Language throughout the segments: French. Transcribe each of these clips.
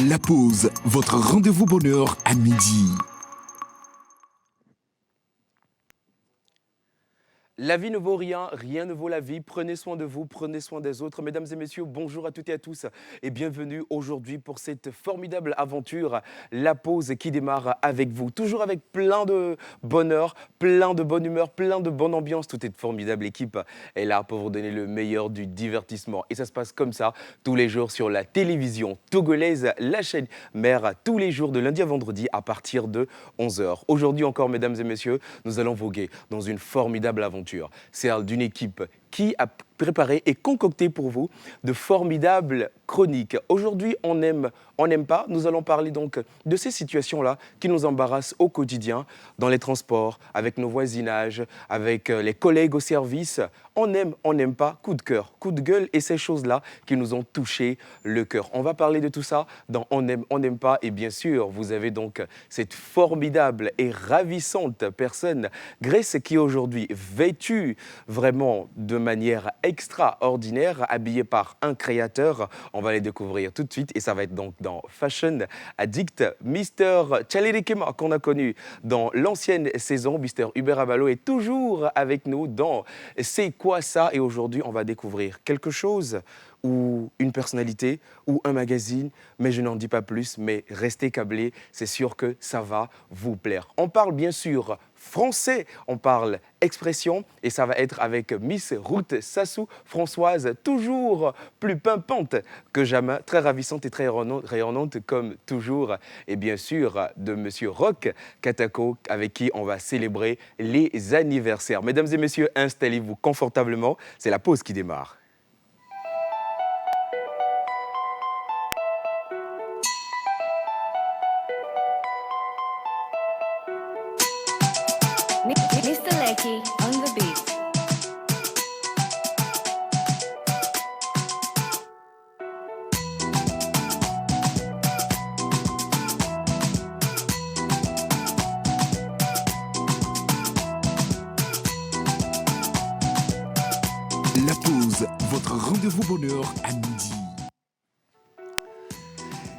La pause, votre rendez-vous bonheur à midi. La vie ne vaut rien, rien ne vaut la vie. Prenez soin de vous, prenez soin des autres. Mesdames et messieurs, bonjour à toutes et à tous et bienvenue aujourd'hui pour cette formidable aventure, la pause qui démarre avec vous. Toujours avec plein de bonheur, plein de bonne humeur, plein de bonne ambiance. Toute cette formidable équipe est là pour vous donner le meilleur du divertissement. Et ça se passe comme ça tous les jours sur la télévision togolaise, la chaîne mère, tous les jours de lundi à vendredi à partir de 11h. Aujourd'hui encore, mesdames et messieurs, nous allons voguer dans une formidable aventure. Celle d'une équipe qui a préparé et concocté pour vous de formidables chroniques. Aujourd'hui, on n'aime pas. Nous allons parler donc de ces situations-là qui nous embarrassent au quotidien, dans les transports, avec nos voisinages, avec les collègues au service. On n'aime pas, coup de cœur, coup de gueule et ces choses-là qui nous ont touché le cœur. On va parler de tout ça dans On n'aime pas. Et bien sûr, vous avez donc cette formidable et ravissante personne, Grace, qui est aujourd'hui vêtue vraiment de manière extraordinaire, habillée par un créateur. On va les découvrir tout de suite et ça va être donc dans Fashion Addict. Mister Tchalirikema, qu'on a connu dans l'ancienne saison, Mister Hubert Abalo est toujours avec nous dans C'est quoi ça? Et aujourd'hui, on va découvrir quelque chose ou une personnalité ou un magazine, mais je n'en dis pas plus, mais restez câblés, c'est sûr que ça va vous plaire. On parle bien sûr français, on parle expression et ça va être avec Miss Ruth Sassou, Françoise, toujours plus pimpante que jamais, très ravissante et très rayonnante comme toujours, et bien sûr de Monsieur Rock Katako avec qui on va célébrer les anniversaires. Mesdames et messieurs, installez-vous confortablement, c'est la pause qui démarre. Mr. Lecky on the beat. La pause, votre rendez-vous bonheur à midi.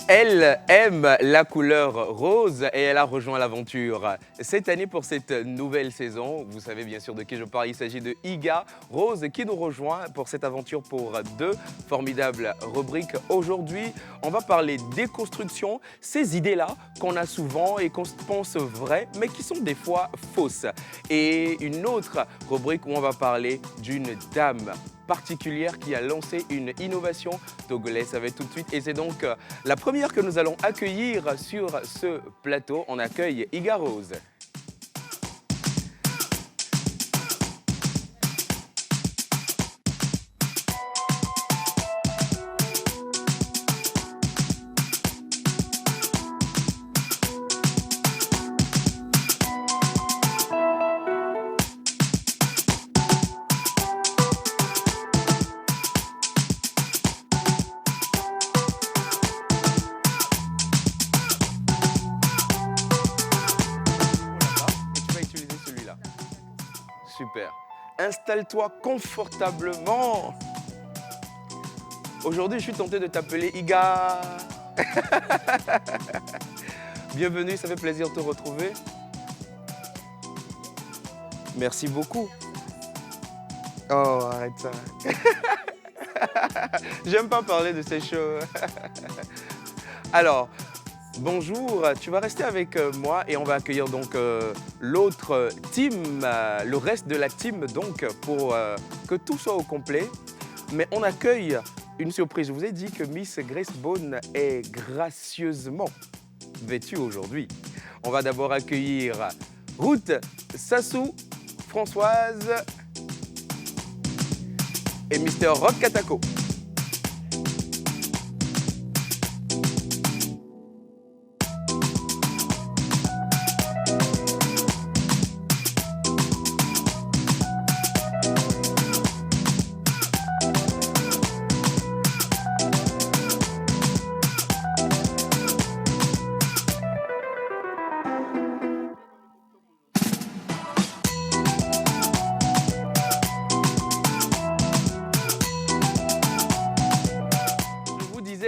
Elle aime la couleur rose et elle a rejoint l'aventure. Cette année, pour cette nouvelle saison, vous savez bien sûr de qui je parle, il s'agit de Iga Rose qui nous rejoint pour cette aventure pour deux formidables rubriques. Aujourd'hui, on va parler déconstruction, ces idées-là qu'on a souvent et qu'on pense vraies, mais qui sont des fois fausses. Et une autre rubrique où on va parler d'une dame particulière qui a lancé une innovation togolaise. Ça va être tout de suite. Et c'est donc la première que nous allons accueillir sur ce plateau. On accueille Iga Rose. Super. Installe-toi confortablement. Aujourd'hui, je suis tenté de t'appeler Iga. Bienvenue, ça fait plaisir de te retrouver. Merci beaucoup. Oh, arrête ça. J'aime pas parler de ces choses. Alors, bonjour, tu vas rester avec moi et on va accueillir donc l'autre team, le reste de la team donc pour que tout soit au complet. Mais on accueille une surprise. Je vous ai dit que Miss Grace Bone est gracieusement vêtue aujourd'hui. On va d'abord accueillir Ruth Sassou, Françoise et Mister Rock Katako.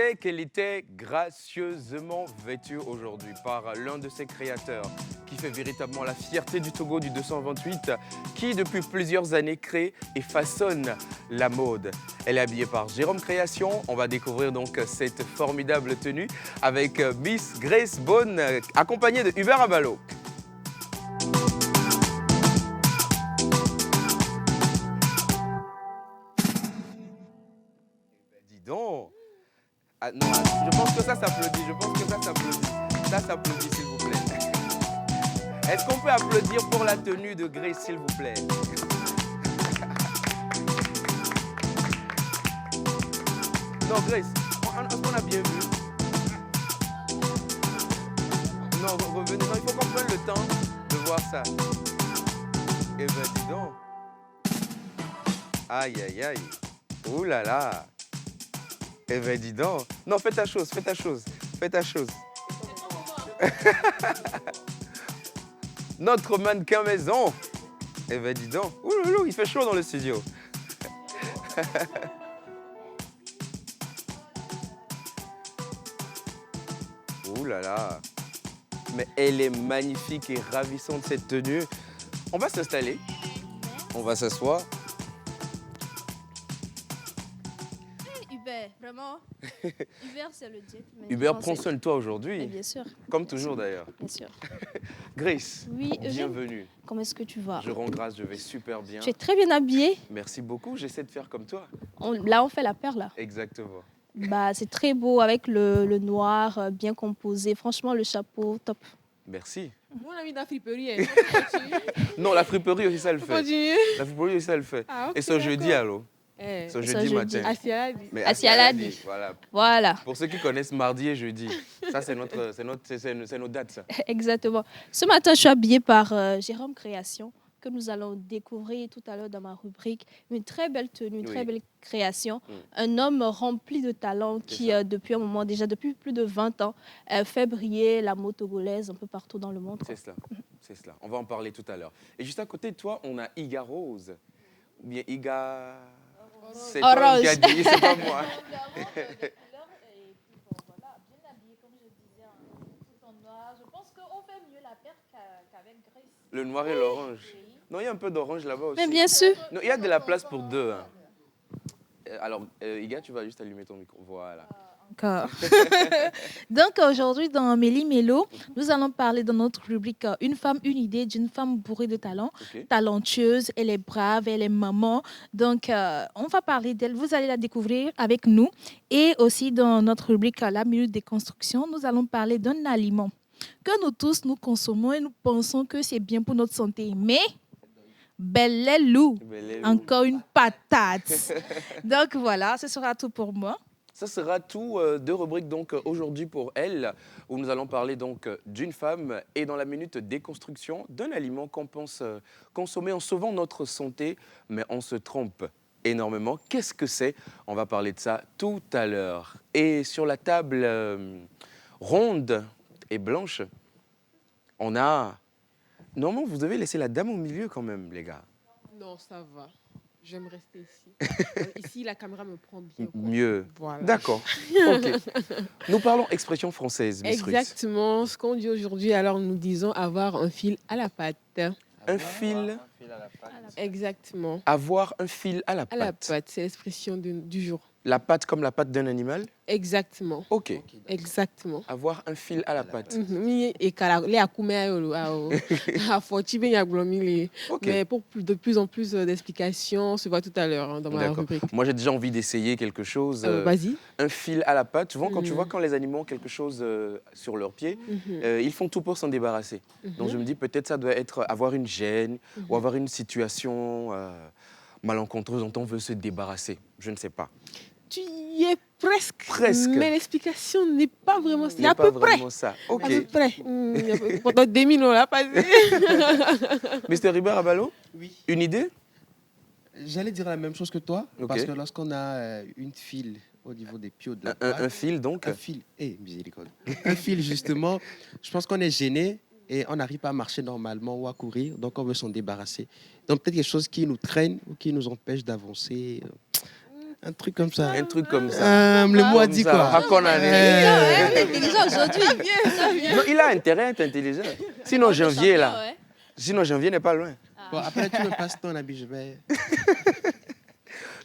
disait qu'elle était gracieusement vêtue aujourd'hui par l'un de ses créateurs qui fait véritablement la fierté du Togo du 228, qui depuis plusieurs années crée et façonne la mode. Elle est habillée par Jérôme Création. On va découvrir donc cette formidable tenue avec Miss Grace Bone, accompagnée de Hubert Abalo. Dis donc. Ah, non, je pense que ça s'applaudit. Ça s'applaudit, s'il vous plaît. Est-ce qu'on peut applaudir pour la tenue de Grace, s'il vous plaît? Non, Grace, est-ce qu'on a bien vu? Non, revenez. Non, il faut qu'on prenne le temps de voir ça. Eh ben, dis donc. Aïe, aïe, aïe. Ouh là là. Eh ben, dis donc. Non, fais ta chose. Notre mannequin maison. Eh ben, dis donc. Ouh là là, il fait chaud dans le studio. Ouh là là. Mais elle est magnifique et ravissante, cette tenue. On va s'installer. On va s'asseoir. Hubert, vraiment. Hubert, c'est le dieu. Hubert, prends soin de toi aujourd'hui. Bien sûr. Comme toujours d'ailleurs. Bien sûr. Grace, Oui, Eugène, bienvenue. comment est-ce que tu vas? Je rends grâce, je vais super bien. Tu es très bien habillé. Merci beaucoup, j'essaie de faire comme toi. Là, on fait la paire, là. Exactement. Bah, c'est très beau avec le noir bien composé. Franchement, le chapeau, top. Merci. Mon ami de la friperie. Non, la friperie aussi, ça le fait. Continue. La friperie aussi, ça le fait. Ah, ok, Et ce jeudi, d'accord. alors? Eh, Ce Ce jeudi jeudi. matin. Asialadi. Mais Asialadi. Voilà. Voilà, Pour ceux qui connaissent mardi et jeudi, ça, c'est nos dates, ça. exactement. Ce matin, je suis habillée par Jérôme Création, que nous allons découvrir tout à l'heure dans ma rubrique. Une très belle tenue, une très Oui. belle création. Mm. Un homme rempli de talent C'est qui, ça. depuis un moment, déjà depuis plus de 20 ans, fait briller la mode togolaise un peu partout dans le monde. C'est cela. C'est cela. On va en parler tout à l'heure. Et juste à côté de toi, on a Iga Rose. Ou bien Iga... C'est toi Rose. qui as dit, c'est pas moi. Le noir et l'orange. Non, il y a un peu d'orange là-bas aussi. Mais bien sûr. Non, il y a de la place pour deux. Hein. Alors, Iga, tu vas juste allumer ton micro. Voilà. D'accord. Donc aujourd'hui, dans Méli Mélo, nous allons parler dans notre rubrique Une femme, une idée d'une femme bourrée de talent, Ok. talentueuse, elle est brave, elle est maman. Donc on va parler d'elle, vous allez la découvrir avec nous. Et aussi dans notre rubrique La minute des constructions, nous allons parler d'un aliment que nous tous nous consommons et nous pensons que c'est bien pour notre santé. Mais belle est loup, Belle encore une patate. Donc voilà, ce sera tout pour moi. Ça sera tout de rubriques donc aujourd'hui pour elle, où nous allons parler donc d'une femme et dans la minute déconstruction d'un aliment qu'on pense consommer en sauvant notre santé, mais on se trompe énormément. Qu'est-ce que c'est? On va parler de ça tout à l'heure. Et sur la table ronde et blanche, on a... Normalement, vous devez laisser la dame au milieu quand même, les gars. Non, ça va. J'aime rester ici. Ici, la caméra me prend bien. quoi. Mieux. Voilà. D'accord. Ok. Nous parlons expression française, Miss Ruth. Exactement. Ce qu'on dit aujourd'hui, alors nous disons avoir un fil à la patte. Un fil, Exactement. avoir un fil à la À la patte. patte, c'est l'expression du jour. La patte comme la patte d'un animal? Exactement. Ok. Exactement. Avoir un fil à la patte. Mhm. Et les akume à Fortibe, il y a glomili. Ok. Mais pour de plus en plus d'explications, on se voit tout à l'heure hein, dans ma D'accord. rubrique. Moi, j'ai déjà envie d'essayer quelque chose. Vas-y. Un fil à la patte. Souvent, quand tu Mhm. vois quand les animaux ont quelque chose sur leurs pieds, Mhm. ils font tout pour s'en débarrasser. Donc, Mhm. je me dis peut-être ça doit être avoir une gêne ou avoir une situation malencontreuse dont on veut se débarrasser. Je ne sais pas. Tu y es presque. Presque. Mais l'explication n'est pas vraiment. Ce C'est n'est à pas peu près. vraiment ça. Ok. À peu près. Pendant des minutes, on l'a passé. Mr. Hubert Abalo, Oui, une idée? j'allais dire la même chose que toi, Ok. parce que lorsqu'on a une file au niveau des pieds de la Un patte, fil, donc. un fil, miséricorde, un fil justement, je pense qu'on est gêné et on n'arrive pas à marcher normalement ou à courir, donc on veut s'en débarrasser. Donc peut-être quelque chose qui nous traîne ou qui nous empêche d'avancer. Un truc comme ça. Un truc comme ça. Le mot a Comme dit ça, quoi Hakuna Rere. Ouais, ouais, intelligent aujourd'hui. Non, il a intérêt à être intelligent. Sinon, janvier, là. Ouais. Sinon, janvier n'est pas loin. Bon, après, tu me passes ton habit, je vais...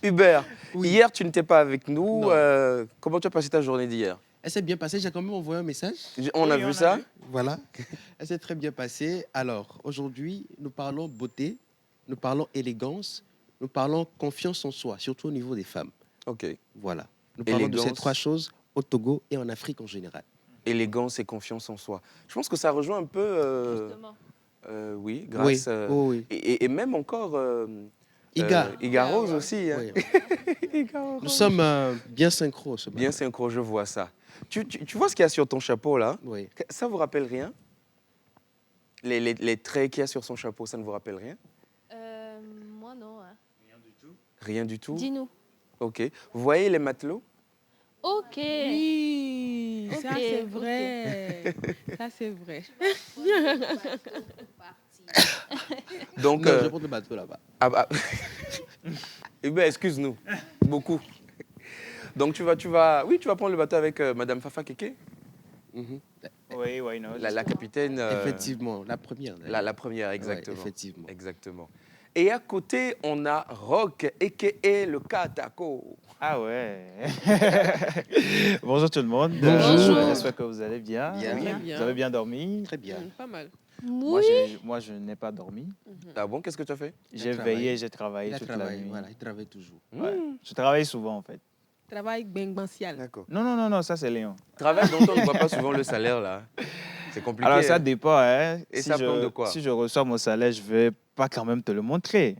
Hubert, Oui. hier, tu n'étais pas avec nous. Non. Comment tu as passé ta journée d'hier? Elle s'est bien passée, j'ai quand même envoyé un message. On a vu ça. Voilà. Elle s'est très bien passée. Alors, aujourd'hui, nous parlons beauté, nous parlons élégance, nous parlons confiance en soi, surtout au niveau des femmes. OK. Voilà. Nous parlons de ces Élégance. 3 choses au Togo et en Afrique en général. Élégance et confiance en soi. Je pense que ça rejoint un peu... Justement. oui, grâce... oui, oui. Et même encore... Iga. Iga Rose aussi. Hein. Oui. Nous sommes bien synchro ce matin. Bien synchro, je vois ça. Tu vois ce qu'il y a sur ton chapeau, là? Oui. Ça vous rappelle rien? Les traits qu'il y a sur son chapeau, ça ne vous rappelle rien? Moi, non. Hein. Rien du tout? Dis-nous. OK. Vous voyez les matelots? OK. Oui, ça Ok, c'est ok. vrai. Ça c'est vrai. Donc, Non, je porte le bateau là-bas. ah bah, eh ben, excuse-nous, beaucoup. Donc, tu vas prendre le bateau avec Madame Fafa Keke, Mhm. Oui, why not? la capitaine. Effectivement, la première. d'ailleurs. La première, exactement. Ouais, effectivement. Exactement. Et à côté, on a Rock, a.k.a. le Katako. Ah ouais. Bonjour tout le monde. Bonjour. J'espère que vous allez bien. Bien. Oui. Très bien. Vous avez bien dormi. Très bien. Pas mal. Moi, je n'ai pas dormi. Ah bon, qu'est-ce que tu as fait? J'ai travaillé. veillé, j'ai travaillé Il a toute la travaillé, nuit. voilà, il travaille toujours. Ouais. Je travaille souvent en fait. Travail bengbancial. D'accord. Non, ça c'est Léon. Travail dont on ne voit pas souvent le salaire, là. C'est compliqué. Alors ça hein. dépend. Hein. Et ça prend de quoi? Si je reçois mon salaire, je vais pas quand même te le montrer.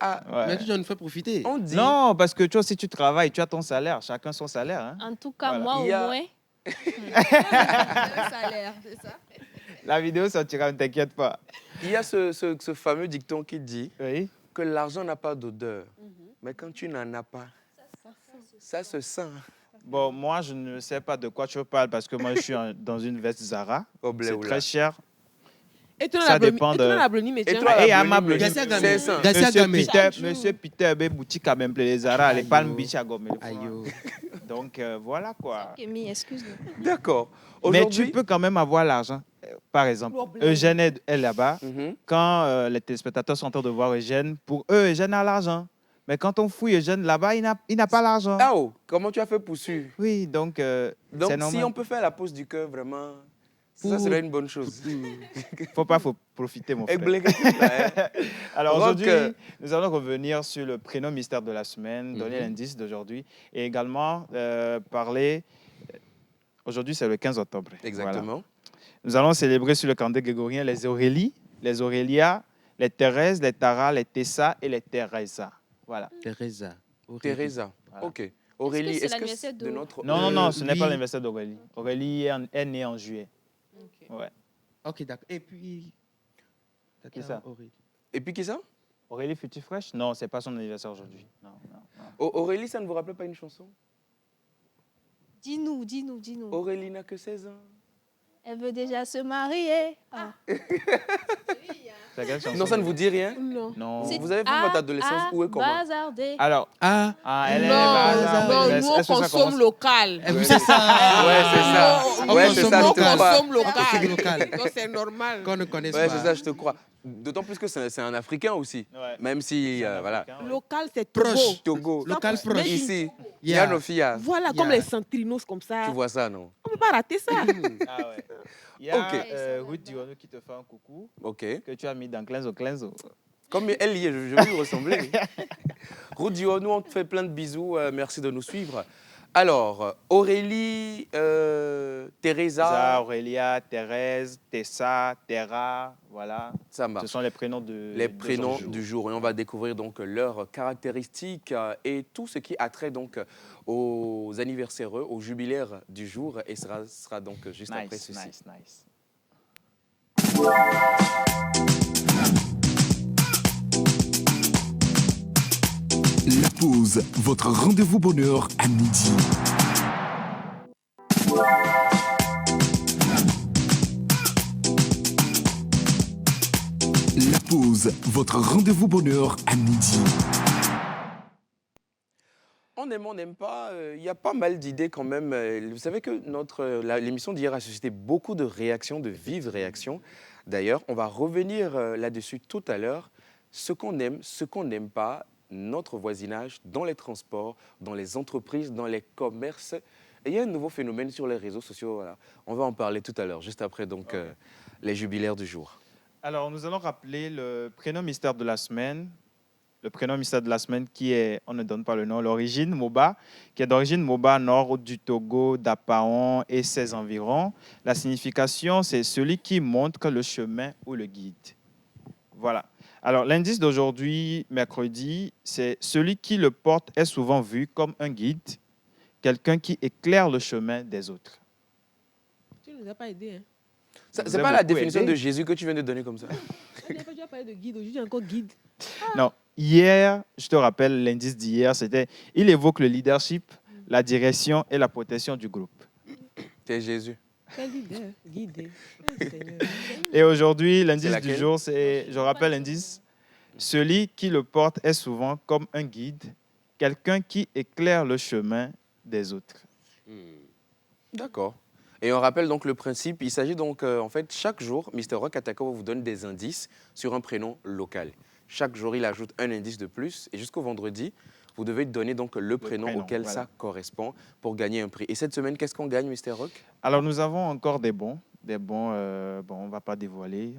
Ah, Ouais. Mais tu dois nous faire profiter. on dit. Non, parce que tu vois, si tu travailles, tu as ton salaire. Chacun son salaire. Hein. En tout cas, Voilà. moi, Il y a- au moins. Le salaire, c'est ça. La vidéo sortira, ne t'inquiète pas. Il y a ce fameux dicton qui dit Oui. que l'argent n'a pas d'odeur. Mais quand tu n'en as pas, ça se sent. Bon, moi, je ne sais pas de quoi tu parles parce que moi, je suis dans une veste Zara. Au blé C'est ou là. très cher. Et tu Ça dépend de- la bloni, mais Et tiens. toi, Et la à ma blonde, blonde. Gassia Gamé. c'est ça. Gassia Gamé. Monsieur Peter, be boutique à même les Zara, les Aïe, Palm oh. Beach à Gomé. Aïe, oh. Donc, voilà quoi. Kémy, excuse-nous. D'accord. Mais Aujourd'hui, tu peux quand même avoir l'argent. Par exemple, Problème. Eugène est là-bas. Mhm. Quand les téléspectateurs sont en train de voir Eugène, pour eux, Eugène a l'argent. Mais quand on fouille Eugène là-bas, il n'a pas l'argent. Ah oh, comment tu as fait pour suivre? Oui, donc, Donc, c'est normal. si on peut faire la pose du cœur, vraiment, ça Pour- serait une bonne chose. Faut profiter, mon Et frère. blé, là, hein. Alors Rock, aujourd'hui, nous allons revenir sur le prénom mystère de la semaine, donner Mhm. l'indice d'aujourd'hui et également parler. Aujourd'hui, c'est le 15 octobre. Voilà. Exactement. Nous allons célébrer sur le calendrier grégorien les Aurélie, les Aurélia, les Thérèse, les Tara, les Tessa et les Teresa. Voilà. Teresa. Aurélie. Teresa. Voilà. OK. Aurélie, c'est est-ce que l'anniversaire c'est de de- notre... Non, ce n'est oui. pas l'anniversaire d'Aurélie. Aurélie est née en juillet. Ok. Ouais. Ok, d'accord. Et puis. Qui ça? Aurélie. Et puis qui ça? Aurélie Futur Fresh? Non, c'est pas son anniversaire aujourd'hui. Non. Aurélie, ça ne vous rappelle pas une chanson? Dis-nous. Aurélie n'a que 16 ans. Elle veut déjà se marier. Ah. C'est quelle chanson? Non, ça ne vous dit rien? Non. Non. C'est Vous avez fait votre adolescence où et comment? bazarder. Alors, Ah, elle est Non, bazar. nous Est-ce on que ça consomme commence- local. eh, oui, c'est ça. Ouais, c'est ça. Non, Ouais, nous, c'est ça, on je te crois. consomme On consomme local. local. Donc c'est normal. Qu'on ne connaisse Ouais, pas. c'est ça, je te crois. D'autant plus que c'est un Africain aussi. Ouais. Même si, C'est un voilà, Africain, ouais. Local, c'est Proche. Togo. Togo, Local Mais proche. ici, il y Yeah. a nos filles. Voilà, Yeah. comme les centrinos comme ça. Tu vois ça, non? On ne peut pas rater ça. Ah ouais. Il y a Ok. Ruth Diono qui te fait un coucou OK. que tu as mis dans Clenzo. Comme elle y est, je vais lui ressembler. Rudio, nous, on te fait plein de bisous. Merci de nous suivre. Alors, Aurélie, Isa, Teresa, Aurélia, Thérèse, Tessa, Terra, voilà. ça Ce marche. sont les prénoms de Les de prénoms son du jour. Et on va découvrir donc leurs caractéristiques et tout ce qui a trait donc aux anniversaires, aux jubilaires du jour. Et ce sera donc juste après Nice, ceci. nice. La pause, votre rendez-vous bonheur à midi. La pause, votre rendez-vous bonheur à midi. on aime, on n'aime pas. Il y a pas mal d'idées quand même. Vous savez que l'émission d'hier a suscité beaucoup de réactions, de vives réactions. D'ailleurs, on va revenir là-dessus tout à l'heure. Ce qu'on aime, ce qu'on n'aime pas, notre voisinage, dans les transports, dans les entreprises, dans les commerces. Et il y a un nouveau phénomène sur les réseaux sociaux. Voilà. On va en parler tout à l'heure, juste après donc, les jubilaires du jour. Alors, nous allons rappeler le prénom mystère de la semaine. Le prénom mystère de la semaine qui est, on ne donne pas le nom, l'origine, Moba, qui est d'origine Moba, nord du Togo, d'Apaon et ses environs. La signification, c'est celui qui montre le chemin ou le guide. Voilà. Alors, l'indice d'aujourd'hui, mercredi, c'est celui qui le porte est souvent vu comme un guide, quelqu'un qui éclaire le chemin des autres. Tu ne nous as pas aidés. Hein. Ce Vous n'est avez pas la beaucoup définition aidé. de Jésus que tu viens de donner comme ça. Tu as parlé de guide, aujourd'hui encore guide. Non, hier, je te rappelle, l'indice d'hier, c'était, il évoque le leadership, la direction et la protection du groupe. C'est Jésus. Quel leader, guide. Ah, Seigneur. Et aujourd'hui, C'est l'indice du laquelle? jour, c'est, je rappelle l'indice, celui qui le porte est souvent comme un guide, quelqu'un qui éclaire le chemin des autres. D'accord. Et on rappelle donc le principe. Il s'agit donc, en fait, chaque jour, Mr. Rock Atako vous donne des indices sur un prénom local. Chaque jour, il ajoute un indice de plus. Et jusqu'au vendredi, vous devez donner donc le prénom auquel voilà. ça correspond pour gagner un prix. Et cette semaine, qu'est-ce qu'on gagne, Mr. Rock? Alors, nous avons encore des bons. Bon, on ne va pas dévoiler.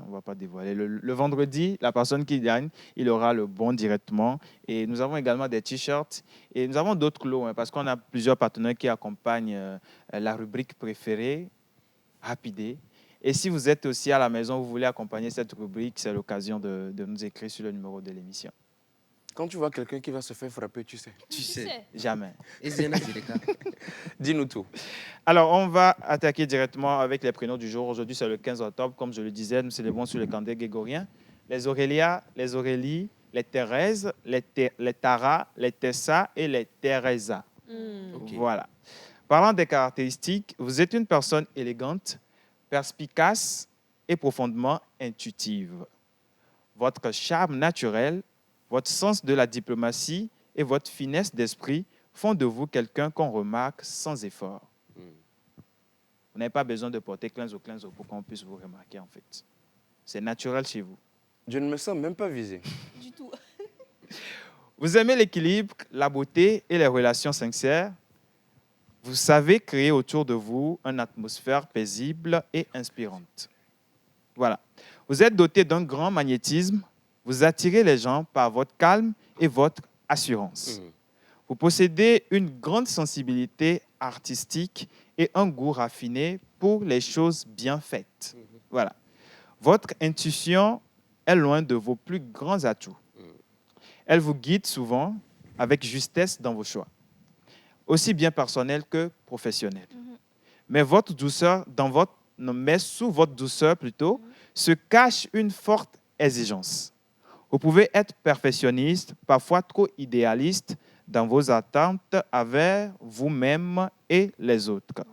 Le vendredi, la personne qui gagne, il aura le bon directement. Et nous avons également des t-shirts. Et nous avons d'autres lots, hein, parce qu'on a plusieurs partenaires qui accompagnent la rubrique préférée, Rapidé. Et si vous êtes aussi à la maison, vous voulez accompagner cette rubrique, c'est l'occasion de nous écrire sur le numéro de l'émission. Quand tu vois quelqu'un qui va se faire frapper, tu sais. Tu sais. Jamais. Et Zéna Zireka. Dis-nous tout. Alors, on va attaquer directement avec les prénoms du jour. Aujourd'hui, c'est le 15 octobre. Comme je le disais, nous célébrons sur le calendrier grégorien les Aurélia, les Aurélie, les Thérèse, les Tara, les Tessa et les Teresa. Ok. Voilà. Parlant des caractéristiques, vous êtes une personne élégante, perspicace et profondément intuitive. Votre charme naturel, votre sens de la diplomatie et votre finesse d'esprit font de vous quelqu'un qu'on remarque sans effort. Vous n'avez pas besoin de porter clin pour qu'on puisse vous remarquer, en fait. C'est naturel chez vous. Je ne me sens même pas visé. Du tout. Vous aimez l'équilibre, la beauté et les relations sincères. Vous savez créer autour de vous une atmosphère paisible et inspirante. Voilà. Vous êtes doté d'un grand magnétisme. Vous attirez les gens par votre calme et votre assurance. Vous possédez une grande sensibilité artistique et un goût raffiné pour les choses bien faites. Voilà. Votre intuition est loin de vos plus grands atouts. Elle vous guide souvent avec justesse dans vos choix, aussi bien personnels que professionnels. Mais votre douceur, mais sous votre douceur plutôt, se cache une forte exigence. Vous pouvez être perfectionniste, parfois trop idéaliste dans vos attentes envers vous-même et les autres.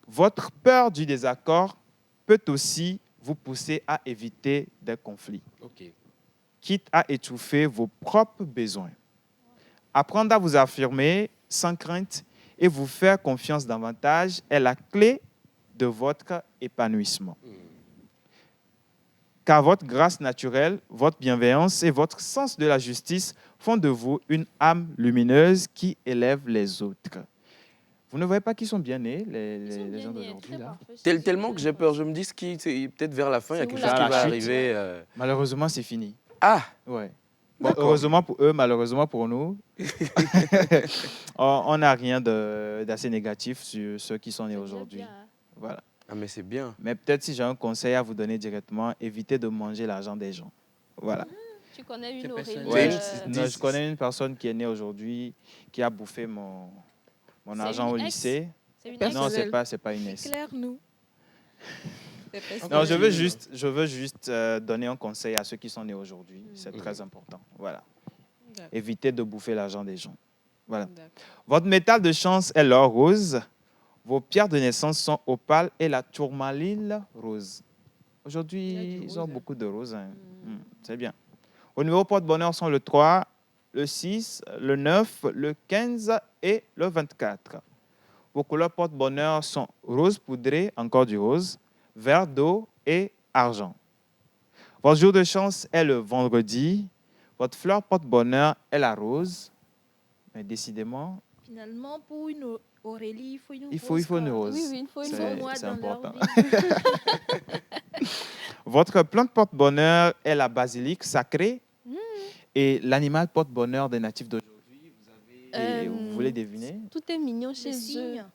Votre peur du désaccord peut aussi vous pousser à éviter des conflits, quitte à étouffer vos propres besoins. Apprendre à vous affirmer sans crainte et vous faire confiance davantage est la clé de votre épanouissement. Car votre grâce naturelle, votre bienveillance et votre sens de la justice font de vous une âme lumineuse qui élève les autres. Vous ne voyez pas qu'ils sont bien nés, les gens d'aujourd'hui là? Tellement que j'ai peur. Je me dis que peut-être vers la fin, il y a C'est quelque où chose la qui va chute? arriver. Malheureusement, c'est fini. Ah, Ouais. Bon, heureusement pour eux, malheureusement pour nous, on n'a rien d'assez négatif sur ceux qui sont nés aujourd'hui. Voilà. ah, mais c'est bien. Mais peut-être si j'ai un conseil à vous donner directement, évitez de manger l'argent des gens. Voilà. Tu connais une Quelle Aurélie personne? Ouais, une- non, je connais une personne qui est née aujourd'hui, qui a bouffé mon C'est argent une au ex? lycée. C'est une Personne. Non, Personnel. c'est pas une ex. Éclaire-nous. Non, je veux juste donner un conseil à ceux qui sont nés aujourd'hui. C'est très important. Voilà. D'accord. Évitez de bouffer l'argent des gens. Voilà. D'accord. Votre métal de chance est l'or rose. Vos pierres de naissance sont opale et la tourmaline rose. Aujourd'hui, Il y a du ils rose, ont hein. beaucoup de roses. Hein. C'est bien. Au niveau porte-bonheur sont le 3, le 6, le 9, le 15 et le 24. Vos couleurs porte-bonheur sont rose poudré, encore du rose, vert d'eau et argent. Votre jour de chance est le vendredi. Votre fleur porte-bonheur est la rose. Mais décidément, Finalement, pour une Aurélie, il faut une il faut rose, une quoi. rose. Oui, oui, il faut une C'est- rose. Moi, c'est dans leur important. vie. Votre plante porte-bonheur est la basilic sacrée. Et l'animal porte-bonheur des natifs d'aujourd'hui, vous voulez deviner? Tout est mignon Le chez eux. cygne,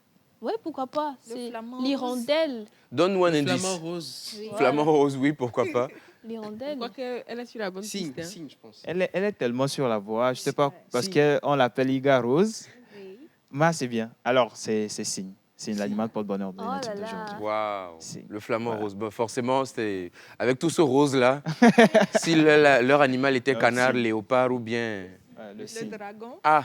Ouais, pourquoi pas. le C'est flamant l'hirondelle. Donne-nous un Le indice. flamant rose. Oui. Flamant rose, oui, pourquoi pas. Je L'hirondelle. crois qu'elle a su la bonne Signe, piste. Hein. signe, je pense. Elle est tellement sur la voie, je ne sais pas, parce Si. qu'on l'appelle Iga Rose. oui. Mais c'est bien. Alors, c'est signe. C'est l'animal porte-bonheur des Oh natifs là là. d'aujourd'hui. Waouh, Si. le flamant Voilà. rose. Bon, forcément, c'était avec tout ce rose-là. Si leur animal était Non, canard, si. léopard ou bien... Ouais, le Le signe. dragon. Ah,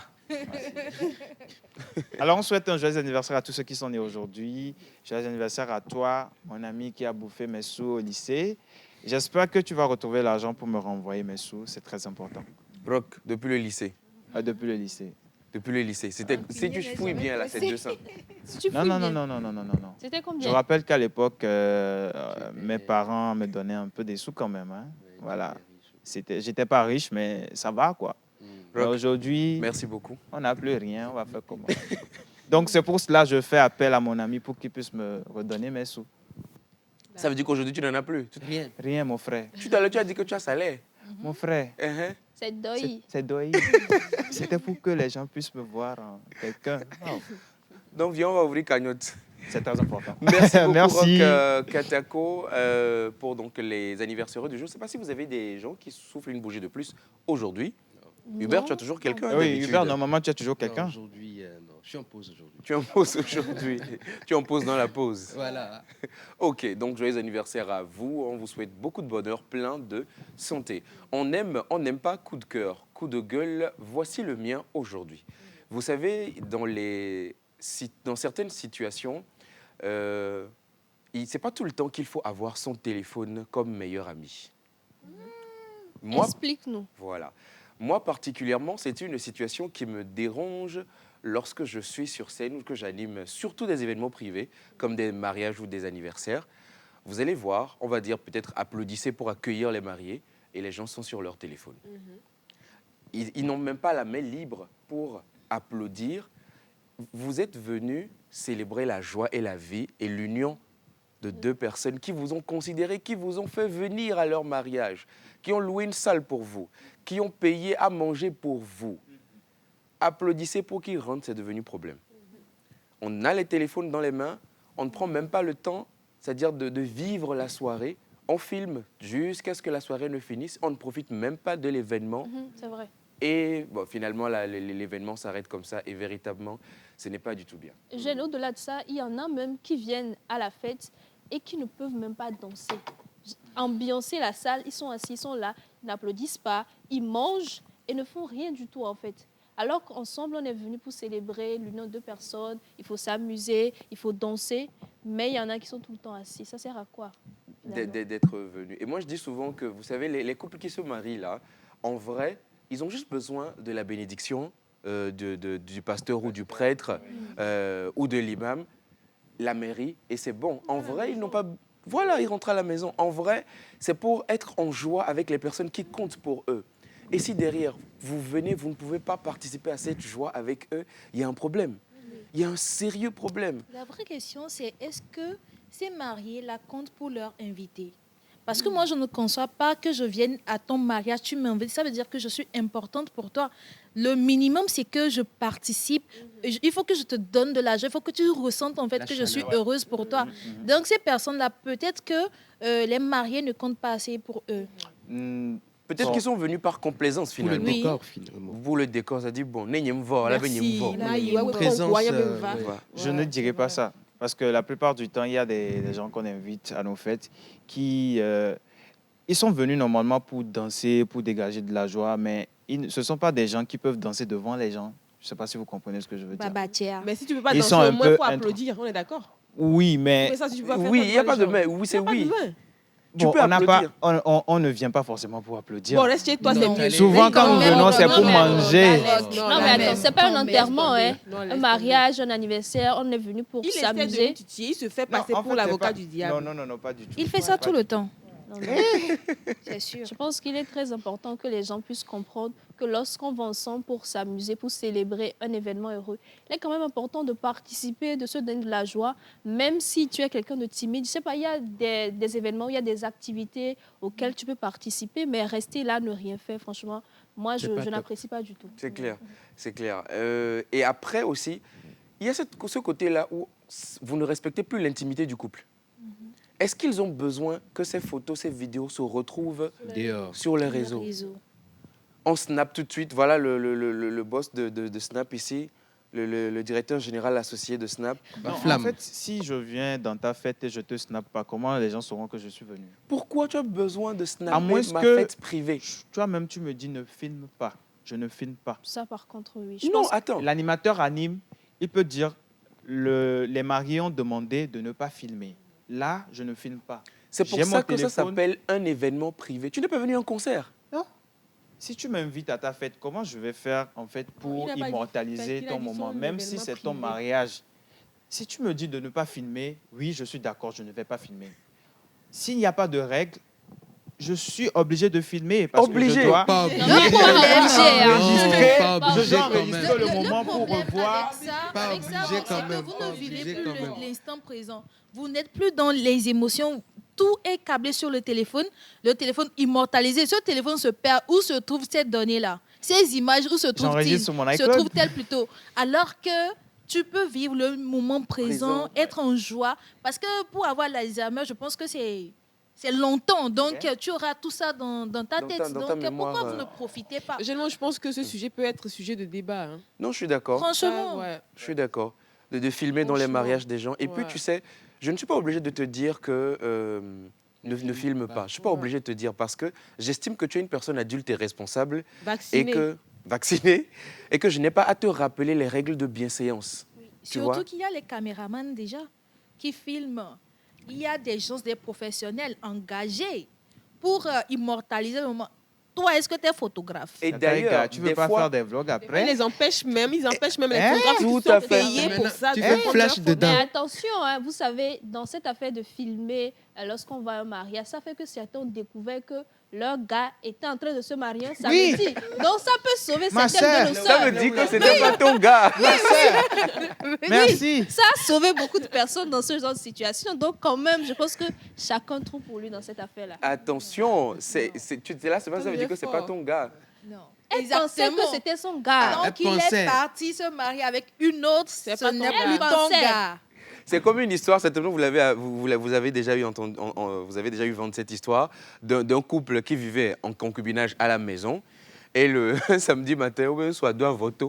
Alors, on souhaite un joyeux anniversaire à tous ceux qui sont nés aujourd'hui. Joyeux anniversaire à toi, mon ami qui a bouffé mes sous au lycée. J'espère que tu vas retrouver l'argent pour me renvoyer mes sous. C'est très important. Rock, depuis le lycée. Depuis le lycée. Depuis le lycée. C'était, si tu n'est fouilles jamais bien, là, c'est pressé. 200. Si tu Non, fouilles non, bien. non, non, non, non, non, non. C'était Je combien? rappelle qu'à l'époque, mes parents me donnaient un peu des sous quand même. Hein. Voilà. J'étais pas riche, mais ça va, quoi. Mais Rock, aujourd'hui, merci beaucoup. on n'a plus rien, on va faire comment? Donc, c'est pour cela que je fais appel à mon ami pour qu'il puisse me redonner mes sous. Ça veut dire qu'aujourd'hui, tu n'en as plus. Rien. Rien, mon frère. Tout à l'heure, tu as dit que tu as salaire. Mon frère, Uh-huh. C'est deuil. c'est doyi. C'était pour que les gens puissent me voir en quelqu'un. Non, Donc, viens, on va ouvrir cagnotte. c'est très important. Merci beaucoup, Merci. Rock Katako, pour donc, les anniversaires du jour. Je ne sais pas si vous avez des gens qui soufflent une bougie de plus aujourd'hui. Hubert, tu as toujours quelqu'un Oui, d'habitude. Hubert, normalement, tu as toujours Non, quelqu'un. Aujourd'hui, non. Je suis en pause aujourd'hui. Tu en poses aujourd'hui. Tu en poses dans la pause. Voilà. Ok, donc joyeux anniversaire à vous. On vous souhaite beaucoup de bonheur, plein de santé. On n'aime pas coup de cœur, coup de gueule. Voici le mien aujourd'hui. Vous savez, dans certaines situations, c'est pas tout le temps qu'il faut avoir son téléphone comme meilleur ami. Moi, Explique-nous. voilà. Moi, particulièrement, c'est une situation qui me dérange lorsque je suis sur scène ou que j'anime surtout des événements privés, comme des mariages ou des anniversaires. Vous allez voir, on va dire peut-être applaudissez pour accueillir les mariés et les gens sont sur leur téléphone. Ils n'ont même pas la main libre pour applaudir. Vous êtes venus célébrer la joie et la vie et l'union de deux personnes qui vous ont considéré, qui vous ont fait venir à leur mariage, qui ont loué une salle pour vous, qui ont payé à manger pour vous. Applaudissez pour qu'ils rentrent, c'est devenu problème. On a les téléphones dans les mains, on ne prend même pas le temps, c'est-à-dire de vivre la soirée. On filme jusqu'à ce que la soirée ne finisse, on ne profite même pas de l'événement. C'est vrai. Et bon, finalement, l'événement s'arrête comme ça et véritablement, ce n'est pas du tout bien. Jeanne, au-delà de ça, il y en a même qui viennent à la fête et qui ne peuvent même pas danser. Ambiancer la salle, ils sont assis, ils sont là, ils n'applaudissent pas, ils mangent et ne font rien du tout en fait. Alors qu'ensemble, on est venu pour célébrer l'union de deux personnes, il faut s'amuser, il faut danser, mais il y en a qui sont tout le temps assis. Ça sert à quoi finalement? D'être venu. Et moi, je dis souvent que, vous savez, les couples qui se marient là, en vrai, ils ont juste besoin de la bénédiction du pasteur ou du prêtre ou de l'imam, la mairie, et c'est bon. En vrai, ils n'ont pas... Voilà, ils rentrent à la maison. En vrai, c'est pour être en joie avec les personnes qui comptent pour eux. Et si derrière, vous venez, vous ne pouvez pas participer à cette joie avec eux, il y a un problème. Il y a un sérieux problème. La vraie question, c'est est-ce que ces mariés-là comptent pour leur inviter? Parce que moi, je ne conçois pas que je vienne à ton mariage, tu m'invites. Ça veut dire que je suis importante pour toi. Le minimum, c'est que je participe. Il faut que je te donne de l'argent. Il faut que tu ressentes en fait La que je suis chaleur. heureuse pour toi. Donc, ces personnes-là, peut-être que les mariés ne comptent pas assez pour eux. Peut-être Bon. qu'ils sont venus par complaisance Pour le finalement. Oui. décor, finalement. Pour le décor, ça dit, bon, n'ayez voir, là, Merci. voir. Là, Là, il il y a une présence, va. ouais. Je ne dirais pas ça. Parce que la plupart du temps, il y a des gens qu'on invite à nos fêtes qui ils sont venus normalement pour danser, pour dégager de la joie, mais ce ne sont pas des gens qui peuvent danser devant les gens. Je ne sais pas si vous comprenez ce que je veux dire. Babatière. Mais si tu peux pas Ils danser, sont un au moins peu pour applaudir, on est d'accord. Oui, mais Mais ça, si tu peux pas faire Oui, ça il n'y a devant pas les de gens. mais. Oui, c'est Y a pas de oui. mais. Tu Bon, peux on n'a pas, applaudir. on ne vient pas forcément pour applaudir. Bon, reste chez toi, c'est Non. mieux. Souvent, Mais quand nous même, venons, c'est pour mais- manger. Non, mais attends, c'est pas un Non, mais enterrement, laisse hein. tomber. Non, laisse Un tomber. mariage, un anniversaire, on est venu pour Il essaie de s'amuser. nous titiller, il se fait Non, passer en pour fait, c'est l'avocat pas- du diable. Non, pas du tout. Il fait ça tout le temps. Non, non. C'est sûr. Je pense qu'il est très important que les gens puissent comprendre que lorsqu'on va ensemble pour s'amuser, pour célébrer un événement heureux, il est quand même important de participer, de se donner de la joie, même si tu es quelqu'un de timide. Je sais pas, il y a des événements, il y a des activités auxquelles tu peux participer, mais rester là, ne rien faire, franchement, moi, C'est je pas top. n'apprécie pas du tout. C'est clair, c'est clair. Et après aussi, il y a ce côté-là où vous ne respectez plus l'intimité du couple. Est-ce qu'ils ont besoin que ces photos, ces vidéos se retrouvent Dehors. sur les réseaux? On snap tout de suite. Voilà le boss de Snap ici, le directeur général associé de Snap. Non, en Flamme. fait, si je viens dans ta fête et je te snappe pas, comment les gens sauront que je suis venu? Pourquoi tu as besoin de À snapper moins ma que- fête privée? Toi-même, tu me dis ne filme pas. Je ne filme pas. Ça, par contre, oui. Je Non, pense attends. L'animateur anime, il peut dire les mariés ont demandé de ne pas filmer. Là, je ne filme pas. C'est pour J'ai ça mon que ça téléphone. s'appelle un événement privé. Tu n'es pas venu à un concert. Non. Si tu m'invites à ta fête, comment je vais faire en fait Il pour n'a pas dit immortaliser fête, il a ton dit moment, son même si événement c'est ton privé. mariage? Si tu me dis de ne pas filmer, oui, je suis d'accord, je ne vais pas filmer. S'il n'y a pas de règles, je suis obligé de filmer parce Obligé. que je dois Pas Le obligé. problème, c'est, hein. enregistrer, pas je obligé dois quand enregistrer même. le moment pour problème revoir. avec ça, Pas avec ça, obligé c'est quand que même, vous pas ne vivez obligé plus quand même. l'instant présent. Vous n'êtes plus dans les émotions. Tout est câblé sur le téléphone immortalisé. Ce téléphone se perd. Où se trouvent ces données-là? Ces images, où se trouvent-ils? J'enregistre sur mon Se iCloud. trouvent-elles plutôt? Alors que tu peux vivre le moment présent, Présent, être en joie. Parce que pour avoir l'Alzheimer, je pense que c'est longtemps. Donc, Ok. tu auras tout ça dans ta Dans ta- tête. dans ta Donc, mémoire, pourquoi vous ne profitez pas? Généralement, je pense que ce sujet peut être sujet de débat. Hein. Non, je suis d'accord. Franchement, Ah, ouais. Je suis d'accord. De filmer dans les Franchement, mariages des gens. Et puis, ouais. tu sais, je ne suis pas obligé de te dire que ne filme pas. Je ne suis pas Ouais. obligé de te dire parce que j'estime que tu es une personne adulte et responsable et Vacciné. que vaccinée et que je n'ai pas à te rappeler les règles de bienséance. Tu vois? surtout qu'il y a les caméramans déjà qui filment. Il y a des gens, des professionnels engagés pour immortaliser le moment. Toi, est-ce que tu es photographe? Et Attends, les gars, d'ailleurs, tu veux des pas fois, faire des vlogs Ils après? les empêchent même, ils empêchent même les Hein? photographes qui Tout sont à fait. payés pour ça. Tu de fais faire flash des dedans. Mais attention, hein, vous savez, dans cette affaire de filmer lorsqu'on va à un mariage, ça fait que certains ont découvert que leur gars était en train de se marier un Oui. samedi. Donc ça peut sauver Ma certaines de sœur. nos ça sœurs. me dit que c'était pas ton gars. Merci. Ça a sauvé beaucoup de personnes dans ce genre de situation. Donc quand même, je pense que chacun trouve pour lui dans cette affaire-là. Attention, tu es là, c'est pas ça veut dire que c'est pas fort. ton gars. Non. Elle pensait que c'était son gars. Donc, Elle il pensait. est parti se marier avec une autre. C'est Ce pas ton n'est gars. plus Elle ton pensait. gars. C'est comme une histoire, certainement vous avez déjà eu entendu, vous avez déjà eu vendre cette histoire d'un couple qui vivait en concubinage à la maison et le samedi matin ou bien soit doit voter.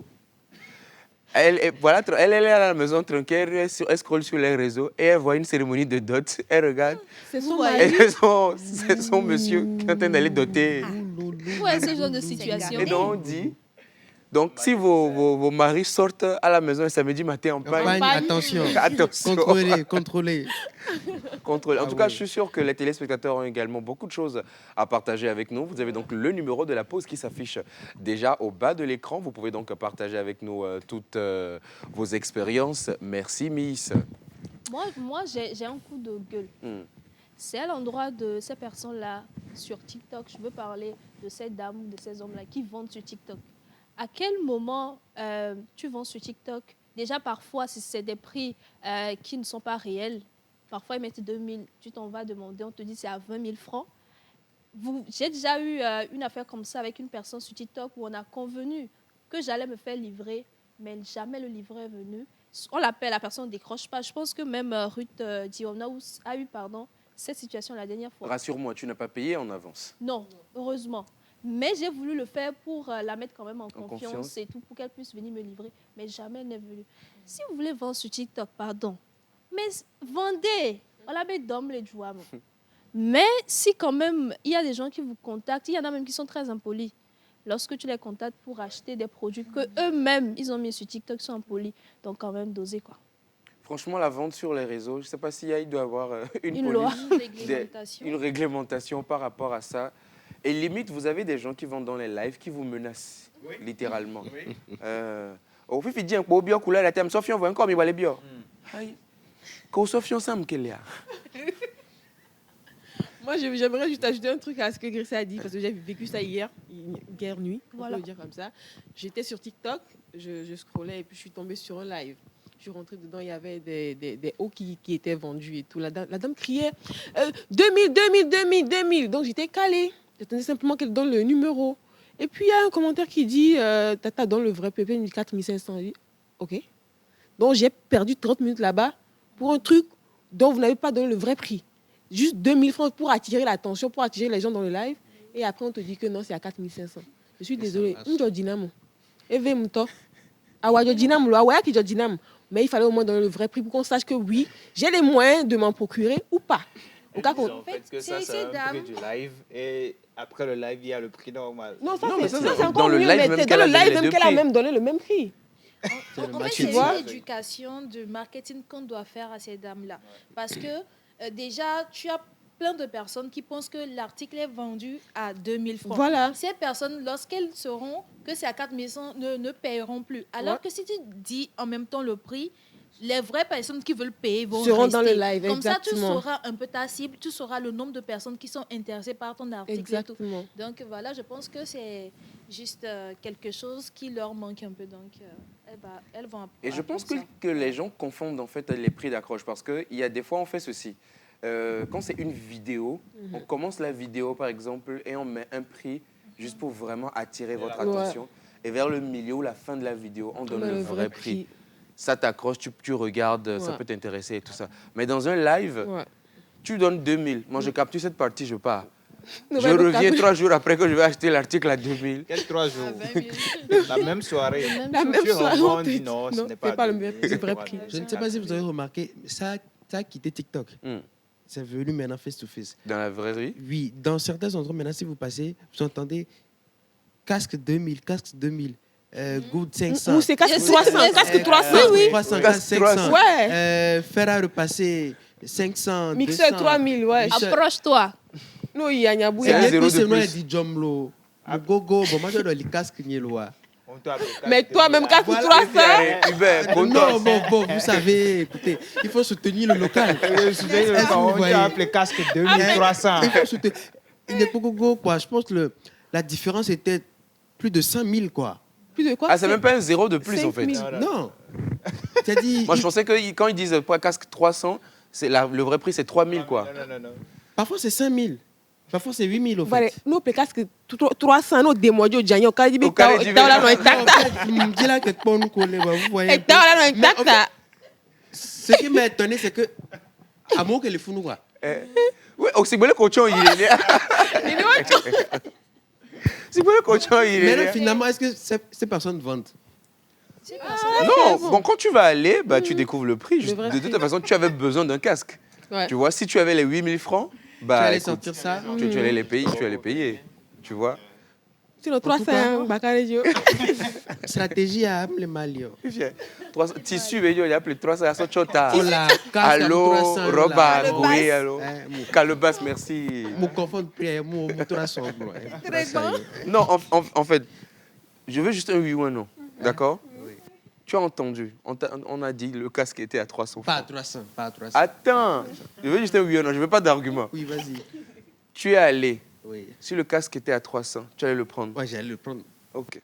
Elle est à la maison tranquille, elle scrolle sur les réseaux et elle voit une cérémonie de dot. Elle regarde C'est Vous son voyez. mari. et c'est son monsieur qui est en train d'aller doter. Où est ce genre de situation? Et donc on dit, donc si vos maris sortent à la maison le samedi matin en Campagne, panne, attention. attention. Contrôlez. Contrôle. En Ah tout cas, oui. je suis sûr que les téléspectateurs ont également beaucoup de choses à partager avec nous. Vous avez donc le numéro de la pause qui s'affiche déjà au bas de l'écran. Vous pouvez donc partager avec nous toutes vos expériences. Merci, Miss. Moi j'ai un coup de gueule. Hmm. C'est à l'endroit de ces personnes-là sur TikTok. Je veux parler de ces dames ou de ces hommes-là qui vendent sur TikTok. À quel moment tu vends sur TikTok? Déjà, parfois, si c'est des prix qui ne sont pas réels, parfois ils mettent 2 000, tu t'en vas demander, on te dit c'est à 20 000 francs. J'ai déjà eu une affaire comme ça avec une personne sur TikTok où on a convenu que j'allais me faire livrer, mais jamais le livreur est venu. On l'appelle, la personne ne décroche pas. Je pense que même Ruth Dionnaous a eu cette situation la dernière fois. Rassure-moi, tu n'as pas payé en avance. Non, heureusement. Mais j'ai voulu le faire pour la mettre quand même en confiance. confiance et tout, pour qu'elle puisse venir me livrer. Mais jamais elle n'est venue. Si vous voulez vendre sur TikTok, pardon, mais vendez. On la met d'homme les joueurs. Mais si quand même, il y a des gens qui vous contactent, il y en a même qui sont très impolis. Lorsque tu les contactes pour acheter des produits que eux-mêmes, ils ont mis sur TikTok, ils sont impolis. Donc quand même, doser quoi. Franchement, la vente sur les réseaux, je ne sais pas il doit y avoir une Une police, loi. Une réglementation. une réglementation par rapport à ça. Et limite, vous avez des gens qui vont dans les lives qui vous menacent, littéralement. Au fait, il dit un peu bien couleur la thème Sofian voit encore mais voilà bien. Aïe. Quand Sofian ça me qu'elle Moi, j'aimerais juste ajouter un truc à ce que Gracie a dit, parce que j'ai vécu ça hier nuit, Voilà. on peut le dire comme ça. J'étais sur TikTok, je scrollais et puis je suis tombée sur un live. Je suis rentrée dedans, il y avait des hauts qui étaient vendus et tout. La dame criait 2000, 2000, 2000, 2000. Donc j'étais calée. J'attendais simplement qu'elle donne le numéro. Et puis il y a un commentaire qui dit Tata donne le vrai PP, 4500. Je dis OK. Donc j'ai perdu 30 minutes là-bas pour un truc dont vous n'avez pas donné le vrai prix. Juste 2000 francs pour attirer l'attention, pour attirer les gens dans le live. Et après, on te dit que non, c'est à 4500. Je suis désolée. Mais il fallait au moins donner le vrai prix pour qu'on sache que oui, j'ai les moyens de m'en procurer ou pas. Au cas qu'on... En fait, que c'est ça, c'est un dames. prix du live. Et après le live, il y a le prix normal. Non, ça, Non, mais c'est ça, c'est dans encore le mieux. live Mais même dans qu'elle le a donné live les même deux qu'elle a prix. même donné le même prix. En fait, Tu c'est vois? une éducation de marketing qu'on doit faire à ces dames-là. Parce que déjà, tu as plein de personnes qui pensent que l'article est vendu à 2000 francs. Voilà. Ces personnes, lorsqu'elles sauront que c'est à 4100, ne paieront plus. Alors Ouais. que si tu dis en même temps le prix, les vraies personnes qui veulent payer vont Seront rester. dans le live, Comme ça, tu exactement. sauras un peu ta cible, tu sauras le nombre de personnes qui sont intéressées par ton article et tout. Exactement. Donc voilà, je pense que c'est juste quelque chose qui leur manque un peu. Donc elles vont Et je pense que, apprendre ça. que les gens confondent en fait les prix d'accroche parce qu'il y a des fois on fait ceci. Quand c'est une vidéo, on commence la vidéo par exemple et on met un prix juste pour vraiment attirer votre Ouais. attention. Et vers le milieu ou la fin de la vidéo, on donne Mais le vrai prix. prix. Ça t'accroche, tu regardes, ça Ouais. peut t'intéresser et tout ça. Mais dans un live, Ouais. tu donnes 2000. Moi, je capture cette partie, je pars. Non, Je mais le reviens câble- 3 jours après que je vais acheter l'article à 2000. Quel 3 jours La même soirée. La même Tu soirée, revois, on on te dit dit, non, ce non, n'est c'est pas pas le 2000, vrai c'est prix. Je ne sais pas si vous avez remarqué, ça a quitté TikTok. Hmm. C'est venu maintenant face-to-face. Dans la vraie vie. Oui, dans certains endroits, maintenant, si vous passez, vous entendez casque 2000, casque 2000, good 500. Ou c'est casque Yes, 300, yes, casque yes. 300, casque oui. 300, Casque casque 500. 300. Ouais. Fer à repasser 500, Mixeur 200. 3000, ouais. Mixeur- Approche-toi. Non, il y a Nyabou. C'est Et un puis, zéro de c'est moi, plus. dit Jomlo. Le gogo, bon, moi, je dois le casque ni le roi. On t'a appelé Mais casque toi-même, 2000. casque Voilà. 300. Hubert, Non, bon, vous savez, écoutez, il faut soutenir le local. Est-ce que vous On voyez? t'a appelé casque 2300. Il faut soutenir. Il n'est pas gogo, quoi. Je pense que la différence était plus de 100 000, quoi. Plus de quoi? Ah, c'est même pas un zéro de plus en fait. 5000. Non. C'est-à-dire, Moi, je pensais que quand ils disent pour un casque 300, le vrai prix c'est 3000 quoi. Non. parfois c'est 5 000. Parfois c'est 8 000 au Voilà, fait. nous, on casque 300, nous, des mois, nous, Djani, au Caribe, Au Caribe, t'as là, non, tac, Dis là que pas nous coller, vous voyez. t'as là, non, Mais en tac, fait, ce qui m'a étonné, c'est que à mon que les fous nous quoi. Oui, c'est bon le cochon il est là. C'est bon le cochon il est Mais là, là. finalement, est-ce que ces personnes vendent? Non, bon, quand tu vas aller, bah, tu découvres le prix. Le vrai De prix. toute façon, tu avais besoin d'un casque. Ouais. Tu vois, si tu avais les 8000 francs, Tu bah, allais écoute, sortir ça. tu allais les payer, tu allais payer. Tu vois. Sinon, 300, Bakary Dio. Stratégie à les Maliens. Tissu, il y a plus de 300 à Sochota. Oh là, casque à Allô, 300, Roba, là. oui, allô. Mon Calebas, merci. confond de prière, mon 300. Non, en fait, je veux juste un oui ou un non. D'accord? Tu as entendu, on a dit le casque était à 300 Pas à francs. 300, pas à 300. Attends, je veux juste un oui ou un non, je ne veux pas d'argument. Oui, vas-y. Tu es allé, Oui. si le casque était à 300, tu allais le prendre. Ouais, j'allais le prendre. Ok.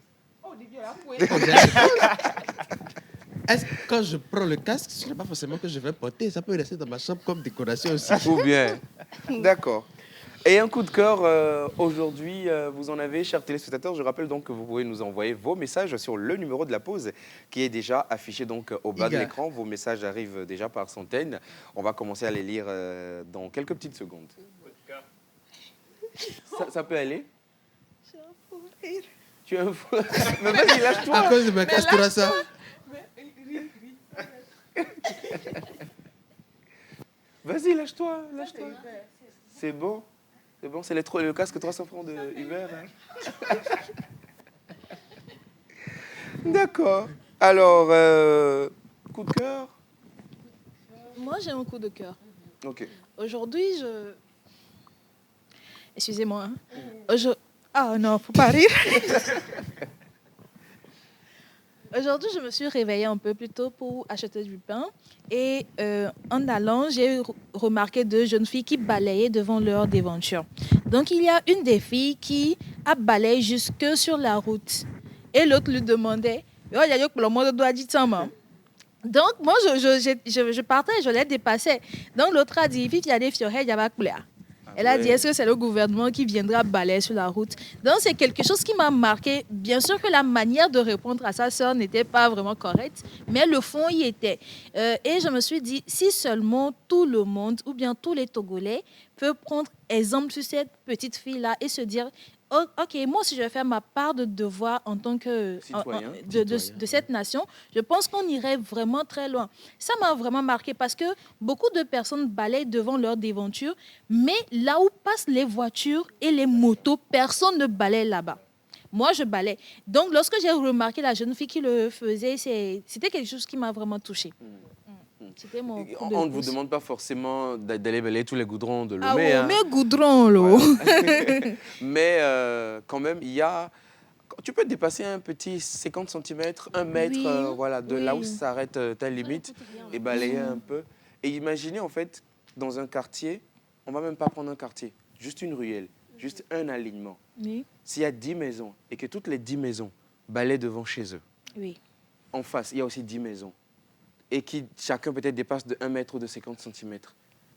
Est-ce que quand je prends le casque, ce n'est pas forcément que je vais porter. Ça peut rester dans ma chambre comme décoration aussi. Ou bien. D'accord. Et un coup de cœur, aujourd'hui, vous en avez, chers téléspectateurs. Je rappelle donc que vous pouvez nous envoyer vos messages sur le numéro de la pause qui est déjà affiché donc au bas de Iga. l'écran. Vos messages arrivent déjà par centaines. On va commencer à les lire dans quelques petites secondes. Ça peut aller? Tu es un fou. Mais vas-y, À lâche-toi. cause de ma casque 300. Vas-y, lâche-toi. Lâche-toi. C'est bon. C'est bon, c'est le casque 300 francs de Uber. Hein. D'accord. Alors, coup de cœur. Moi, j'ai un coup de cœur. Ok. Aujourd'hui, Excusez-moi. Ah non, faut pas rire. Aujourd'hui, je me suis réveillée un peu plus tôt pour acheter du pain. Et en allant, j'ai remarqué 2 jeunes filles qui balayaient devant leur devanture. Donc, il y a une des filles qui a balayé jusque sur la route. Et l'autre lui demandait, oh, il y a le monde doit dire ça, maman. Donc, moi, je partais, je les dépassais. Donc, l'autre a dit, il y a des fiorets, il y a pas couleur. Elle a dit, est-ce que c'est le gouvernement qui viendra balayer sur la route? Donc, c'est quelque chose qui m'a marqué. Bien sûr que la manière de répondre à sa sœur n'était pas vraiment correcte, mais le fond y était. Et je me suis dit, si seulement tout le monde, ou bien tous les Togolais, peuvent prendre exemple sur cette petite fille-là et se dire, oh, OK, moi aussi, je vais faire ma part de devoir en tant que Citoyen. de cette nation. Je pense qu'on irait vraiment très loin. Ça m'a vraiment marqué parce que beaucoup de personnes balayent devant leur devanture, mais là où passent les voitures et les motos, personne ne balaye là-bas. Moi, je balaye. Donc, lorsque j'ai remarqué la jeune fille qui le faisait, c'était quelque chose qui m'a vraiment touchée. C'était mon coup de On ne vous pouce. demande pas forcément d'aller balayer tous les goudrons de Ah Lomé. ouais, hein. mais goudron, là. Voilà. Mais quand même, il y a... Tu peux dépasser un petit 50 cm, 1 mètre, Oui, voilà, de oui. là où s'arrête ta limite, et balayer un peu. Et imaginez, en fait, dans un quartier, on ne va même pas prendre un quartier, juste une ruelle, juste un alignement. Oui, S'il y a 10 maisons, et que toutes les 10 maisons balayent devant chez eux, oui. en face, il y a aussi 10 maisons, et qui chacun peut-être dépasse de 1 mètre ou de 50 cm.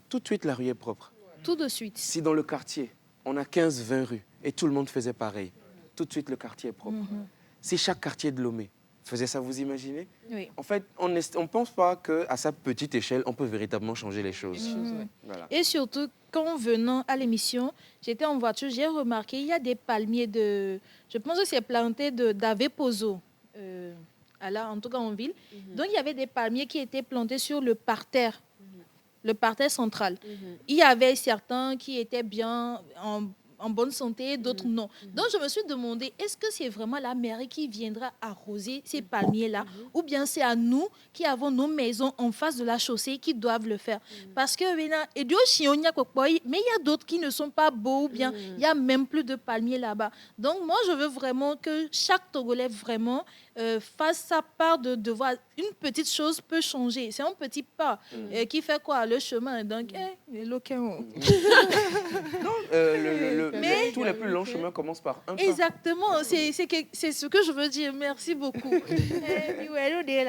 Tout de suite, la rue est propre. Tout de suite. Si dans le quartier, on a 15-20 rues, et tout le monde faisait pareil, tout de suite, le quartier est propre. Si chaque quartier de Lomé faisait ça, vous imaginez? Oui. En fait, on ne pense pas qu'à sa petite échelle, on peut véritablement changer les choses. Voilà. Et surtout, quand venant à l'émission, j'étais en voiture, j'ai remarqué il y a des palmiers je pense que c'est planté d'Aveposo, en tout cas en ville. Donc, il y avait des palmiers qui étaient plantés sur le parterre central. Il y avait certains qui étaient bien en bonne santé, d'autres non. Donc, je me suis demandé, est-ce que c'est vraiment la mairie qui viendra arroser ces palmiers-là ou bien c'est à nous qui avons nos maisons en face de la chaussée qui doivent le faire? Parce que, mais il y a d'autres qui ne sont pas beaux ou bien il n'y a même plus de palmiers là-bas. Donc, moi, je veux vraiment que chaque Togolais vraiment fasse sa part de devoir. Une petite chose peut changer. C'est un petit pas qui fait quoi? Le chemin. Donc, les locaux. Mais- Tous les plus longs chemins commencent par un pas. Exactement, c'est ce que je veux dire. Merci beaucoup. Il a érodé.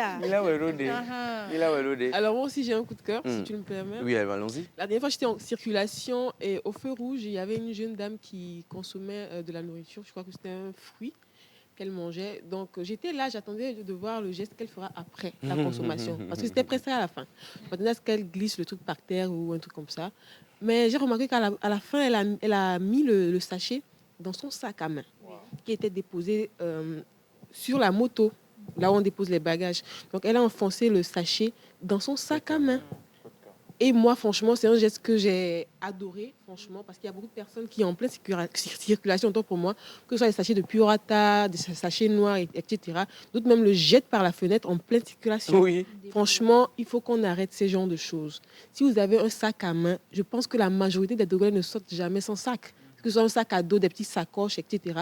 Il a érodé. Alors moi aussi j'ai un coup de cœur, si Mm. tu me permets. Oui, allons-y. La dernière fois j'étais en circulation et au feu rouge, il y avait une jeune dame qui consommait de la nourriture. Je crois que c'était un fruit qu'elle mangeait. Donc j'étais là, j'attendais de voir le geste qu'elle fera après la consommation. Parce que c'était presque à la fin. J'attendais à ce qu'elle glisse le truc par terre ou un truc comme ça. Mais j'ai remarqué qu'à la fin, elle a mis le sachet dans son sac à main qui était déposé sur la moto, là où on dépose les bagages. Donc elle a enfoncé le sachet dans son sac à main. Et moi, franchement, c'est un geste que j'ai adoré, franchement, parce qu'il y a beaucoup de personnes qui, en pleine circulation, autant pour moi, que ce soit des sachets de Purata, des sachets noirs, etc. D'autres même le jettent par la fenêtre en pleine circulation. Oui. Franchement, il faut qu'on arrête ces genres de choses. Si vous avez un sac à main, je pense que la majorité des Togolais ne sortent jamais sans sac. Que ce soit un sac à dos, des petits sacoches, etc.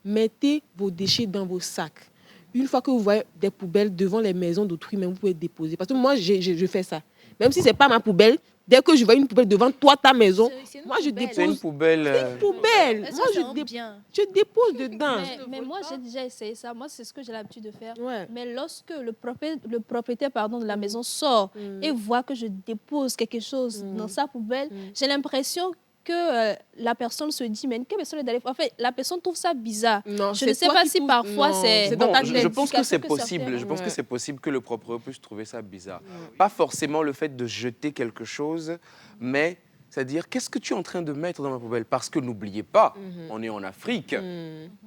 Mettez vos déchets dans vos sacs. Une fois que vous voyez des poubelles devant les maisons d'autrui, même vous pouvez déposer. Parce que moi, je fais ça. Même si ce n'est pas ma poubelle, dès que je vois une poubelle devant toi, ta maison, C'est une moi, je poubelle. C'est une dépose. poubelle. Poubelle. Est-ce Moi, que ça bien? je dépose dedans. Mais moi, j'ai déjà essayé ça. Moi, c'est ce que j'ai l'habitude de faire. Ouais. Mais lorsque le propriétaire de la maison sort et voit que je dépose quelque chose dans sa poubelle, j'ai l'impression que la personne se dit, mais quelle personne est d'aller... En fait, la personne trouve ça bizarre. Non, Je c'est ne sais toi pas qui si trouves- parfois non, c'est... c'est dans Bon, ta je tête. pense que c'est que possible. certains- Je pense que Ouais. c'est possible que le propriétaire puisse trouver ça bizarre. Pas forcément le fait de jeter quelque chose, mais c'est-à-dire qu'est-ce que tu es en train de mettre dans ma poubelle? Parce que n'oubliez pas, on est en Afrique.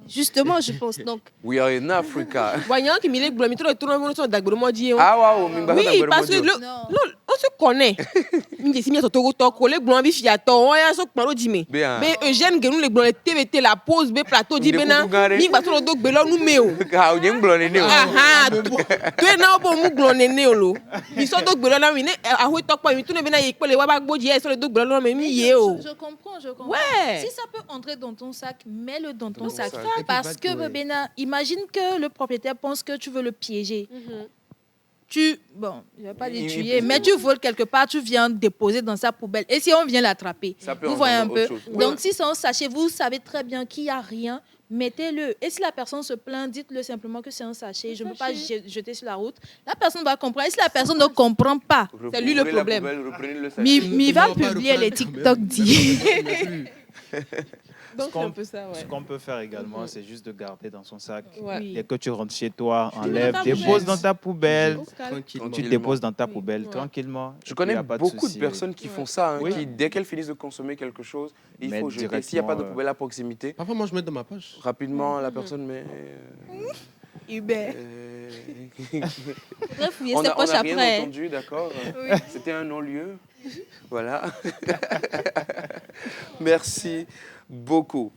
Justement, je pense. Donc, We are in Africa. Voyant qu'il m'est blâmé, tout le monde dit. Ah waouh, Mimba Oui, Dagoro parce que Modio. Non. on On se connaît. Il dit, si tu as collé, blanc, il y a ton, on a son paro dîme. Bien. Mais Eugène, que nous les blancs, les TVT, la pause, le plateau, dit, bena, mi va sur le dos, belon, nous, méo. Ah, on y a un blanc néné. Ah, tu es là pour nous, blanc, néné, lo. Ils sont donc belon, mais à où tu pas, mais tu n'es pas, il peut les wabak bodji, sur le dos, belon, mais mi, yéo. Je comprends. Ouais. Si ça peut entrer dans ton sac, mets-le dans ton ton sac. sac. Parce que, Ouais. Bébéna, imagine que le propriétaire pense que tu veux le piéger. Bon, je ne vais pas dire Il- tuer, il- mais tu voles quelque part, tu viens déposer dans sa poubelle. Et si on vient l'attraper, Ça peut vous voyez un engendrer peu. autre chose. Donc, si c'est un sachet, vous savez très bien qu'il n'y a rien, mettez-le. Et si la personne se plaint, dites-le simplement que c'est un sachet. Je ne peux pas jeter sur la route. La personne va comprendre. Et si la personne ne comprend pas, C'est lui le Recouvrez la problème. poubelle, reprenez le sachet. mi va Non, pas publier les reprendre, TikTok mais- dit. Donc, c'est un peu ça, Ce ouais. qu'on peut faire également, c'est juste de garder dans son sac. Ouais. Oui. Dès que tu rentres chez toi, dans enlève, ta dépose poubelle. dans ta poubelle. Au calme. Tranquillement. Tu déposes dans ta Oui. poubelle Ouais. tranquillement. Je Il connais y a pas beaucoup de souci. personnes qui font ça, hein, Oui. qui, dès qu'elles finissent de consommer quelque chose, il Mettre faut jeter. S'il n'y a pas de directement, poubelle à proximité, Parfois, moi, je mets dans ma poche. rapidement, la personne met... Hubert. Faudrait fouiller On ses n'a poches rien après. entendu, d'accord. C'était un non-lieu. Voilà. Merci beaucoup.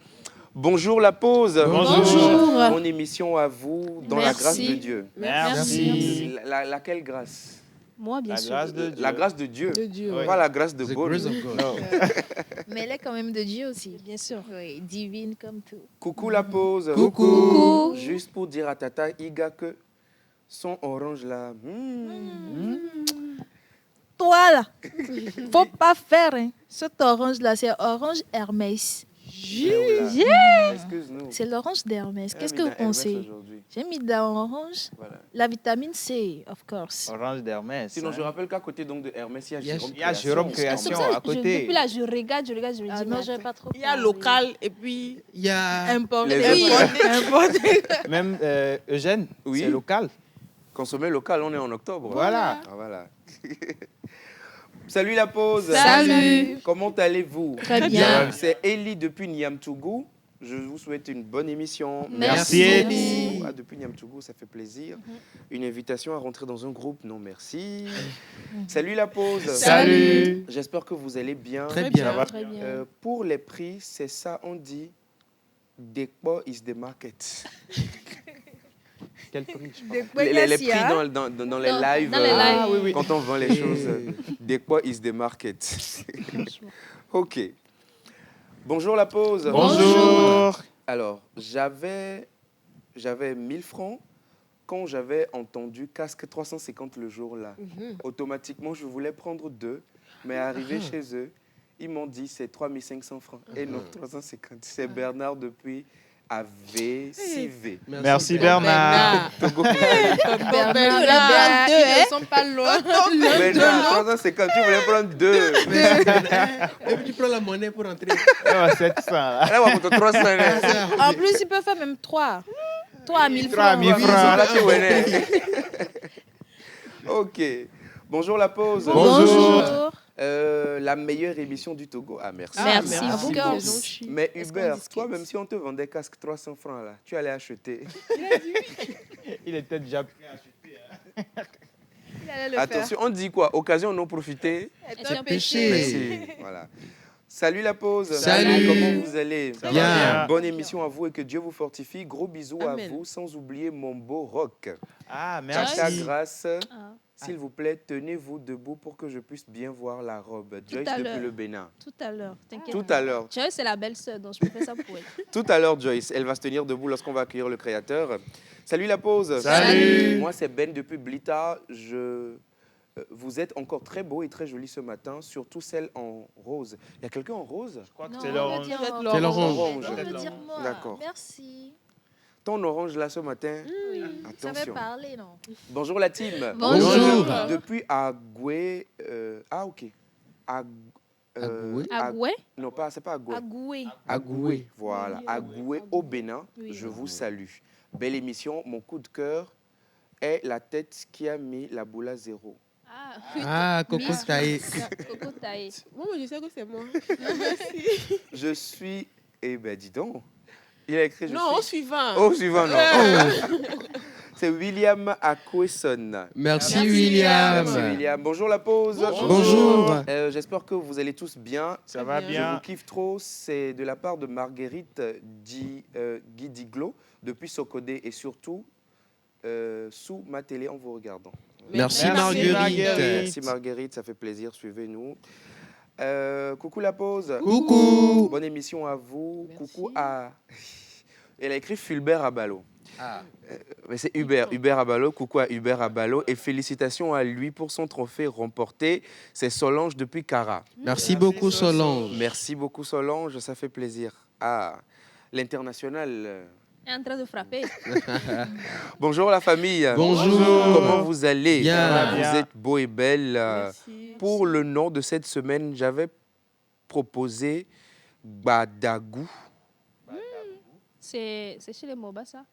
Bonjour la pause. Bonjour. Mon émission à vous dans la grâce Merci. de Dieu. Merci. Laquelle grâce? Moi, bien La sûr. grâce de Dieu. La grâce de Dieu. De Dieu. Oui. Pas la grâce de The Paul. grace of God. Non. Mais elle est quand même de Dieu aussi. Bien sûr. Oui, divine comme tout. Coucou la pause. Coucou. Juste pour dire à Tata Iga que son orange là. Toi là, faut pas faire. Hein. Cet orange-là, c'est orange Hermès. Excuse-nous. C'est l'orange d'Hermès. Ah, Qu'est-ce mais que vous dans Hermès pensez? aujourd'hui. J'ai mis dans orange Voilà. la vitamine C, of course. Orange d'Hermès. Sinon, hein. je rappelle qu'à côté donc de Hermès, il y a Jérôme Il y a Jérôme Création. Création. à côté. Depuis là, je regarde, je me Ah dis, non, mais je vais attends. pas trop. Il y a local et puis. Il y a. Importé. Les Oui, importé. Même Eugène, Oui. c'est local. Consommer local, on est en octobre. Voilà. Ah, voilà. Salut la pause. Salut. Comment allez-vous? Très bien. C'est Ellie depuis Niamtougou. Je vous souhaite une bonne émission. Merci, Ellie. Ah, depuis Niamtougou, ça fait plaisir. Une invitation à rentrer dans un groupe? Non, merci. Salut la pause. Salut. J'espère que vous allez bien. Très bien. va. Très bien. Pour les prix, c'est ça, on dit Dekpo is the market. Quel prix je De quoi Les il y a prix si, hein? dans les lives. dans les lives. Ah, oui, oui. Quand on vend les choses, Dekpo is the market. Ok. Bonjour la pause. Bonjour. Alors, j'avais 1000 francs quand j'avais entendu casque 350 le jour-là. Automatiquement, je voulais prendre 2, mais arrivé chez eux, ils m'ont dit c'est 3500 francs. Et non, 350. C'est Bernard depuis AVCV. Merci Bernard. Togo. Bernard, Bernard, ils ne sont pas loin. Bernard, 350, tu voulais prendre 2. Et puis tu prends la monnaie pour entrer. Ah, 700. là. Là, on va prendre 300. En plus, il peut faire même 3. 3 à 1000 3 à francs. 1000 voilà. francs. Là, tu connais. Ok. Bonjour la pause. Bonjour. La meilleure émission du Togo. Ah, merci. Merci, merci of beaucoup. course. Mais Est-ce qu'on Hubert, discute? toi, même si on te vendait casque 300 francs, là, tu allais acheter. Il était déjà prêt à chuter. Il allait le Attention, on dit quoi? Occasion non profiter. faire. péché. Merci. Voilà. Salut la pause. Salut. Comment vous allez? Ça va Bien. Bonne émission à vous et que Dieu vous fortifie. Gros bisous Amen. à vous, sans oublier mon beau rock. Ah, Tata merci. Grâce, Ah, s'il vous plaît, tenez-vous debout pour que je puisse bien voir la robe. Joyce à depuis l'heure. le Bénin. tout à l'heure, t'inquiète. Tout à l'heure. Joyce, c'est la belle-sœur, donc je peux faire ça pour elle. Tout à l'heure, Joyce. Elle va se tenir debout lorsqu'on va accueillir le Créateur. Salut la pause. Salut. Moi, c'est Ben depuis Blita. Vous êtes encore très beau et très joli ce matin, surtout celle en rose. Il y a quelqu'un en rose? Je crois que Non, c'est on veut l'orange. dire C'est l'orange. On veut dire moi. D'accord. Merci. Ton orange là ce matin. Oui. Ça va Attention. parler, non? Bonjour la team. Bonjour. Depuis Agoué. Ok. Agoué? Agoué? Non, pas, c'est pas Agoué. Agoué. Agoué, voilà. Oui, Agoué au Bénin, Oui. je vous salue. Belle émission. Mon coup de cœur est la tête qui a mis la boule à zéro. Ah, Ah, Coco Taï. Coco Taï. Moi, je sais que c'est moi. Je suis. Eh ben, dis donc. Il a écrit. Je Non, au suis... suivant. Au suivant, non. C'est William Akwesson. Merci, Merci, William. Merci William. Bonjour la pause. Bonjour. J'espère que vous allez tous bien. Ça va bien. Je bien. vous kiffe trop. C'est de la part de Marguerite Guidiglo depuis Sokodé et surtout sous ma télé en vous regardant. Merci, Merci, Marguerite. Merci Marguerite, ça fait plaisir. Suivez-nous. Coucou la pause. Coucou. Bonne émission à vous. Merci. Coucou à. Elle a écrit Fulbert Abalo. Ah. Mais c'est Hubert Abalo. Coucou à Hubert Abalo et félicitations à lui pour son trophée remporté. C'est Solange depuis Cara. Merci beaucoup, Solange. Merci beaucoup Solange, ça fait plaisir. Ah, l'international. Est en train de frapper. Bonjour la famille. Bonjour. Comment vous allez? Bien. Vous Bien. êtes beau et belle. Merci. Pour le nom de cette semaine, j'avais proposé Badagou. C'est chez les Moba, ça?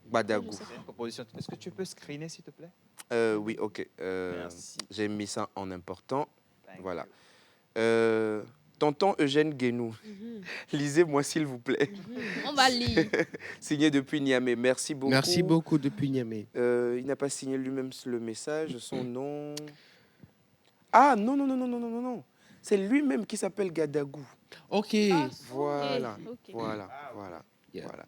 Badagou. C'est une proposition. Est-ce que tu peux screener, s'il te plaît? Oui, ok. Merci. J'ai mis ça en important. Thank Voilà. Tonton Eugène Guénou. Lisez-moi s'il vous plaît. On va lire. Signé depuis Niamey. Merci beaucoup. Merci beaucoup depuis Niamey. Il n'a pas signé lui-même le message. Son nom. Ah non, non, non, non, non, non, non, non. C'est lui-même qui s'appelle Gadagou. Ok. Voilà. Ok. Voilà. Voilà. Yeah. Voilà.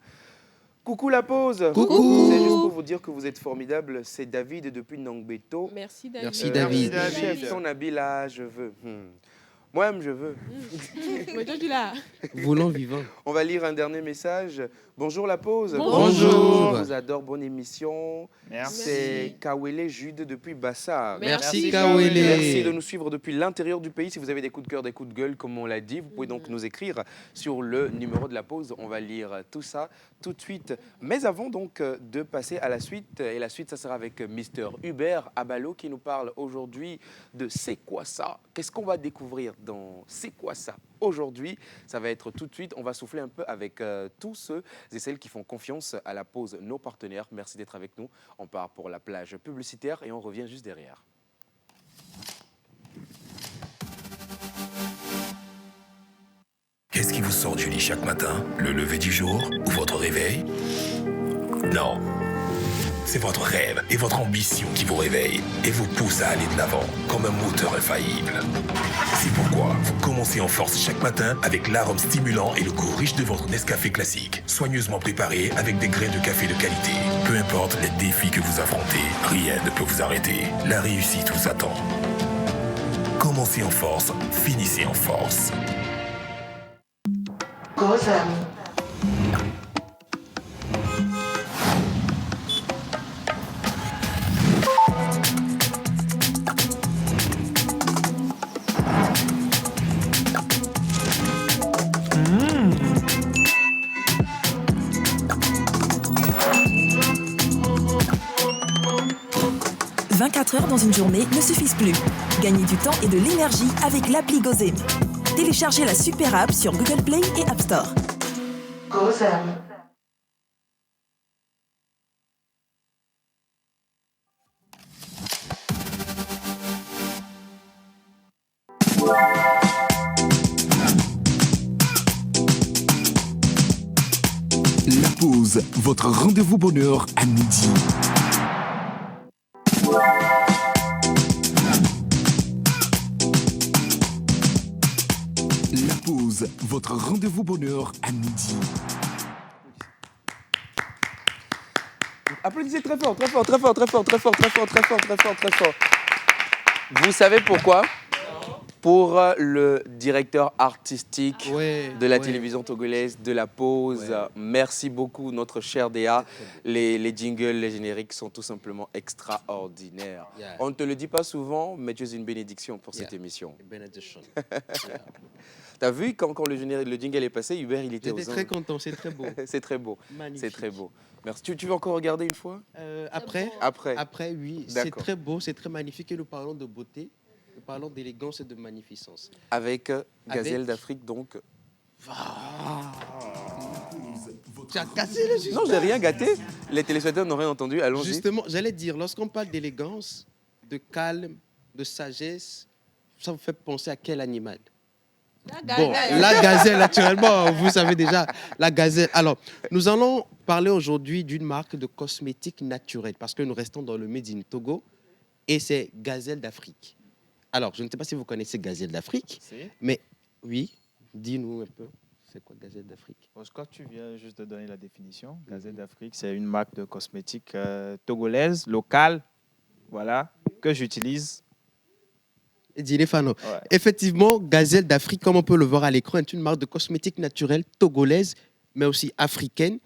Coucou la pause. Coucou. C'est juste pour vous dire que vous êtes formidable. C'est David depuis Nangbeto. Merci, David. Merci, David. Merci, David. Chef, ton habit là, je veux. Moi-même, je veux. Mais toi, tu l'as. Voulons vivant. On va lire un dernier message. Bonjour la pause. Bonjour. Je vous adore, bonne émission. Merci. C'est Kawele Jude depuis Bassar. Merci, Kawele. Kawele. Merci de nous suivre depuis l'intérieur du pays. Si vous avez des coups de cœur, des coups de gueule, comme on l'a dit, vous pouvez donc nous écrire sur le numéro de la pause. On va lire tout ça tout de suite. Mais avant donc de passer à la suite, et la suite, ça sera avec Mr. Hubert Abalo qui nous parle aujourd'hui de C'est quoi ça? Qu'est-ce qu'on va découvrir dans C'est quoi ça? Aujourd'hui, ça va être tout de suite. On va souffler un peu avec tous ceux et celles qui font confiance à la pause, nos partenaires. Merci d'être avec nous. On part pour la plage publicitaire et on revient juste derrière. Qu'est-ce qui vous sort du lit chaque matin? Le lever du jour ou votre réveil? Non. C'est votre rêve et votre ambition qui vous réveillent et vous pousse à aller de l'avant comme un moteur infaillible. C'est pourquoi vous commencez en force chaque matin avec l'arôme stimulant et le goût riche de votre Nescafé classique, soigneusement préparé avec des grains de café de qualité. Peu importe les défis que vous affrontez, rien ne peut vous arrêter. La réussite vous attend. Commencez en force, finissez en force. 24 heures dans une journée ne suffisent plus. Gagnez du temps et de l'énergie avec l'appli Gozem. Téléchargez la super app sur Google Play et App Store. La pause, votre rendez-vous bonheur à midi. La pause, votre rendez-vous bonheur à midi. Applaudissez très fort, très fort, très fort, très fort, très fort, très fort, très fort, très fort, très fort. Vous savez pourquoi? Pour le directeur artistique de la télévision togolaise, de la pause. Merci beaucoup, notre cher Déa. Les jingles, les génériques sont tout simplement extraordinaires. On ne te le dit pas souvent, mais tu es une bénédiction pour cette émission. Benediction. T'as vu quand le jingle est passé, Hubert, il était aux J'étais anges. très content, c'est très beau. C'est très beau. Magnifique. C'est très beau. Merci. Tu veux encore regarder une fois? Après, Après. après, oui, c'est D'accord. très beau, c'est très magnifique et nous parlons de beauté, nous parlons d'élégance et de magnificence. Avec Gazelle Avec- d'Afrique, donc. Tu as cassé le Non, je n'ai rien gâté. Les téléspectateurs n'ont rien entendu. Allons-y. Justement, j'allais dire, lorsqu'on parle d'élégance, de calme, de sagesse, ça vous fait penser à quel animal? Bon, la gazelle, naturellement, vous savez déjà, la gazelle. Alors, nous allons parler aujourd'hui d'une marque de cosmétiques naturels parce que nous restons dans le Made in Togo et c'est Gazelle d'Afrique. Alors, je ne sais pas si vous connaissez Gazelle d'Afrique, mais oui, dis-nous un peu, c'est quoi Gazelle d'Afrique? Je crois que tu viens juste de donner la définition. Gazelle d'Afrique, c'est une marque de cosmétiques togolaise, locale, voilà, que j'utilise. Dîner Fano. Ouais. Effectivement, Gazelle d'Afrique, comme on peut le voir à l'écran, est une marque de cosmétiques naturels togolaise, mais aussi africaine,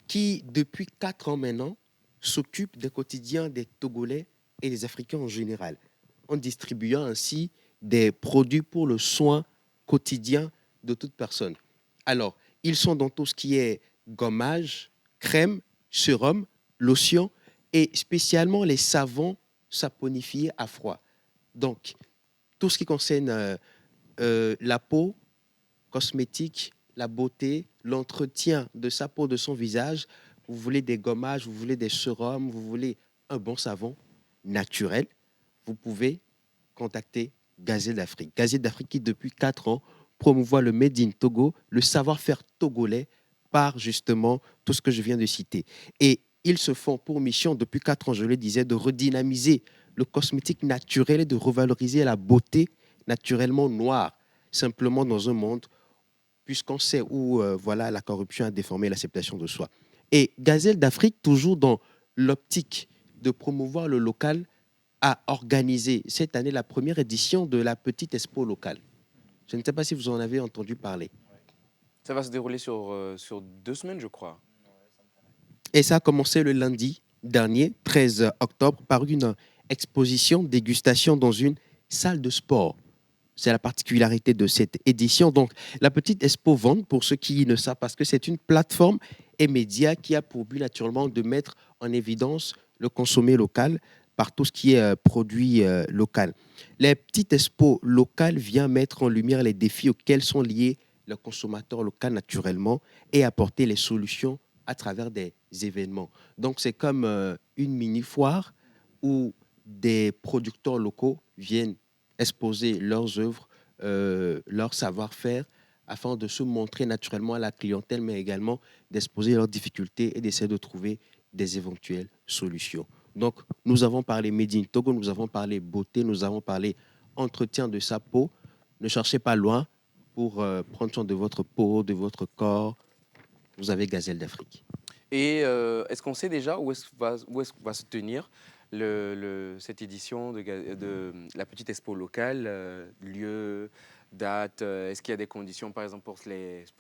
qui, depuis 4 ans maintenant, s'occupe des quotidiens des Togolais et des Africains en général, en distribuant ainsi des produits pour le soin quotidien de toute personne. Alors, ils sont dans tout ce qui est gommage, crème, sérum, lotion et spécialement les savons saponifiés à froid. Donc, tout ce qui concerne la peau, cosmétique, la beauté, l'entretien de sa peau, de son visage, vous voulez des gommages, vous voulez des sérums, vous voulez un bon savon naturel, vous pouvez contacter Gazelle d'Afrique. Gazelle d'Afrique qui, depuis 4 ans, promouvoit le Made in Togo, le savoir-faire togolais par justement tout ce que je viens de citer. Et ils se font pour mission, depuis 4 ans, je le disais, de redynamiser le cosmétique naturel et de revaloriser la beauté naturellement noire, simplement dans un monde, puisqu'on sait où voilà, la corruption a déformé l'acceptation de soi. Et Gazelle d'Afrique, toujours dans l'optique de promouvoir le local, a organisé cette année la première édition de la petite expo locale. Je ne sais pas si vous en avez entendu parler. Ça va se dérouler sur 2 semaines, je crois. Et ça a commencé le lundi dernier, 13 octobre, par une exposition dégustation dans une salle de sport. C'est la particularité de cette édition. Donc, la petite expo vente, pour ceux qui ne savent, parce que c'est une plateforme et média qui a pour but naturellement de mettre en évidence le consommé local par tout ce qui est produit local. Les petites expos locales viennent mettre en lumière les défis auxquels sont liés le consommateur local naturellement et apporter les solutions à travers des événements. Donc, c'est comme une mini-foire où des producteurs locaux viennent exposer leurs œuvres, leur savoir-faire, afin de se montrer naturellement à la clientèle, mais également d'exposer leurs difficultés et d'essayer de trouver des éventuelles solutions. Donc, nous avons parlé Made in Togo, nous avons parlé beauté, nous avons parlé entretien de sa peau. Ne cherchez pas loin pour prendre soin de votre peau, de votre corps. Vous avez Gazelle d'Afrique. Et est-ce qu'on sait déjà où est-ce va se tenir cette édition de la petite expo locale, lieu, date, est-ce qu'il y a des conditions, par exemple, pour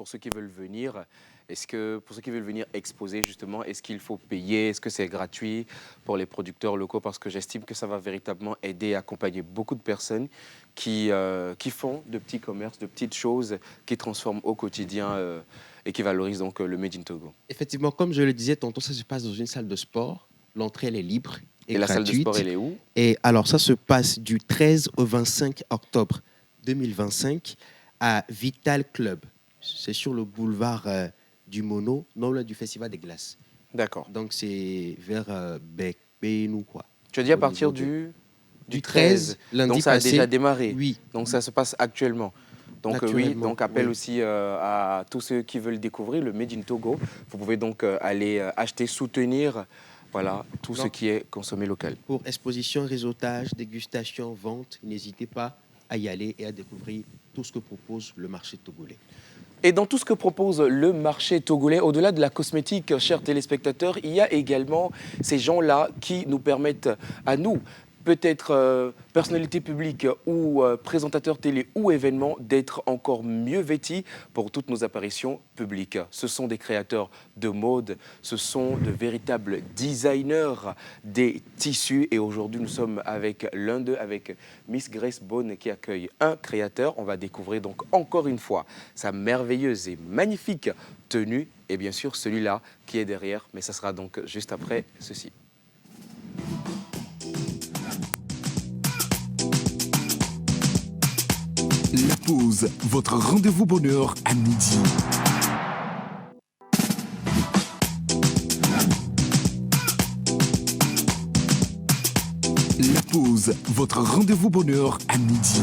ceux qui veulent venir? Est-ce que pour ceux qui veulent venir exposer, justement, est-ce qu'il faut payer? Est-ce que c'est gratuit pour les producteurs locaux? Parce que j'estime que ça va véritablement aider et accompagner beaucoup de personnes qui font de petits commerces, de petites choses qui transforment au quotidien et qui valorisent donc le Made in Togo. Effectivement, comme je le disais tantôt, ça se passe dans une salle de sport. L'entrée, elle est libre et la gratuite. salle de sport, elle est où? Et alors, ça se passe du 13 au 25 octobre 2025 à Vital Club. C'est sur le boulevard du Mono, non loin du Festival des Glaces. D'accord. Donc, c'est vers Benou, quoi. Tu as dit à partir du 13, lundi donc ça passé. a déjà démarré. Oui. Donc ça se passe actuellement. Donc oui, donc appel oui. aussi à tous ceux qui veulent découvrir le Made in Togo. Vous pouvez donc aller acheter, soutenir, voilà, tout ce qui est consommé local. Pour exposition, réseautage, dégustation, vente, n'hésitez pas à y aller et à découvrir tout ce que propose le marché togolais. Et dans tout ce que propose le marché togolais, au-delà de la cosmétique, chers téléspectateurs, il y a également ces gens-là qui nous permettent à nous, peut-être personnalité publique ou présentateur télé ou événement, d'être encore mieux vêtis pour toutes nos apparitions publiques. Ce sont des créateurs de mode, ce sont de véritables designers des tissus. Et aujourd'hui, nous sommes avec l'un d'eux, avec Miss Grace Bone, qui accueille un créateur. On va découvrir donc encore une fois sa merveilleuse et magnifique tenue et bien sûr celui-là qui est derrière. Mais ça sera donc juste après ceci. La pause, votre rendez-vous bonheur à midi. La pause, votre rendez-vous bonheur à midi.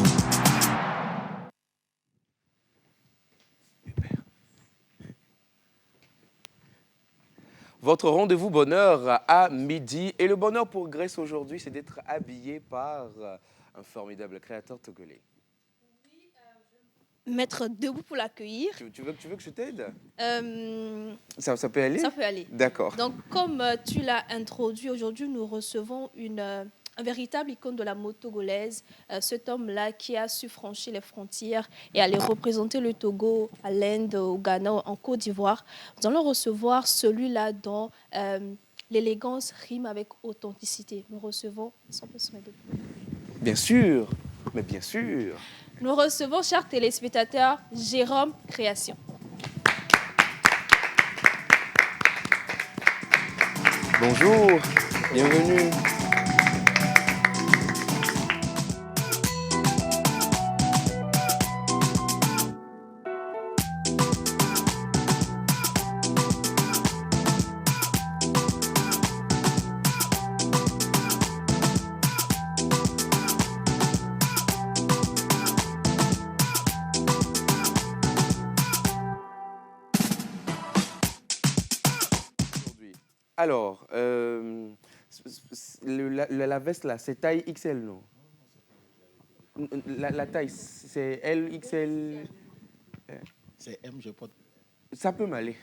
Votre rendez-vous bonheur à midi. Et le bonheur pour Grace aujourd'hui, c'est d'être habillée par un formidable créateur togolais. Mettre debout pour l'accueillir. Tu veux que je t'aide? Ça Ça peut aller? peut aller. D'accord. Donc, comme tu l'as introduit, aujourd'hui, nous recevons un véritable icône de la mode togolaise. Cet homme-là qui a su franchir les frontières et aller représenter le Togo à l'Inde, au Ghana, en Côte d'Ivoire. Nous allons recevoir celui-là dont l'élégance rime avec authenticité. Nous recevons... Est-ce qu'on peut se mettre debout? Bien sûr, mais bien sûr. Nous recevons, chers téléspectateurs, Jérôme Création. Bonjour, bienvenue. Alors, la veste là, c'est taille XL, non? La taille, c'est L, XL? C'est M, je porte. Ça peut m'aller.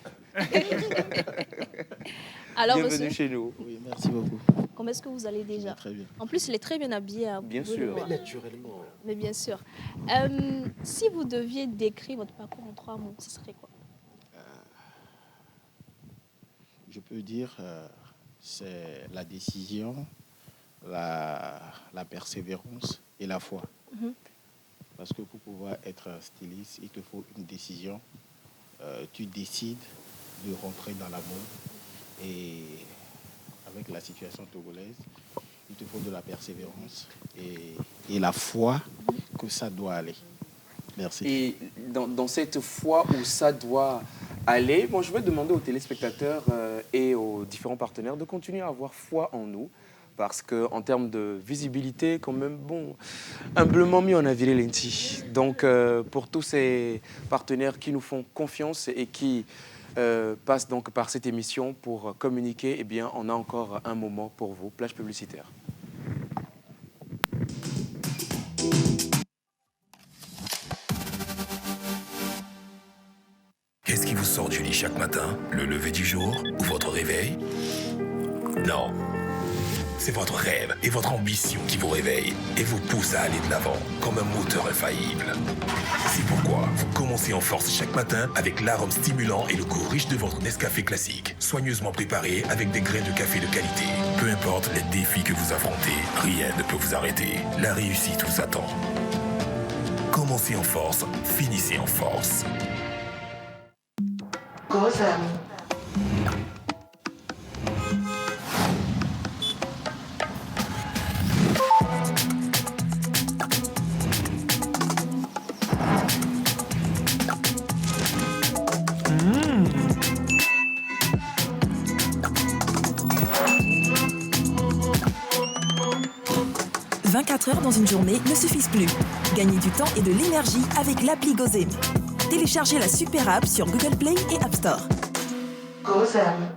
Alors, Bienvenue monsieur, chez nous. Oui, merci beaucoup. comment est-ce que vous allez déjà? Très bien. En plus, il est très bien habillé. Hein, Bien vous pouvez le sûr. voir. Naturellement. Mais bien sûr. Si vous deviez décrire votre parcours en 3 mots, ce serait quoi? Je peux dire c'est la décision, la persévérance et la foi. Mhm. Parce que pour pouvoir être styliste, il te faut une décision. Tu décides de rentrer dans la mode et avec la situation togolaise, il te faut de la persévérance et la foi que ça doit aller. Merci. Et dans cette foi où ça doit aller, bon, je vais demander aux téléspectateurs et aux différents partenaires de continuer à avoir foi en nous. Parce qu'en termes de visibilité, quand même, bon, humblement mis, on a viré l'ENTI. Donc, pour tous ces partenaires qui nous font confiance et qui passent donc par cette émission pour communiquer, eh bien, on a encore un moment pour vous. Plage publicitaire. Qu'est-ce qui vous sort du lit chaque matin? Le lever du jour ou votre réveil? Non. C'est votre rêve et votre ambition qui vous réveillent et vous pousse à aller de l'avant comme un moteur infaillible. C'est pourquoi vous commencez en force chaque matin avec l'arôme stimulant et le goût riche de votre Nescafé classique, soigneusement préparé avec des grains de café de qualité. Peu importe les défis que vous affrontez, rien ne peut vous arrêter. La réussite vous attend. Commencez en force, finissez en force. Gotham. 24 heures dans une journée ne suffisent plus. Gagnez du temps et de l'énergie avec l'appli Gozem. Téléchargez la super app sur Google Play et App Store. Gotham.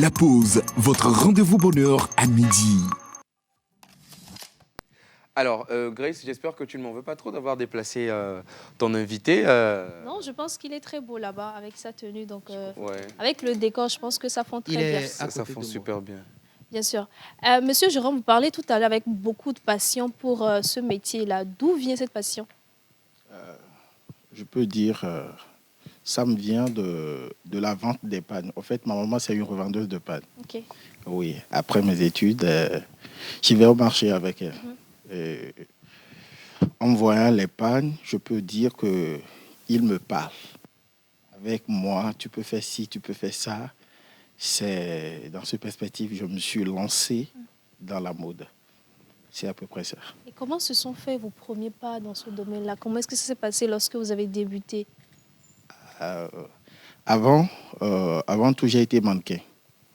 La pause, votre rendez-vous bonheur à midi. Alors, Grace, j'espère que tu ne m'en veux pas trop d'avoir déplacé ton invité. Non, je pense qu'il est très beau là-bas avec sa tenue. Donc, Ouais, avec le décor, je pense que ça fond très bien. ça fond super bien. Bien sûr. Monsieur Jérôme, vous parlez tout à l'heure avec beaucoup de passion pour ce métier-là. D'où vient cette passion? Je peux dire, ça me vient de la vente des pannes. En fait, ma maman, c'est une revendeuse de pannes. Ok. Oui, après mes études, j'y vais au marché avec elle. Et en voyant les pannes, je peux dire qu'il me parle. Avec moi, tu peux faire ci, tu peux faire ça. C'est dans cette perspective que je me suis lancé dans la mode. C'est à peu près ça. Et comment se sont faits vos premiers pas dans ce domaine-là? Comment est-ce que ça s'est passé lorsque vous avez débuté? Avant tout, j'ai été mannequin.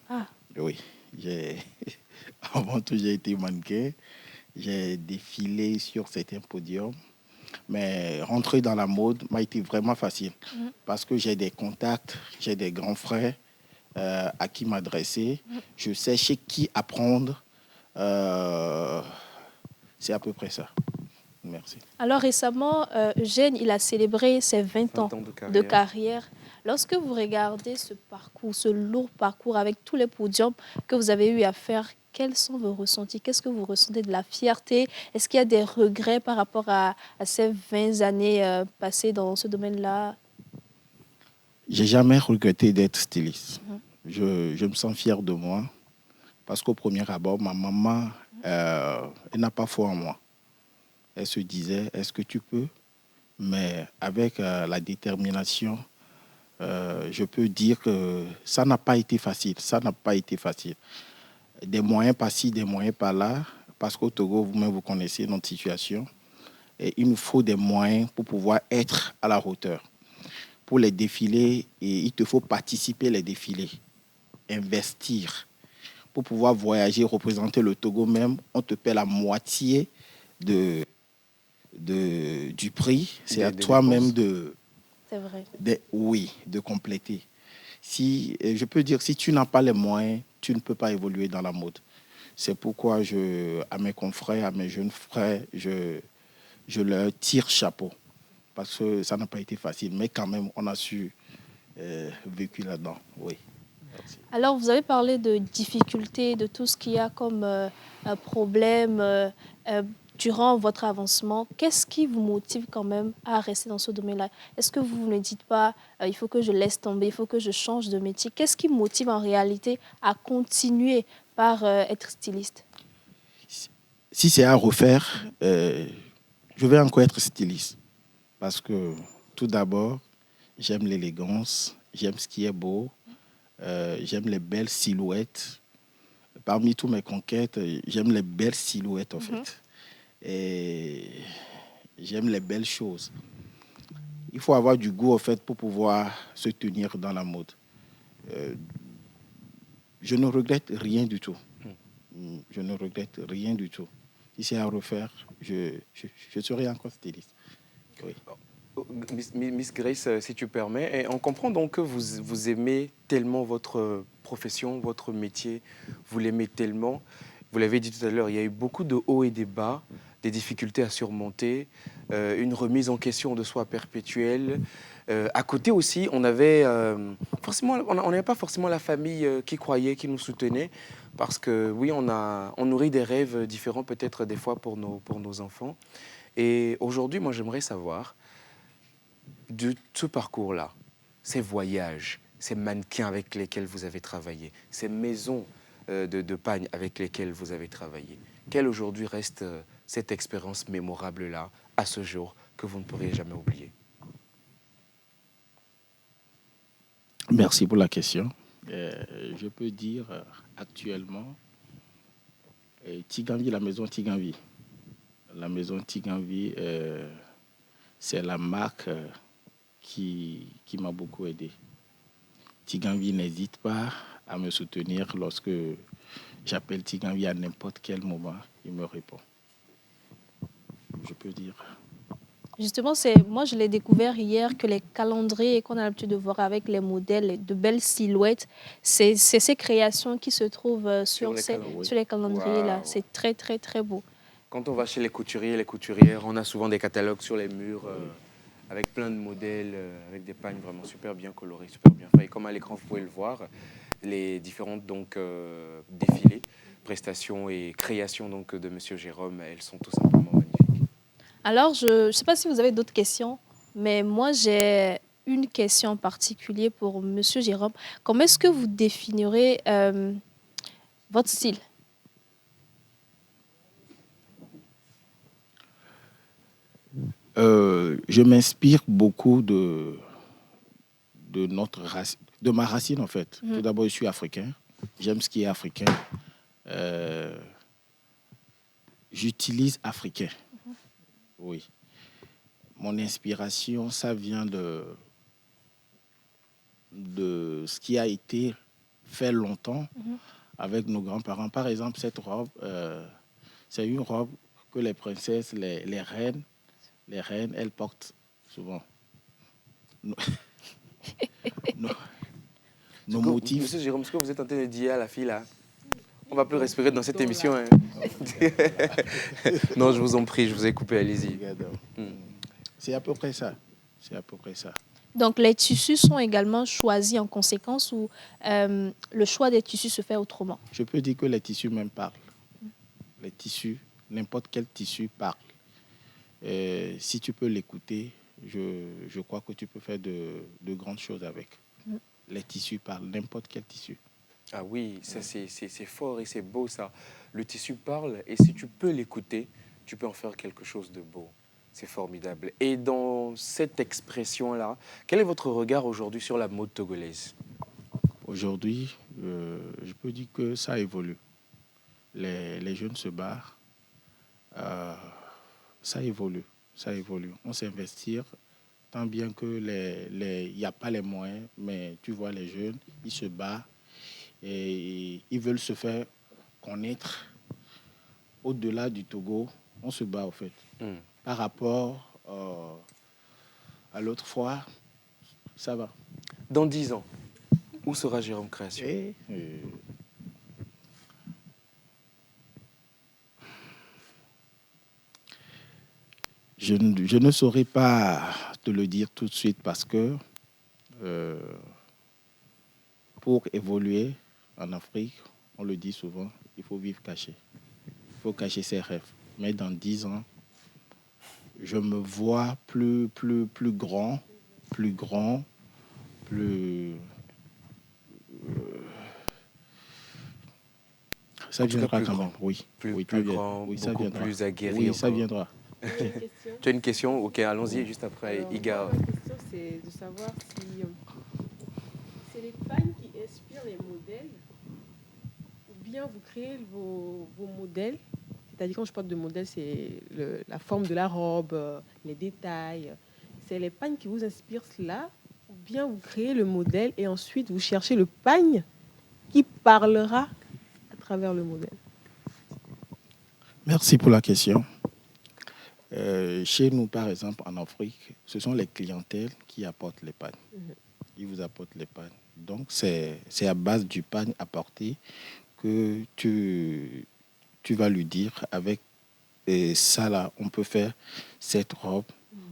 Ah. Oui, avant tout, j'ai été mannequin. J'ai défilé sur certains podiums. Mais rentrer dans la mode m'a été vraiment facile parce que j'ai des contacts, j'ai des grands frères à qui m'adresser. Je sais chez qui apprendre. C'est à peu près ça. Merci. Alors récemment, Eugène, il a célébré ses 20 ans de carrière. Lorsque vous regardez ce parcours, ce lourd parcours avec tous les podiums que vous avez eu à faire, quels sont vos ressentis? Qu'est-ce que vous ressentez? De la fierté? Est-ce qu'il y a des regrets par rapport à ces 20 années passées dans ce domaine-là? J'ai jamais regretté d'être styliste. Je me sens fier de moi parce qu'au premier abord, ma maman, elle n'a pas foi en moi. Elle se disait, est-ce que tu peux? Mais avec la détermination, je peux dire que ça n'a pas été facile. Ça n'a pas été facile. Des moyens par-ci, des moyens par-là, parce qu'au Togo, vous-même, vous connaissez notre situation. Et il nous faut des moyens pour pouvoir être à la hauteur. Pour les défilés, et il te faut participer les défilés, investir. Pour pouvoir voyager, représenter le Togo même, on te paie la moitié du prix. C'est à toi-même C'est vrai. de compléter. Je peux dire, si tu n'as pas les moyens, tu ne peux pas évoluer dans la mode. C'est pourquoi à mes confrères, à mes jeunes frères, je leur tire chapeau. Parce que ça n'a pas été facile. Mais quand même, on a su vécu là-dedans. Oui. Merci. Alors, vous avez parlé de difficultés, de tout ce qu'il y a comme problème durant votre avancement. Qu'est-ce qui vous motive quand même à rester dans ce domaine-là? Est-ce que vous ne dites pas il faut que je laisse tomber, il faut que je change de métier? Qu'est-ce qui motive en réalité à continuer par être styliste? Si c'est à refaire, je vais encore être styliste. Parce que tout d'abord, j'aime l'élégance, j'aime ce qui est beau, j'aime les belles silhouettes. Parmi toutes mes conquêtes, j'aime les belles silhouettes en fait. Et j'aime les belles choses. Il faut avoir du goût en fait pour pouvoir se tenir dans la mode. Je ne regrette rien du tout. Je ne regrette rien du tout. Si c'est à refaire, je serai encore styliste. Oui. Miss Grace, si tu permets, et on comprend donc que vous aimez tellement votre profession, votre métier, vous l'aimez tellement. Vous l'avez dit tout à l'heure, il y a eu beaucoup de hauts et des bas, des difficultés à surmonter, une remise en question de soi perpétuelle. À côté aussi, on n'avait pas forcément la famille qui croyait, qui nous soutenait, parce que oui, on nourrit des rêves différents peut-être des fois pour nos enfants. Et aujourd'hui, moi, j'aimerais savoir, de ce parcours-là, ces voyages, ces mannequins avec lesquels vous avez travaillé, ces maisons de pagne avec lesquelles vous avez travaillé, quelle aujourd'hui reste cette expérience mémorable-là, à ce jour, que vous ne pourrez jamais oublier? Merci pour la question. Je peux dire actuellement, Tiganvi, la maison Tiganvi. La maison Tiganvi, c'est la marque qui m'a beaucoup aidé. Tiganvi n'hésite pas à me soutenir lorsque j'appelle Tiganvi à n'importe quel moment, il me répond. Je peux dire. Justement, moi, je l'ai découvert hier que les calendriers qu'on a l'habitude de voir avec les modèles, de belles silhouettes, c'est ces créations qui se trouvent sur les calendriers-là. Wow. C'est très, très, très beau. Quand on va chez les couturiers, les couturières, on a souvent des catalogues sur les murs avec plein de modèles, avec des pagnes vraiment super bien colorées, super bien faites. Et comme à l'écran, vous pouvez le voir, les différentes défilés, prestations et créations de M. Jérôme, elles sont tout simplement magnifiques. Alors, je ne sais pas si vous avez d'autres questions, mais moi, j'ai une question en particulier pour M. Jérôme. Comment est-ce que vous définirez votre style? Je m'inspire beaucoup de ma racine, en fait. Tout d'abord, je suis africain. J'aime ce qui est africain. J'utilise africain. Oui. Mon inspiration, ça vient de ce qui a été fait longtemps avec nos grands-parents. Par exemple, cette robe, c'est une robe que les princesses, les reines, les reines, elles portent souvent nos, nos motifs. Monsieur Jérôme, ce que vous êtes en train de dire à la fille là, on va plus respirer dans cette émission. Hein. Non, je vous en prie, je vous ai coupé, allez-y. C'est à peu près ça. C'est à peu près ça. Donc, les tissus sont également choisis en conséquence ou le choix des tissus se fait autrement? Je peux dire que les tissus même parlent. Les tissus, n'importe quel tissu parle. Si tu peux l'écouter, je crois que tu peux faire de grandes choses avec. Les tissus parlent, n'importe quel tissu. Ah oui, ça c'est fort et c'est beau ça. Le tissu parle et si tu peux l'écouter, tu peux en faire quelque chose de beau. C'est formidable. Et dans cette expression-là, quel est votre regard aujourd'hui sur la mode togolaise? Aujourd'hui, je peux dire que ça évolue. Les jeunes se barrent. Ça évolue. Ça évolue. On s'investit tant bien que il n'y a pas les moyens, mais tu vois les jeunes, ils se battent et ils veulent se faire connaître au-delà du Togo. On se bat, au fait. Par rapport à l'autre fois, ça va. Dans 10 ans, où sera Jérôme Création? Je ne saurais pas te le dire tout de suite parce que pour évoluer en Afrique, on le dit souvent, il faut vivre caché. Il faut cacher ses rêves. Mais dans 10 ans, je me vois plus grand, ça viendra quand même, oui. Plus grand, oui, ça beaucoup viendra. plus aguerri. Oui, ça viendra. Tu as une question? Ok, allons-y juste après. Alors, Iga. Ma question, c'est de savoir si c'est les pagnes qui inspirent les modèles ou bien vous créez vos modèles. C'est-à-dire, quand je parle de modèle, c'est la forme de la robe, les détails. C'est les pagnes qui vous inspirent cela ou bien vous créez le modèle et ensuite vous cherchez le pagne qui parlera à travers le modèle. Merci pour la question. Chez nous, par exemple, en Afrique, ce sont les clientèles qui apportent les pagnes. Ils vous apportent les pagnes. Donc, c'est à base du pagne apporté que tu vas lui dire, avec ça là, on peut faire cette robe,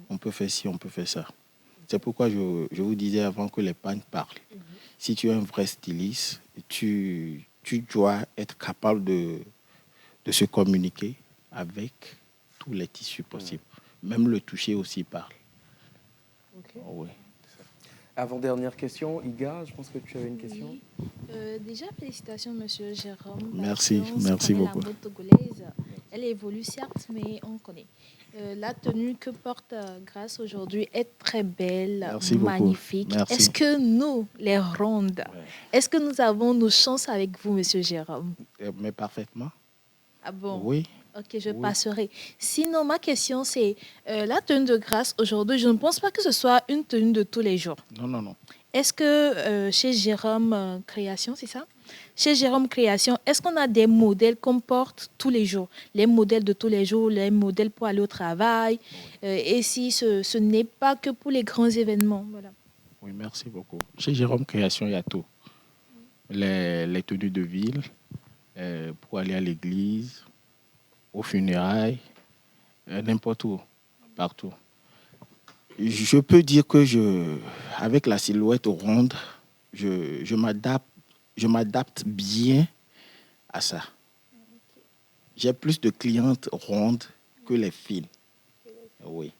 on peut faire ci, on peut faire ça. C'est pourquoi je vous disais avant que les pagnes parlent. Si tu es un vrai styliste, tu dois être capable de se communiquer avec tous les tissus possibles. Même le toucher aussi parle. Oui. Avant-dernière question, Iga, je pense que tu avais une question. Déjà, félicitations, monsieur Jérôme. Merci, On merci connaît beaucoup. La mode togolaise, elle évolue certes, mais on connaît. La tenue que porte Grâce aujourd'hui est très belle, Merci magnifique. Merci. Est-ce que nous, les rondes, est-ce que nous avons nos chances avec vous, monsieur Jérôme? Mais parfaitement. Ah bon? Oui. Ok, je passerai. Sinon, ma question, c'est la tenue de Grâce aujourd'hui, je ne pense pas que ce soit une tenue de tous les jours. Non. Est-ce que chez Jérôme Création, c'est ça? Chez Jérôme Création, est-ce qu'on a des modèles qu'on porte tous les jours? Les modèles de tous les jours, les modèles pour aller au travail. Et si ce n'est pas que pour les grands événements, voilà. Oui, merci beaucoup. Chez Jérôme Création, il y a tout. Les tenues de ville, pour aller à l'église, aux funérailles, n'importe où, partout. Je peux dire que avec la silhouette ronde, je m'adapte bien à ça. J'ai plus de clientes rondes que les fines. Oui.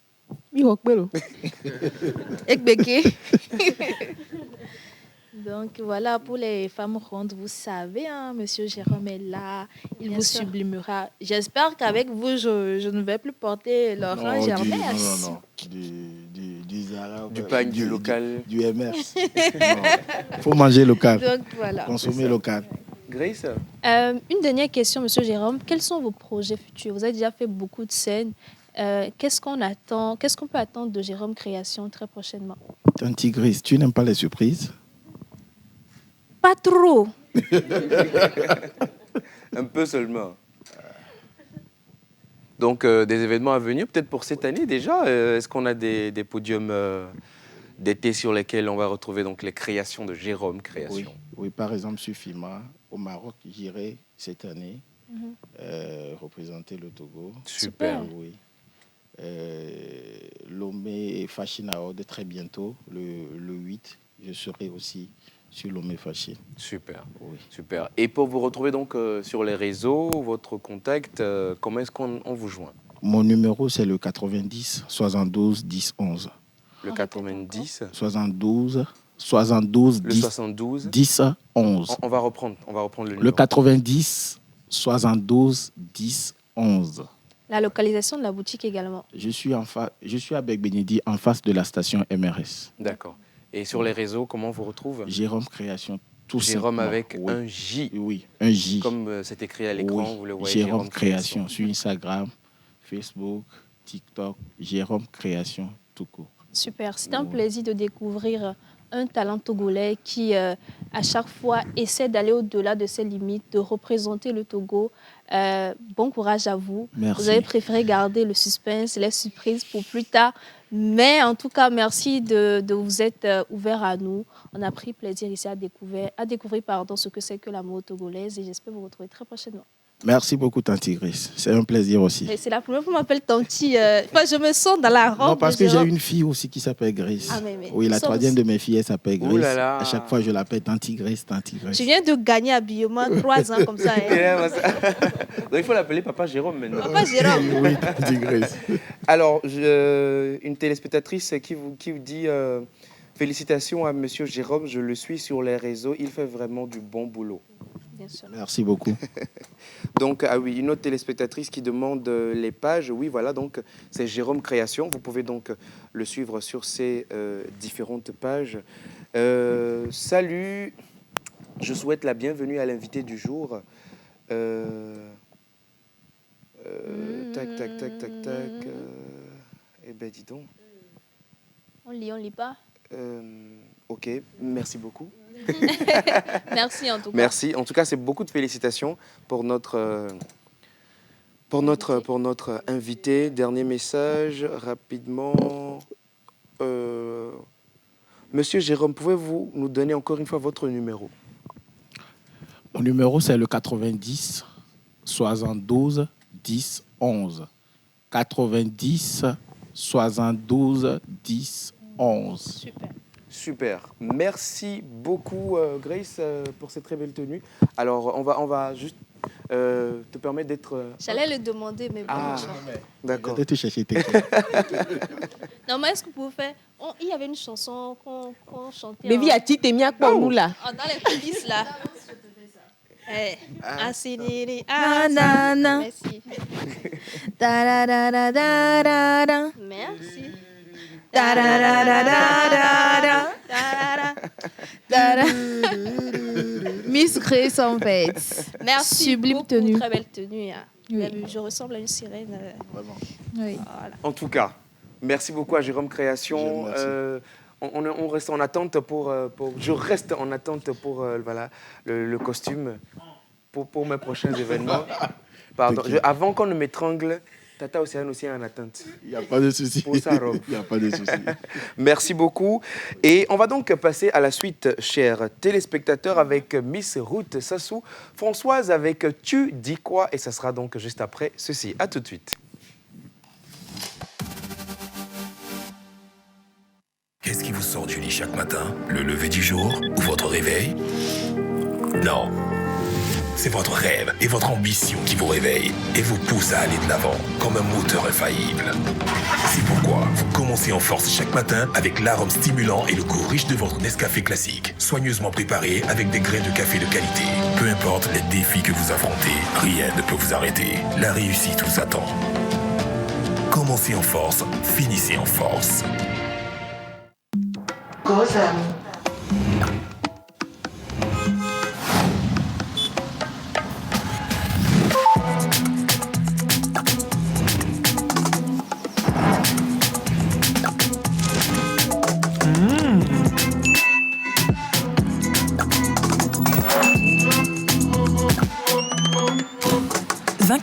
Donc voilà, pour les femmes rondes, vous savez, hein, monsieur Jérôme est là, il vous sublimera. J'espère qu'avec vous, je ne vais plus porter Laurent Germès. Non. Du Zara. Du pagne, du local. Du MS. Il faut manger local. Donc voilà. Consommer local. Grace? Une dernière question, monsieur Jérôme. Quels sont vos projets futurs? Vous avez déjà fait beaucoup de scènes. Qu'est-ce qu'on peut attendre de Jérôme Création très prochainement? Tanti Grace, tu n'aimes pas les surprises? Pas trop. Un peu seulement. Donc, des événements à venir, peut-être pour cette année déjà. Est-ce qu'on a des podiums d'été sur lesquels on va retrouver donc les créations de Jérôme Création? Oui, par exemple, sur FIMA, au Maroc, j'irai cette année représenter le Togo. Super. Oui. Lomé Fashion Award très bientôt, le 8. Je serai aussi sur Lomé Fashion. Super. Oui. Super. Et pour vous retrouver donc sur les réseaux, votre contact, comment est-ce qu'on vous joint? Mon numéro, c'est le 90 72 10 11. Le 90 72 le 10, 72 10 11. On va reprendre le numéro. Le 90 72 10 11. La localisation de la boutique également. Je suis à Bec-Bénédit, en face de la station MRS. D'accord. Et sur les réseaux, comment on vous retrouve? Jérôme Création, tout Jérôme simplement. avec Oui. un J. Oui, un J. Comme c'est écrit à l'écran, Oui. vous le voyez. Jérôme Création sur Instagram, Facebook, TikTok. Jérôme Création, tout court. Super. C'est un plaisir de découvrir un talent togolais qui, à chaque fois, essaie d'aller au-delà de ses limites, de représenter le Togo. Bon courage à vous. Merci. Vous avez préféré garder le suspense, les surprises pour plus tard. Mais en tout cas, merci de vous être ouvert à nous. On a pris plaisir ici à découvrir ce que c'est que la mode togolaise et j'espère vous retrouver très prochainement. Merci beaucoup, Tanti Grace. C'est un plaisir aussi. Et c'est la première fois qu'on m'appelle Tanti. Enfin, je me sens dans la robe. Non, parce que j'ai Jérôme. une fille aussi qui s'appelle Grace. Ah, mais Oui, la nous sommes- troisième de mes filles, elle s'appelle Grace. Ouh là là. À chaque fois, je l'appelle Tanti Grace, Tanti Grace. Je viens de gagner habillement 3 ans comme ça. hein. Donc il faut l'appeler Papa Jérôme maintenant. Papa Jérôme. Oui, Tanti Grace. Alors, une téléspectatrice qui vous dit félicitations à Monsieur Jérôme, je le suis sur les réseaux, il fait vraiment du bon boulot. Bien sûr. Merci beaucoup. Donc, ah oui, une autre téléspectatrice qui demande les pages. Oui, voilà, donc c'est Jérôme Création. Vous pouvez donc le suivre sur ses différentes pages. Salut, je souhaite la bienvenue à l'invité du jour. Tac. Eh ben, dis donc. On lit pas. Ok, merci beaucoup. Merci en tout cas. Merci. En tout cas, c'est beaucoup de félicitations pour notre invité. Dernier message, rapidement. Monsieur Jérôme, pouvez-vous nous donner encore une fois votre numéro? Mon numéro, c'est le 90 72 10 11. 90 72 10 11. Super. Super. Merci beaucoup, Grace, pour cette très belle tenue. Alors, on va juste te permettre d'être... J'allais le demander, mais bon. Ah, d'accord. Je vais te chercher tes Non, mais est-ce que vous pouvez faire... il y avait une chanson qu'on chantait. Baby, a ti temia quoi nous là? Dans les coulisses là. Assiniri, Nanana. Merci. Da-da-da-da-da-da. Merci. Da-da-da-da-da-da. Da-da. Miss Grace en fait. Merci Sublime beaucoup, tenue. très belle tenue. Hein. Oui. Je ressemble à une sirène. Vraiment. Oui. Voilà. En tout cas, merci beaucoup à Jérôme Création. Merci. On reste en attente je reste en attente pour voilà, le costume pour mes prochains événements. Pardon. Avant qu'on ne m'étrangle, Tata Océane aussi est en attente. Il n'y a pas de souci. Pour sa robe. Il n'y a pas de souci. Merci beaucoup. Et on va donc passer à la suite, chers téléspectateurs, avec Miss Ruth Sassou, Françoise avec Tu dis quoi? Et ça sera donc juste après ceci. À tout de suite. Qu'est-ce qui vous sort du lit chaque matin? Le lever du jour ou votre réveil? Non. C'est votre rêve et votre ambition qui vous réveillent et vous pousse à aller de l'avant comme un moteur infaillible. C'est pourquoi vous commencez en force chaque matin avec l'arôme stimulant et le goût riche de votre Nescafé classique, soigneusement préparé avec des grains de café de qualité. Peu importe les défis que vous affrontez, rien ne peut vous arrêter. La réussite vous attend. Commencez en force, finissez en force. Gros amis.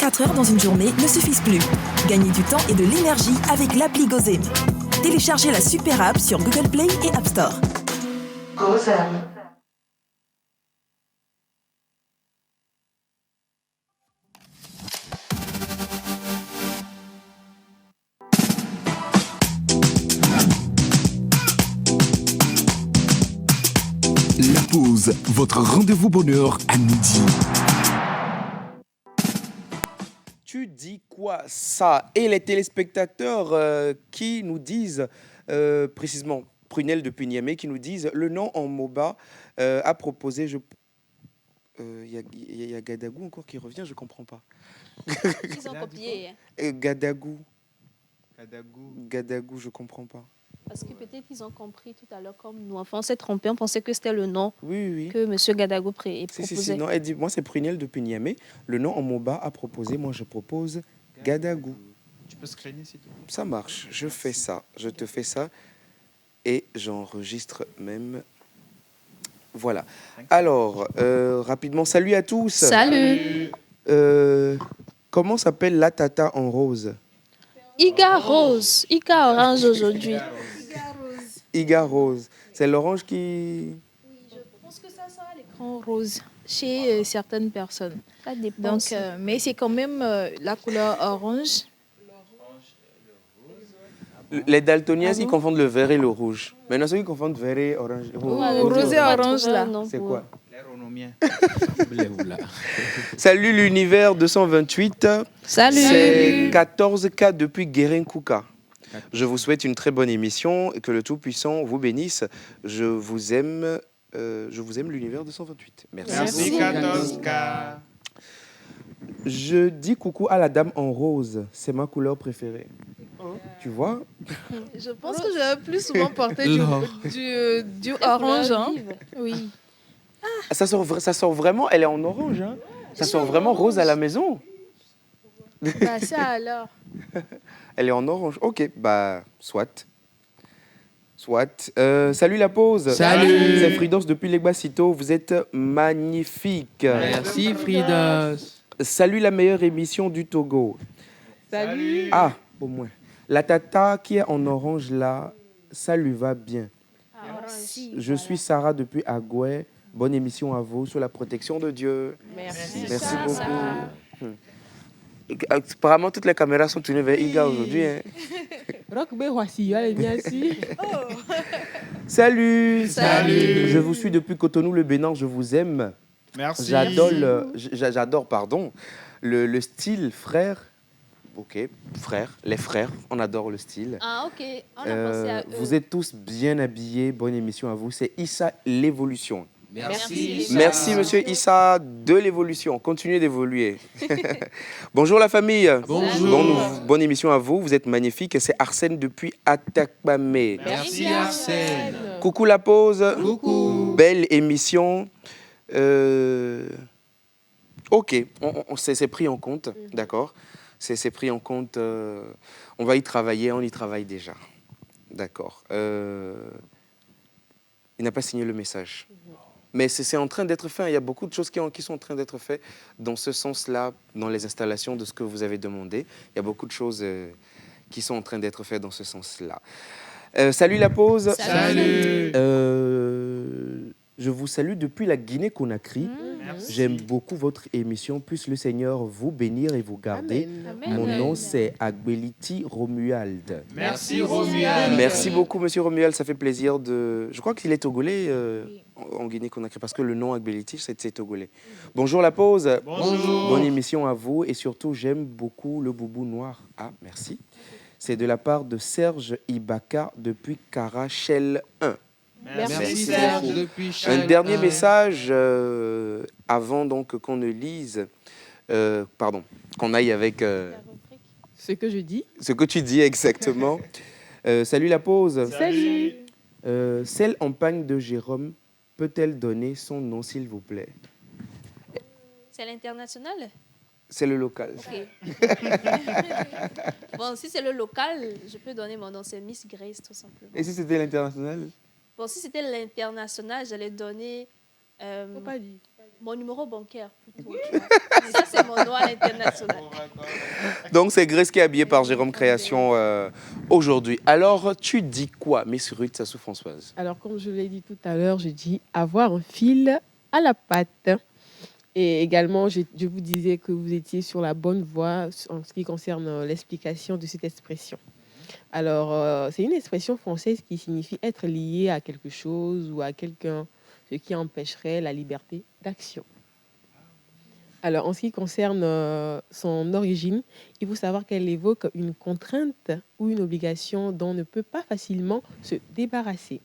24 heures dans une journée ne suffisent plus. Gagnez du temps et de l'énergie avec l'appli Gozem. Téléchargez la super app sur Google Play et App Store. Gozem. La pause, votre rendez-vous bonheur à midi. Tu dis quoi ça? Et les téléspectateurs qui nous disent, précisément, Prunel depuis Niamey, qui nous disent le nom en MOBA a proposé. Il y a Gadagou encore qui revient, je ne comprends pas. Ils ont copié. Hein. Gadagou, je ne comprends pas. Parce que peut-être ils ont compris tout à l'heure, comme nous, enfants, on s'est trompé, on pensait que c'était le nom Oui. que M. Gadago proposait. Si. Non, elle dit, moi, c'est Prunel depuis Niamey. Le nom en MOBA a proposé, moi, je propose Gadagou. Tu peux screener, s'il te plaît. Ça marche, je fais ça. Je te fais ça et j'enregistre même. Voilà. Alors, rapidement, salut à tous. Salut. Comment s'appelle la tata en rose? Iga rose, Iga orange aujourd'hui. Iga rose. C'est l'orange qui... Je pense que ça sera l'écran rose chez certaines personnes. Ça dépend. Donc, mais c'est quand même la couleur orange. Les daltoniens, ils confondent le vert et le rouge. Maintenant, ceux qui confondent vert et orange. Rose et orange, là. C'est quoi? Les renomiens. Salut l'univers 228. Salut. C'est 14K depuis Guérin-Kouka. Je vous souhaite une très bonne émission et que le Tout-Puissant vous bénisse. Je vous aime l'univers 228. Merci 14K. Je dis coucou à la dame en rose. C'est ma couleur préférée. Tu vois? Je pense que je vais plus souvent porter du orange. Hein? Oui. Ça sort vraiment, elle est en orange. Hein? Ça sort vraiment rose à la maison. Bah ça alors. Elle est en orange. Ok, bah, soit. Salut la pause. Salut. C'est Fridos depuis Legbasito. Vous êtes magnifique. Merci Fridos. Salut la meilleure émission du Togo. Salut. Ah, au moins. La tata qui est en orange là, ça lui va bien. Je suis Sarah depuis Agoué. Bonne émission à vous sur la protection de Dieu. Merci beaucoup. Apparemment, toutes les caméras sont tournées vers Iga aujourd'hui. Hein. Salut. Je vous suis depuis Cotonou, le Bénin. Je vous aime. Merci. J'adore, le style frère. Ok, les frères, on adore le style. Ah, ok, on a pensé à eux. Vous êtes tous bien habillés, bonne émission à vous. C'est Issa l'évolution. Merci. Merci monsieur Issa de l'évolution. Continuez d'évoluer. Bonjour la famille. Bonjour. Bonne émission à vous. Vous êtes magnifiques. C'est Arsène depuis Atakpamé. Merci Arsène. Coucou la pause. Coucou. Belle émission. Ok, c'est pris en compte, d'accord. C'est pris en compte. On va y travailler, on y travaille déjà. D'accord. Il n'a pas signé le message. Mais c'est en train d'être fait. Il y a beaucoup de choses qui sont en train d'être faites dans ce sens-là, dans les installations de ce que vous avez demandé. Il y a beaucoup de choses qui sont en train d'être faites dans ce sens-là. Salut la pause. Salut. Je vous salue depuis la Guinée-Conakry. J'aime beaucoup votre émission. Puisse le Seigneur vous bénir et vous garder. Amen. Mon nom, c'est Agbeliti Romuald. Merci Romuald. Merci beaucoup, monsieur Romuald. Ça fait plaisir de... Je crois qu'il est togolais en Guinée-Conakry, parce que le nom Agbeliti, c'est togolais. Bonjour la pause. Bonjour. Bonne émission à vous. Et surtout, j'aime beaucoup le boubou noir. Ah, merci. C'est de la part de Serge Ibaka depuis Carachel 1. Merci Serge depuis Un Chal dernier 1. message avant donc qu'on ne lise, qu'on aille avec Ce que je dis. ce que tu dis exactement. Salut la pause. Salut. Celle en pagne de Jérôme peut-elle donner son nom s'il vous plaît? C'est l'international? C'est le local. Ok. Bon, si c'est le local, je peux donner mon nom. C'est Miss Grace, tout simplement. Et si c'était l'international? Bon, si c'était l'international, j'allais donner... Faut pas dire. Mon numéro bancaire, plutôt. Ça, c'est mon nom à l'international. Donc, c'est Grace qui est habillée par Jérôme Création aujourd'hui. Alors, tu dis quoi, Miss Ruth Sassou-Françoise? Alors, comme je l'ai dit tout à l'heure, je dis avoir un fil à la patte. Et également, je vous disais que vous étiez sur la bonne voie en ce qui concerne l'explication de cette expression. Alors, c'est une expression française qui signifie être lié à quelque chose ou à quelqu'un, ce qui empêcherait la liberté d'action. Alors, en ce qui concerne son origine, il faut savoir qu'elle évoque une contrainte ou une obligation dont on ne peut pas facilement se débarrasser,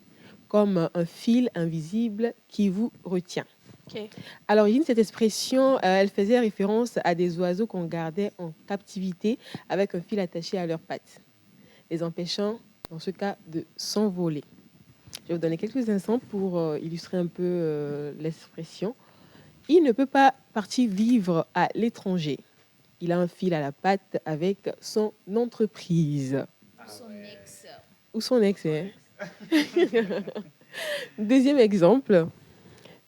comme un fil invisible qui vous retient. Ok. À l'origine, cette expression, elle faisait référence à des oiseaux qu'on gardait en captivité avec un fil attaché à leurs pattes, les empêchant, dans ce cas, de s'envoler. Je vais vous donner quelques exemples pour illustrer un peu l'expression. Il ne peut pas partir vivre à l'étranger. Il a un fil à la patte avec son entreprise. Ou son ex. Hein. Deuxième exemple.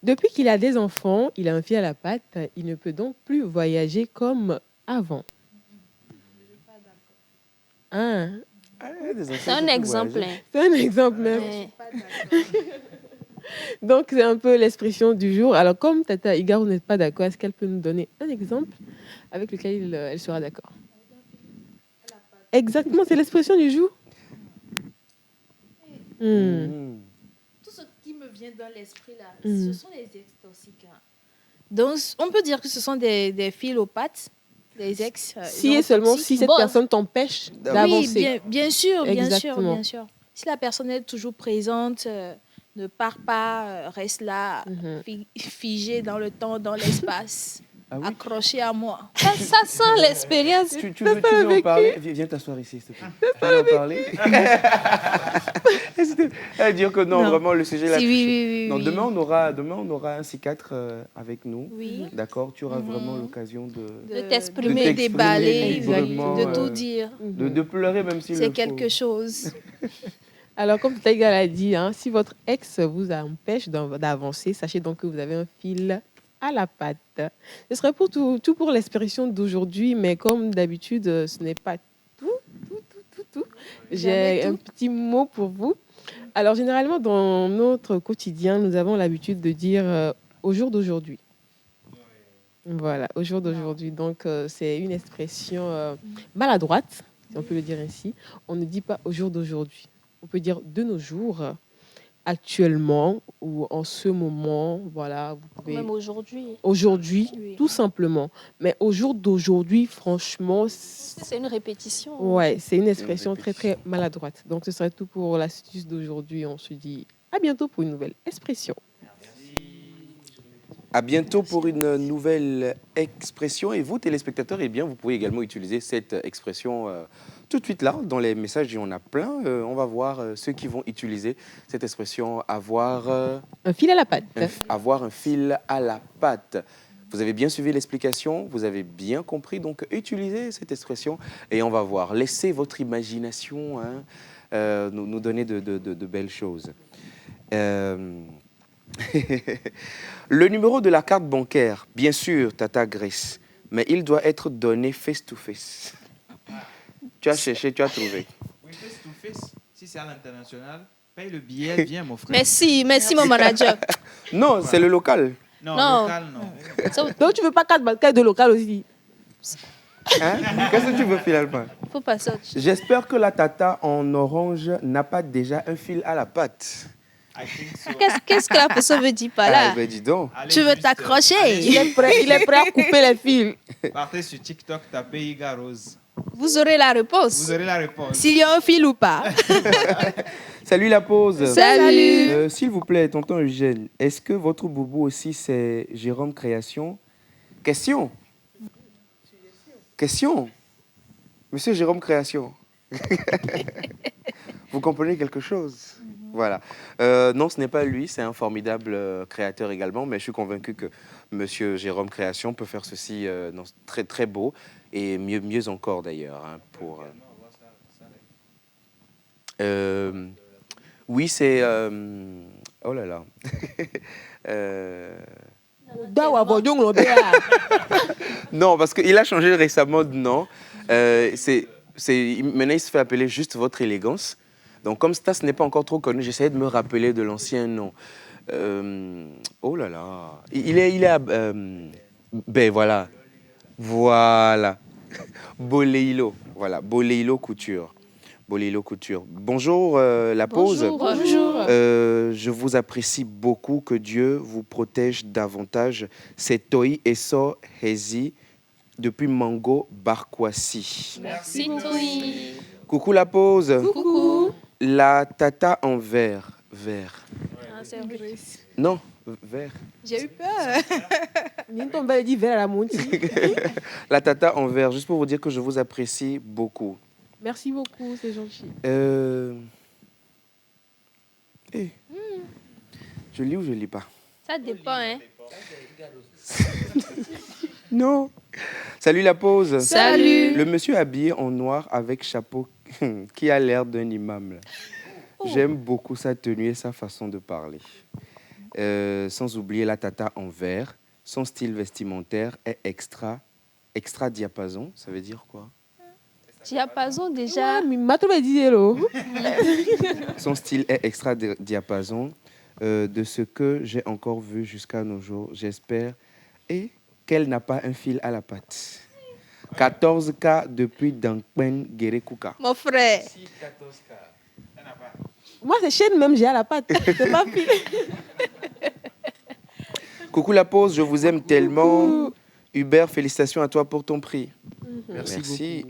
Depuis qu'il a des enfants, il a un fil à la patte. Il ne peut donc plus voyager comme avant. Hein? C'est un exemple. Hein. C'est un exemple même. Ouais. Donc, c'est un peu l'expression du jour. Alors, comme Tata Igaro n'est pas d'accord, est-ce qu'elle peut nous donner un exemple avec lequel elle sera d'accord? Exactement, c'est l'expression du jour. Tout ce qui me vient dans l'esprit là, ce sont les ex toxiques. Hein. Donc, on peut dire que ce sont des fils aux pattes, des ex. Si et seulement si cette personne t'empêche d'avancer. Oui, bien sûr, Exactement. bien sûr. Si la personne est toujours présente, ne part pas, reste là, figée dans le temps, dans l'espace, accrochée à moi. Ça sent l'expérience. Tu veux en parler? Viens t'asseoir ici, s'il te plaît. Tu veux en parler? Elle dire que non, vraiment, le sujet là. Oui, non, demain, on aura un C4 avec nous. Oui. D'accord? Tu auras vraiment l'occasion de t'exprimer, déballer, librement, de tout dire. De pleurer, même si c'est quelque chose. Alors, comme Taïga l'a dit, hein, si votre ex vous empêche d'avancer, sachez donc que vous avez un fil à la patte. Ce serait pour tout pour l'expression d'aujourd'hui, mais comme d'habitude, ce n'est pas tout. J'ai un petit mot pour vous. Alors, généralement, dans notre quotidien, nous avons l'habitude de dire au jour d'aujourd'hui. Voilà, au jour d'aujourd'hui. Donc, c'est une expression maladroite, si on peut le dire ainsi. On ne dit pas au jour d'aujourd'hui. On peut dire de nos jours, actuellement ou en ce moment, voilà. Vous pouvez... Même aujourd'hui. Aujourd'hui, Oui. tout simplement. Mais au jour d'aujourd'hui, franchement... C'est une répétition. Ouais, c'est une expression très, très maladroite. Donc, ce serait tout pour l'astuce d'aujourd'hui. On se dit à bientôt pour une nouvelle expression. À bientôt pour une nouvelle expression. Et vous, téléspectateurs, eh bien, vous pouvez également utiliser cette expression tout de suite là. Dans les messages, il y en a plein. On va voir ceux qui vont utiliser cette expression avoir... un fil à la patte. Avoir un fil à la patte. Vous avez bien suivi l'explication, vous avez bien compris. Donc, utilisez cette expression et on va voir. Laissez votre imagination nous donner de belles choses. Le numéro de la carte bancaire, bien sûr, Tata Grace, mais il doit être donné face-to-face. Tu as cherché, tu as trouvé. Oui, face-to-face, si c'est à l'international, paye le billet, viens mon frère. Merci mon manager. Non, c'est le local. Non, Non. local, non. Donc, tu veux pas carte bancaire de local aussi? Hein? Qu'est-ce que tu veux finalement? Faut pas ça. J'espère que la Tata en orange n'a pas déjà un fil à la patte. Qu'est-ce que la personne veut dire par là? Ah, ben dis donc. Tu veux t'accrocher? Il est prêt à couper les fils. Partez sur TikTok, tapez Iga Rose. Vous aurez la réponse. Vous aurez la réponse. S'il y a un fil ou pas. Salut la pause. Salut. S'il vous plaît, tonton Eugène, est-ce que votre boubou aussi c'est Jérôme Création? Question. Monsieur Jérôme Création. Vous comprenez quelque chose? Voilà. Non, ce n'est pas lui, c'est un formidable créateur également, mais je suis convaincu que monsieur Jérôme Création peut faire ceci très, très beau et mieux encore d'ailleurs. Hein, pour, oui, c'est... oh là là. Non, parce qu'il a changé récemment de nom. Maintenant, il se fait appeler juste Votre Élégance. Donc, comme Stas n'est pas encore trop connu, j'essayais de me rappeler de l'ancien nom. Oh là là. Il est à... ben voilà. Voilà. Boleilo. Voilà. Boleilo Couture. Boleilo Couture. Bonjour, la pause. Bonjour. Je vous apprécie beaucoup. Que Dieu vous protège davantage. C'est Toi Eso Hezi depuis Mango Barkwasi. Merci, Toi. Coucou la pause. Coucou. La tata en vert. Vert. Ah, c'est vrai. Non, vert. J'ai eu peur. Minton va dire vers la montée. La tata en vert, juste pour vous dire que je vous apprécie beaucoup. Merci beaucoup, c'est gentil. Je lis ou je lis pas? Ça dépend, hein. Non. Salut la pause. Salut. Le monsieur habillé en noir avec chapeau qui a l'air d'un imam. Là. J'aime beaucoup sa tenue et sa façon de parler. Sans oublier la tata en vert. Son style vestimentaire est extra diapason. Ça veut dire quoi? Diapason déjà. Son style est extra diapason. De ce que j'ai encore vu jusqu'à nos jours, j'espère qu'elle n'a pas un fil à la patte. 14K depuis Dankpen Gerekuka. Mon frère. Moi, c'est chaîne même, j'ai à la patte. C'est pas pire. Coucou la pause, je vous aime tellement. Hubert, félicitations à toi pour ton prix. Merci.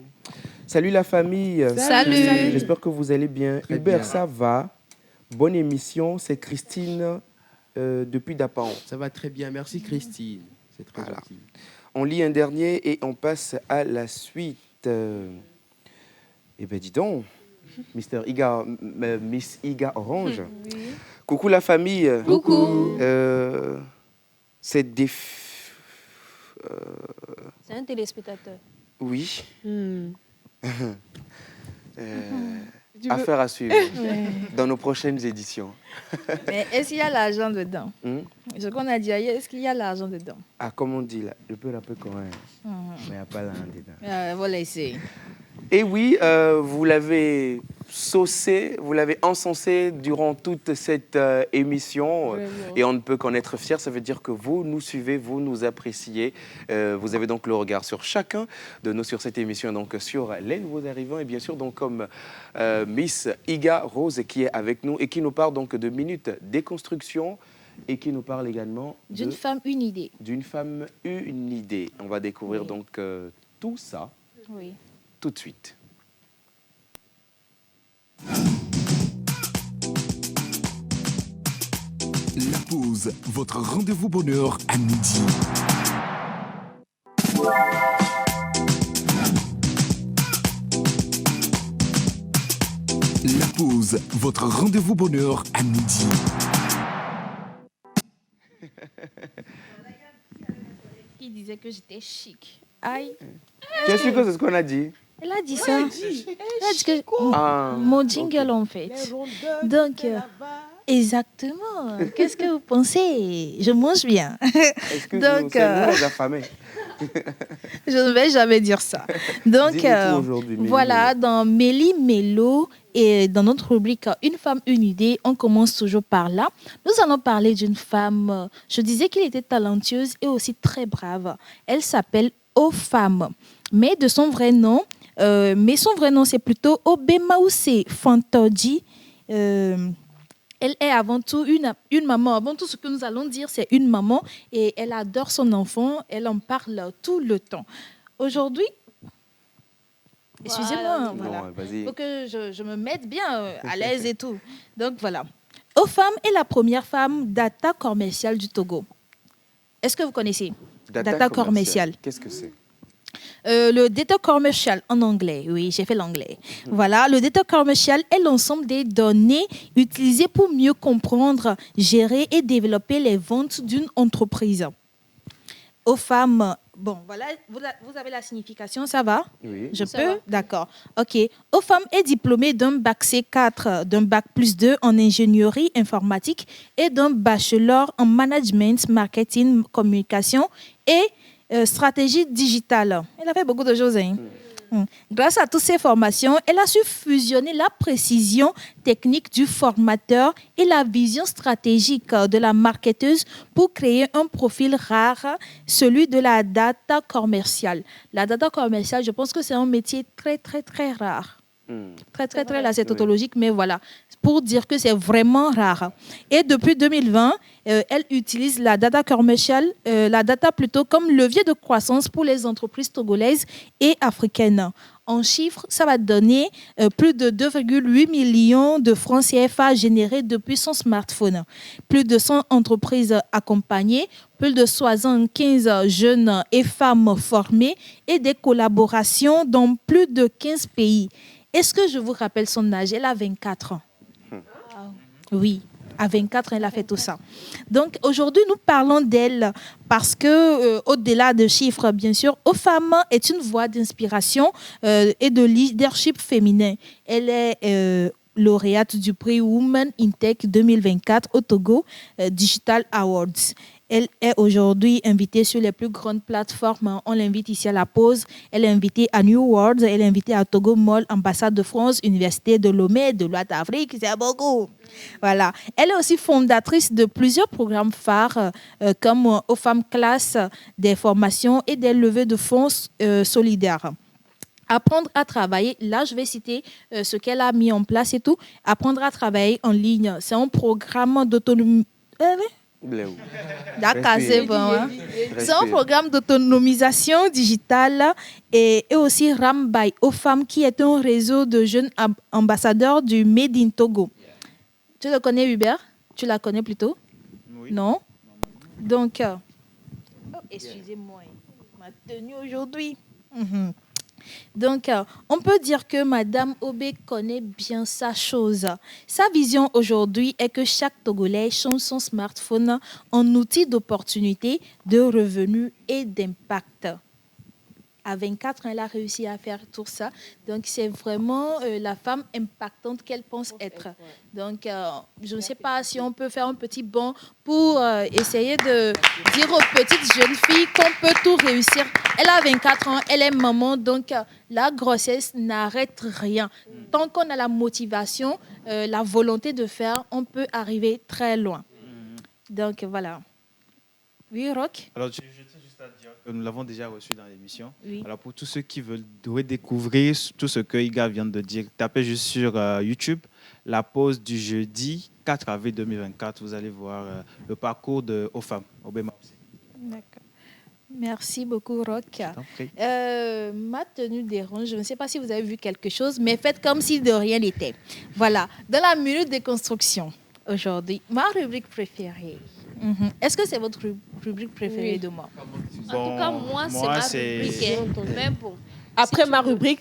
Salut la famille. Salut. J'espère que vous allez bien. Très Hubert, bien. ça va. Bonne émission. C'est Christine depuis Dapan. Ça va très bien. Merci Christine. C'est très Voilà. gentil. On lit un dernier et on passe à la suite. Eh bien, dis donc, Miss Iga Orange. Coucou la famille. Coucou. C'est des... C'est un téléspectateur. Oui. Hmm. Affaire à suivre dans nos prochaines éditions. Mais est-ce qu'il y a l'argent dedans? Ce qu'on a dit ailleurs, est-ce qu'il y a l'argent dedans? Ah, comme on dit là, je peux rappeler quand même, mais il n'y a pas l'argent dedans. Voilà, ici. Et oui, vous l'avez saucé, vous l'avez encensé durant toute cette émission. Et on ne peut qu'en être fier. Ça veut dire que vous nous suivez, vous nous appréciez. Vous avez donc le regard sur chacun de nous sur cette émission, donc sur les nouveaux arrivants. Et bien sûr, donc, comme Miss Iga Rose qui est avec nous et qui nous parle donc de Minute Déconstruction et qui nous parle également D'une femme, une idée. D'une femme, une idée. On va découvrir donc tout ça Oui. tout de suite. La pause, votre rendez-vous bonheur à midi. La pause, votre rendez-vous bonheur à midi. Qui disait que j'étais chic. Aïe. Tu es sûr que c'est ce qu'on a dit? Elle a dit ça. Elle a dit que Ah, mon jingle en fait. Donc, exactement. Qu'est-ce que vous pensez? Je mange bien. Excuse-nous, Donc, c'est nous les affamés. je ne vais jamais dire ça. Donc, Dis-nous tout aujourd'hui, Mélie voilà, dans Mélie Mélo et dans notre rubrique Une femme, une idée, on commence toujours par là. Nous allons parler d'une femme, je disais qu'elle était talentueuse et aussi très brave. Elle s'appelle Ofam, mais de son vrai nom, son vrai nom c'est plutôt Obemaousé Fantoji. Elle est avant tout une maman. Avant tout, ce que nous allons dire, c'est une maman et elle adore son enfant. Elle en parle tout le temps. Aujourd'hui, excusez-moi, voilà. Non, vas-y. Il faut que je me mette bien à l'aise et tout. Donc voilà. Ofam est la première femme data commerciale du Togo. Est-ce que vous connaissez Data commercial. Qu'est-ce que c'est? Le data commercial en anglais, oui, j'ai fait l'anglais. Voilà, le data commercial est l'ensemble des données utilisées pour mieux comprendre, gérer et développer les ventes d'une entreprise. Ofam Bon, voilà, vous avez la signification, ça va? Oui. Je Ça peux? va. D'accord. OK. OFAM est diplômé d'un bac C4, d'un bac plus 2 en ingénierie informatique et d'un bachelor en management, marketing, communication et stratégie digitale. Elle a fait beaucoup de choses, hein? Grâce à toutes ces formations, elle a su fusionner la précision technique du formateur et la vision stratégique de la marketeuse pour créer un profil rare, celui de la data commerciale. La data commerciale, je pense que c'est un métier très, très, très rare. Très, là, c'est tautologique, mais voilà, pour dire que c'est vraiment rare. Et depuis 2020, elle utilise la data commerciale, la data plutôt comme levier de croissance pour les entreprises togolaises et africaines. En chiffres, ça va donner plus de 2,8 millions de francs CFA générés depuis son smartphone. Plus de 100 entreprises accompagnées, plus de 75 jeunes et femmes formées et des collaborations dans plus de 15 pays. Est-ce que je vous rappelle son âge? Elle a 24 ans. Oui, à 24 ans, elle a fait tout ça. Donc, aujourd'hui, nous parlons d'elle parce que, au-delà de chiffres, bien sûr, OFAM est une voie d'inspiration et de leadership féminin. Elle est lauréate du prix Women in Tech 2024 au Togo Digital Awards. Elle est aujourd'hui invitée sur les plus grandes plateformes. On l'invite ici à la pause. Elle est invitée à New World. Elle est invitée à Togo Mall, ambassade de France, Université de Lomé, de l'Ouest Afrique. C'est beaucoup. Voilà. Elle est aussi fondatrice de plusieurs programmes phares comme OFAM Class, des formations et des levées de fonds solidaires. Apprendre à travailler, là je vais citer ce qu'elle a mis en place et tout. Apprendre à travailler en ligne, c'est un programme d'autonomie. D'accord, c'est bon. Hein? C'est un programme d'autonomisation digitale et aussi RAM by OFAM qui est un réseau de jeunes ambassadeurs du Made in Togo. Tu le connais, Hubert? Tu la connais plutôt? Oui. Non? Donc, excusez-moi, ma tenue aujourd'hui. Donc, on peut dire que Madame Obé connaît bien sa chose. Sa vision aujourd'hui est que chaque Togolais change son smartphone en outil d'opportunité, de revenus et d'impact. À 24 ans, elle a réussi à faire tout ça. Donc, c'est vraiment la femme impactante qu'elle pense être. Donc, je ne sais pas si on peut faire un petit bond pour essayer de dire aux petites jeunes filles qu'on peut tout réussir. Elle a 24 ans, elle est maman, donc la grossesse n'arrête rien. Tant qu'on a la motivation, la volonté de faire, on peut arriver très loin. Donc, voilà. Oui, Roch? Alors, je tiens juste à dire que nous l'avons déjà reçu dans l'émission. Oui. Alors, pour tous ceux qui veulent redécouvrir tout ce que Iga vient de dire, tapez juste sur YouTube la pause du jeudi 4 avril 2024. Vous allez voir le parcours de OFAM. D'accord. Merci beaucoup, Roch. Ma tenue dérange. Je ne sais pas si vous avez vu quelque chose, mais faites comme si de rien n'était. Voilà. Dans la minute de construction, aujourd'hui, ma rubrique préférée. Est-ce que c'est votre rubrique préférée de moi? En tout cas, moi c'est ma rubrique. Mais bon. Après ma rubrique,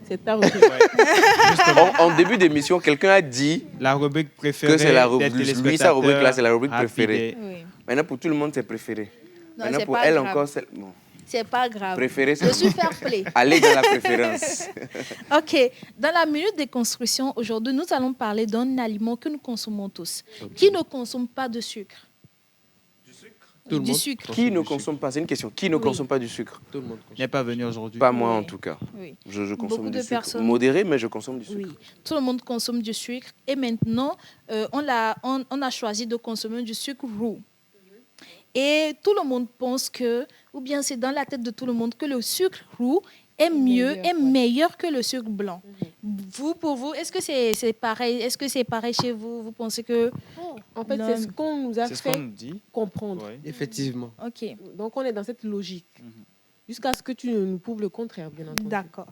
c'est ta rubrique. En début d'émission, quelqu'un a dit la rubrique préférée que c'est la rubrique. Lui, sa rubrique là, c'est la rubrique préférée. Oui. Maintenant, pour tout le monde, c'est préféré. Non, Maintenant, c'est pour pas elle grave. encore, c'est bon. C'est pas grave. Préféré, Je suis fair play. Allez dans la préférence. OK. Dans la minute de construction, aujourd'hui, nous allons parler d'un aliment que nous consommons tous. Qui ne consomme pas de sucre? Du sucre. Qui ne consomme pas? C'est une question. Qui ne consomme pas du sucre? Tout le monde. Il n'est pas venu aujourd'hui. Pas moi, en tout cas. Oui. Je consomme Beaucoup du de sucre. personnes. Modéré, mais je consomme du sucre. Oui, tout le monde consomme du sucre. Et maintenant, on a choisi de consommer du sucre roux. Et tout le monde pense que, ou bien c'est dans la tête de tout le monde, que le sucre roux est meilleur que le sucre blanc. Pour vous, est-ce que c'est pareil? Est-ce que c'est pareil chez vous? Vous pensez que... En fait, c'est ce qu'on nous a fait comprendre. Ouais. Effectivement. OK. Donc, on est dans cette logique. Jusqu'à ce que tu nous prouves le contraire, bien entendu. D'accord.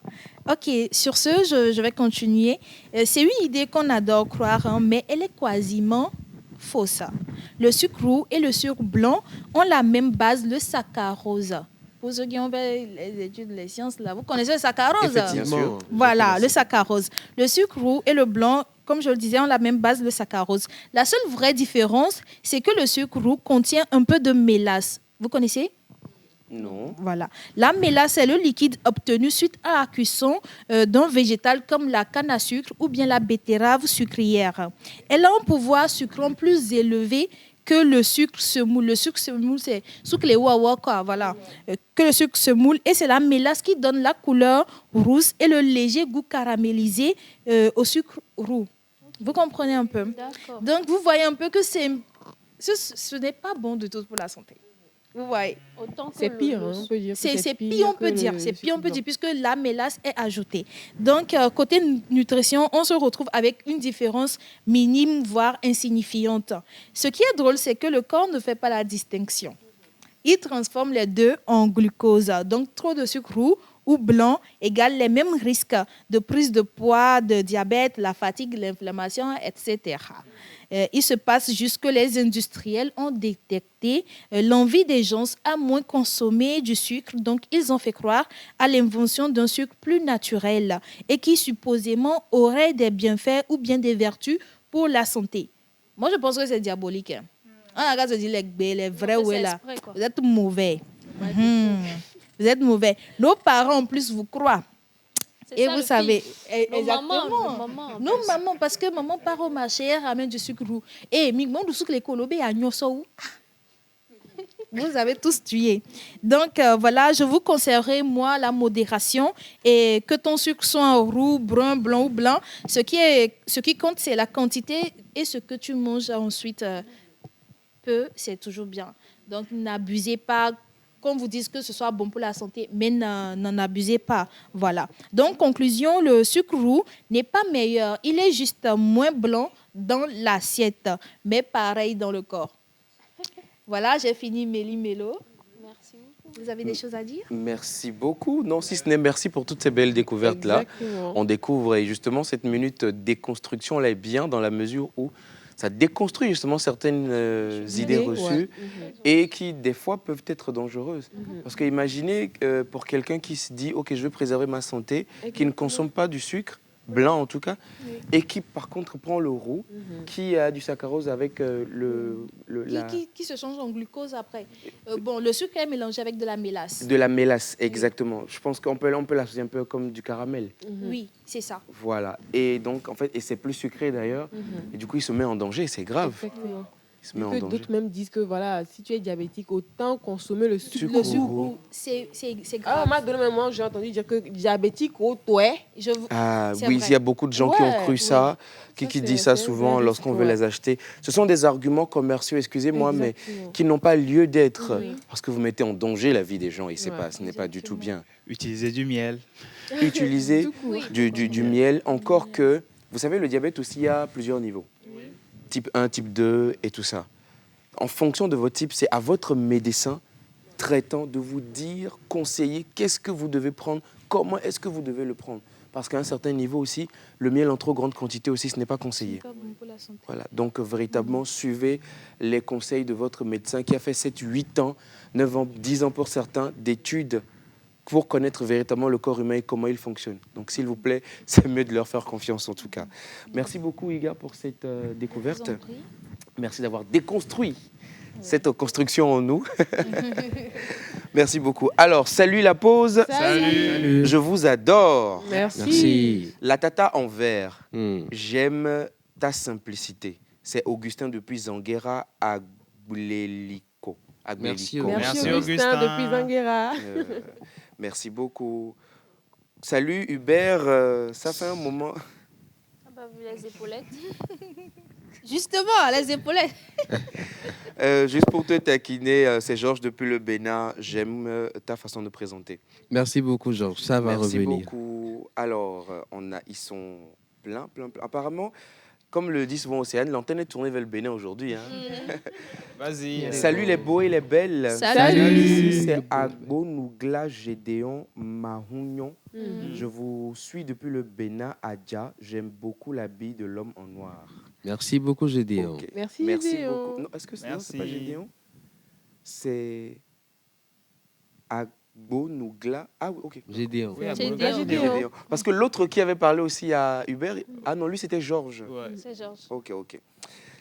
OK. Sur ce, je vais continuer. C'est une idée qu'on adore croire, hein, mais elle est quasiment fausse. Le sucre roux et le sucre blanc ont la même base, le saccharose. Pour ceux qui ont fait les études, les sciences, là, vous connaissez le saccharose? Effectivement. Voilà, le saccharose. Le sucre roux et le blanc, comme je le disais, ont la même base, le saccharose. La seule vraie différence, c'est que le sucre roux contient un peu de mélasse. Vous connaissez? Non. Voilà. La mélasse est le liquide obtenu suite à la cuisson d'un végétal comme la canne à sucre ou bien la betterave sucrière. Elle a un pouvoir sucrant plus élevé que le sucre semoule. Le sucre semoule, c'est sucre les wawa, quoi, voilà. Que le sucre semoule. Et c'est la mélasse qui donne la couleur rousse et le léger goût caramélisé au sucre roux. Vous comprenez un peu? D'accord. Donc, vous voyez un peu que ce n'est pas bon du tout pour la santé. Vous voyez? Autant que C'est pire, hein, on peut dire. que C'est pire, on peut dire. C'est pire, on peut sucre dire, puisque la mélasse est ajoutée. Donc, côté nutrition, on se retrouve avec une différence minime, voire insignifiante. Ce qui est drôle, c'est que le corps ne fait pas la distinction. Il transforme les deux en glucose. Donc, trop de sucre roux ou blanc égale les mêmes risques de prise de poids, de diabète, la fatigue, l'inflammation, etc. Il se passe juste que les industriels ont détecté l'envie des gens à moins consommer du sucre. Donc, ils ont fait croire à l'invention d'un sucre plus naturel et qui supposément aurait des bienfaits ou bien des vertus pour la santé. Moi, je pense que c'est diabolique. Hein. On a qu'à se dire les vrais ou là. Vous êtes mauvais. Vous êtes mauvais. Nos parents, en plus, vous croient. Et vous savez, exactement. Nos mamans, parce que maman part au marché, elle ramène du sucre roux. Et du sucre les colobés à Nyosou. Vous avez tous tué. Donc, voilà, je vous conseillerais, moi, la modération et que ton sucre soit roux, brun, blanc ou blanc. Ce qui compte, c'est la quantité et ce que tu manges ensuite. Peu, c'est toujours bien. Donc, n'abusez pas. Qu'on vous dise que ce soit bon pour la santé, mais n'en abusez pas. Voilà. Donc, conclusion, le sucre roux n'est pas meilleur. Il est juste moins blanc dans l'assiette, mais pareil dans le corps. Voilà, j'ai fini Mélie Mélo. Merci. Vous avez des choses à dire? Merci beaucoup. Non, si ce n'est merci pour toutes ces belles découvertes-là. Exactement. On découvre, et justement, cette minute déconstruction, là, est bien dans la mesure où ça déconstruit justement certaines idées reçues et qui, des fois, peuvent être dangereuses. Parce que imaginez, pour quelqu'un qui se dit « Ok, je veux préserver ma santé », qui ne consomme pas du sucre, blanc en tout cas, et qui, par contre, prend le roux, qui a du saccharose avec Qui se change en glucose après. Bon, le sucre est mélangé avec de la mélasse. de la mélasse, exactement. Je pense qu'on peut l'associer un peu comme du caramel. Oui, c'est ça. Voilà. Et donc, en fait, et c'est plus sucré d'ailleurs. Et du coup, il se met en danger, c'est grave. Exactement. Il se met en danger. D'autres même disent que voilà, si tu es diabétique, autant consommer le sucre. Sucre roux. C'est grave. Ah, on m'a donné un moment, j'ai entendu dire que diabétique, ouais. Ah C'est oui, vrai. il y a beaucoup de gens qui ont cru ça, qui disent ça souvent lorsqu'on veut les acheter. Ce sont des arguments commerciaux, excusez-moi, mais qui n'ont pas lieu d'être. Parce que vous mettez en danger la vie des gens et ce n'est pas du tout bien. Utiliser du miel. Utiliser du miel, encore que, vous savez, le diabète aussi, il y a plusieurs niveaux. Type 1, type 2 et tout ça. En fonction de votre type, c'est à votre médecin traitant de vous dire, conseiller, qu'est-ce que vous devez prendre, comment est-ce que vous devez le prendre. Parce qu'à un certain niveau aussi, le miel en trop grande quantité aussi, ce n'est pas conseillé. Pas bon pour la santé. Voilà. Donc, véritablement, suivez les conseils de votre médecin qui a fait 7, 8 ans, 9 ans, 10 ans pour certains, d'études pour connaître véritablement le corps humain et comment il fonctionne. Donc, s'il vous plaît, c'est mieux de leur faire confiance en tout cas. Merci beaucoup, Iga, pour cette découverte. Merci d'avoir déconstruit cette construction en nous. Merci beaucoup. Alors, salut la pause. Salut. Je vous adore. Merci. La tata en vert. J'aime ta simplicité. C'est Augustin depuis Zanguera à Goulélico. Merci, Merci Augustin depuis Zanguera. Merci beaucoup. Salut Hubert, ça fait un moment. Ah bah, vu les épaulettes. Justement, les épaulettes. Juste pour te taquiner, c'est Georges depuis le Bénin. J'aime ta façon de présenter. Merci beaucoup, Georges. Ça va revenir. Merci beaucoup. Alors, ils sont plein. Apparemment, comme le dit souvent Océane, l'antenne est tournée vers le Bénin aujourd'hui. Hein. Vas-y. Salut les beaux et les belles. Salut. Ici, c'est Agonougla Gédéon Mahunion. Je vous suis depuis le Bénin, Adja. j'aime beaucoup l'habit de l'homme en noir. Merci beaucoup, Gédéon. Okay. Merci Gédéon. beaucoup. Non, est-ce que c'est pas Gédéon? C'est Agonougla. Ah oui, ok. Gédéon. Oui, Gédéon. Parce que l'autre qui avait parlé aussi à Hubert, ah non, lui c'était Georges. Ouais. C'est Georges. Ok.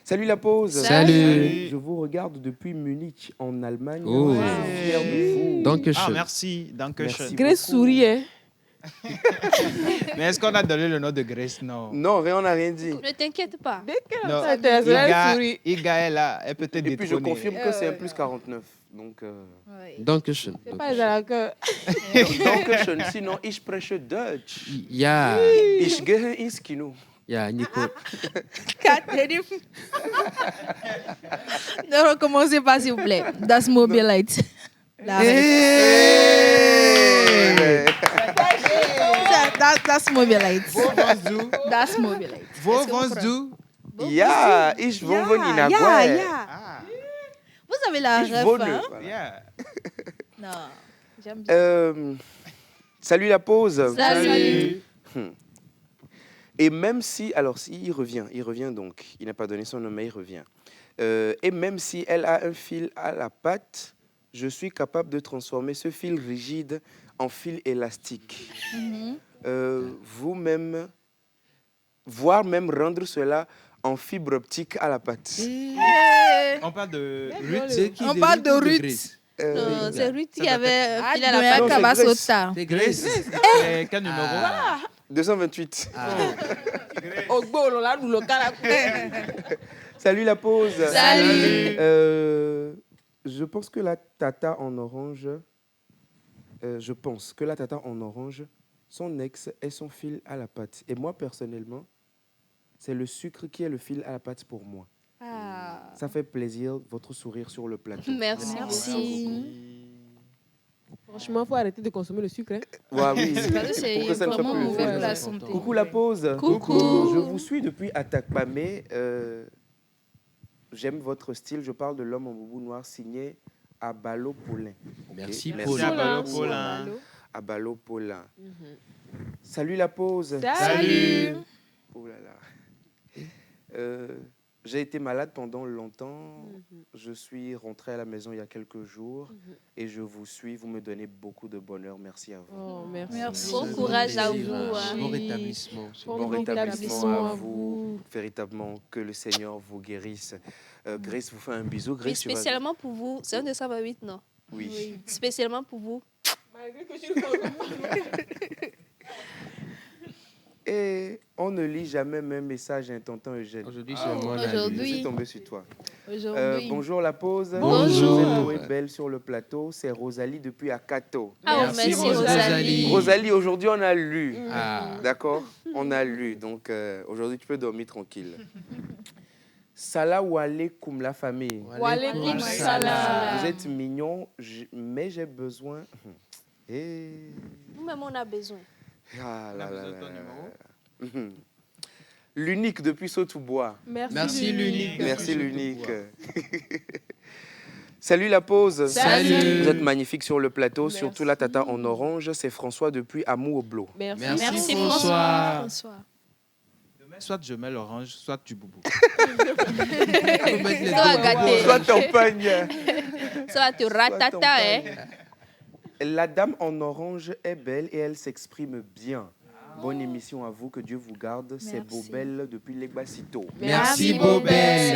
Salut la pause. Salut. Je vous regarde depuis Munich, en Allemagne. Oh. Je suis fier de vous. Ah, merci. Dankeschön. Merci Grace beaucoup. sourit, hein. Mais est-ce qu'on a donné le nom de Grace? Non. Non, on n'a rien dit. Ne t'inquiète pas. Non. Elle sourit. Iga est là, elle peut être Et puis je détrônée. confirme que c'est un plus 49. Donc, Dankeschön. C'est pas les Arabes. Dankeschön. Sinon, ich spreche Deutsch. Ja, Ich gehe ins Kino. ja, Nico. Catherine. Ne recommencez pas, s'il vous plaît. Das Mobilite. La Das Mobilite. Das Mobilite. Wo wohnst du? Ja, ich wohne in Aguay. Vous avez la Ich ref, wohne. hein? Voilà. Yeah. Non, j'aime bien. Salut la pause. Salut. Et même si, alors il revient donc, il n'a pas donné son nom, mais il revient. Et même si elle a un fil à la patte, je suis capable de transformer ce fil rigide en fil élastique. Vous-même, voire même rendre cela en fibre optique à la patte. On parle de Ruth. C'est qui On parle de Ruth. Grace? Non, c'est Ruth qui Ça avait Ah, filé à la Noël Non, c'est Kabasota. C'est Grace. Quel numéro? 228. Ogbolo, là, nous, le gars, là. Salut la pause. Salut. Je pense que la tata en orange, son ex est son fil à la pâte. Et moi, personnellement, c'est le sucre qui est le fil à la pâte pour moi. Ah. Ça fait plaisir, votre sourire sur le plateau. Merci. Franchement, il faut arrêter de consommer le sucre. Hein. Ouais, oui. Parce que c'est Pour que ça ne soit vraiment plus mauvais le pour cas. la santé. Coucou la pause. Coucou. Je vous suis depuis Atakpamé. J'aime votre style. Je parle de l'homme en boubou noir signé Abalo Paulin. Ok, Merci, merci. Paul. Abalo Paulin. Abalo Paulin. Salut la pause. Salut. Oh là là. J'ai été malade pendant longtemps. Je suis rentré à la maison il y a quelques jours et je vous suis. Vous me donnez beaucoup de bonheur. Merci à vous. Oh, merci. Merci. Bon courage à vous. Bon rétablissement. Bon rétablissement à vous. Véritablement, que le Seigneur vous guérisse. Grace vous fait un bisou. Oui, Grace, tu vas... spécialement pour vous. C'est un 228, non? Oui. Spécialement pour vous. Malgré que je suis Et on ne lit jamais même message, hein, tonton Eugène. Aujourd'hui, c'est moi. la Aujourd'hui. Je lune. suis tombé sur toi. Aujourd'hui. Bonjour la pause. Bonjour. Vous êtes beau et belle sur le plateau. C'est Rosalie depuis Akato. Ah, Merci, merci Rosalie. Rosalie. Rosalie, aujourd'hui on a lu. Ah. D'accord? On a lu. Donc aujourd'hui tu peux dormir tranquille. Salam alaikum la famille. Wa alaikum salam. Vous êtes mignons, mais j'ai besoin. Et... Nous-mêmes, on a besoin. Ah On là a là besoin de là ton là. numéro. L'unique depuis Sautoubois. Merci, l'unique. Merci l'unique. Salut la pause. Salut. Vous êtes magnifique sur le plateau, Merci. surtout la tata en orange. C'est François depuis Amou Oblo. Merci. Merci, François. François. Demain, soit je mets l'orange, soit du boubou. Faut mettre les Ça va deux. gâter. Soit t'empoignes. Ça va te ratata, hein? La dame en orange est belle et elle s'exprime bien. Bonne émission à vous, que Dieu vous garde. C'est Merci. Bobel depuis l'Egbasito. Merci, Bobel.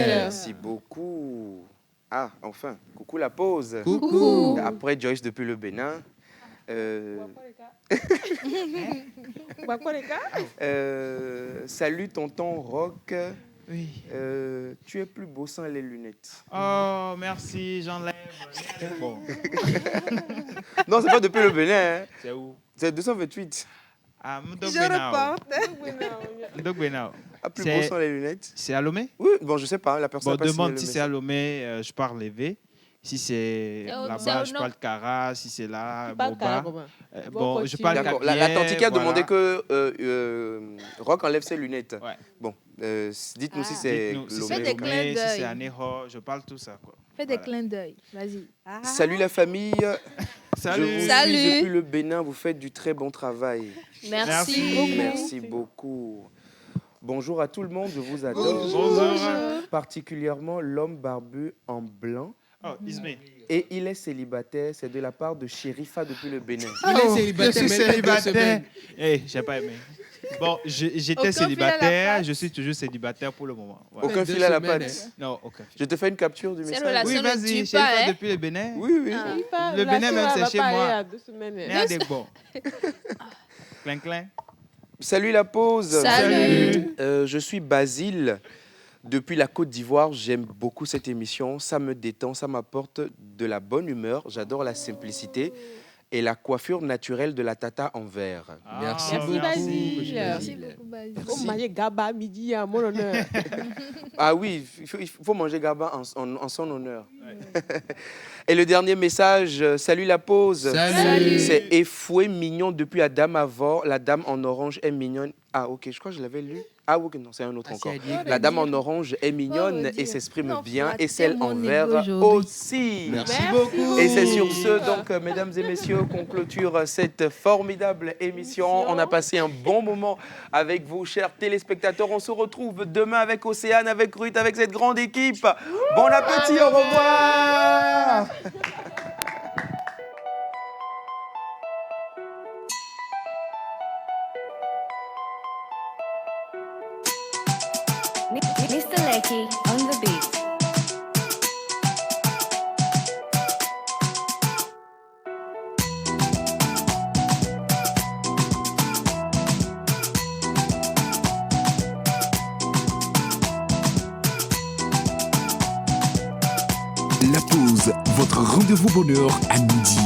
Merci beaucoup. Ah, enfin, coucou la pause. Coucou. Après Joyce depuis le Bénin. Salut tonton Rock. Oui. Tu es plus beau sans les lunettes. Oh, merci, j'enlève. Bon. Non, c'est pas depuis le Bénin. Hein. C'est où? C'est 228. Ah, Je reporte. Ndogbenao. Ah, plus C'est- beau sans les lunettes. C'est à Lomé? Oui, bon, je sais pas. La personne Bon, a pas signé demande le si c'est message. à Lomé, je parle levé. Si c'est C'est au là-bas, je nord. parle Cara. Si c'est là, Pas Boba. Boba. Bon, je continue. parle D'accord. Cabier, La tantique a voilà. demandé que Rock enlève ses lunettes. Ouais. Bon, dites-nous si Ah. c'est Dites-nous si Lomé. c'est Fais des Lomé, clins si d'œil. c'est à Neho, je parle tout ça. Quoi. Fais des Voilà. clins d'œil. Vas-y. Ah. Salut la famille. Salut. Je vous Salut. suis depuis le Bénin. Vous faites du très bon travail. Merci beaucoup. Merci beaucoup. Bonjour à tout le monde. Je vous adore. Bonjour. Particulièrement l'homme barbu en blanc. Oh, Ismé. Et il est célibataire. C'est de la part de Sherifa depuis le Bénin. Il est Je célibataire. suis mais il fait 2 célibataire. semaines. Eh, j'ai pas aimé. Bon, j'étais Aucun fil à la célibataire, patte. je suis toujours célibataire pour le moment. Voilà. Aucun Deux fil à la semaines, patte. Non, aucun fil. Je te fais une capture du Cette message. relation Oui, ne vas-y, tue chez pas, toi hein. depuis le Bénin. Oui, oui. Ah. Le Bénin même, c'est chez moi. À 2 semaines. Rien des bons. Clin, clin. Salut la pause. Salut. Je suis Basile. Depuis la Côte d'Ivoire, j'aime beaucoup cette émission. Ça me détend, ça m'apporte de la bonne humeur. J'adore la simplicité et la coiffure naturelle de la tata en verre. Merci Ah, beaucoup. Basile. monsieur Merci Basile. beaucoup, Basile. Oh, manger gaba à midi à mon honneur. Ah oui, il faut manger gaba en son honneur. Et le dernier message, salut la pause. Salut. C'est Efoué mignon depuis Adam avant. La dame en orange est mignonne. Ah ok, je crois que je l'avais lu. Ah ok, non, c'est un autre encore. La dame en orange est mignonne et s'exprime Non, bien. flatter Et celle en mon vert ego aujourd'hui. aussi. Merci beaucoup. Et c'est sur ce, donc, mesdames et messieurs, qu'on clôture cette formidable émission. On a passé un bon moment avec vous, chers téléspectateurs. On se retrouve demain avec Océane, avec Ruth, avec cette grande équipe. Bon appétit, au revoir. Mr. Lecky on the beat. La pause, votre rendez-vous bonheur à midi.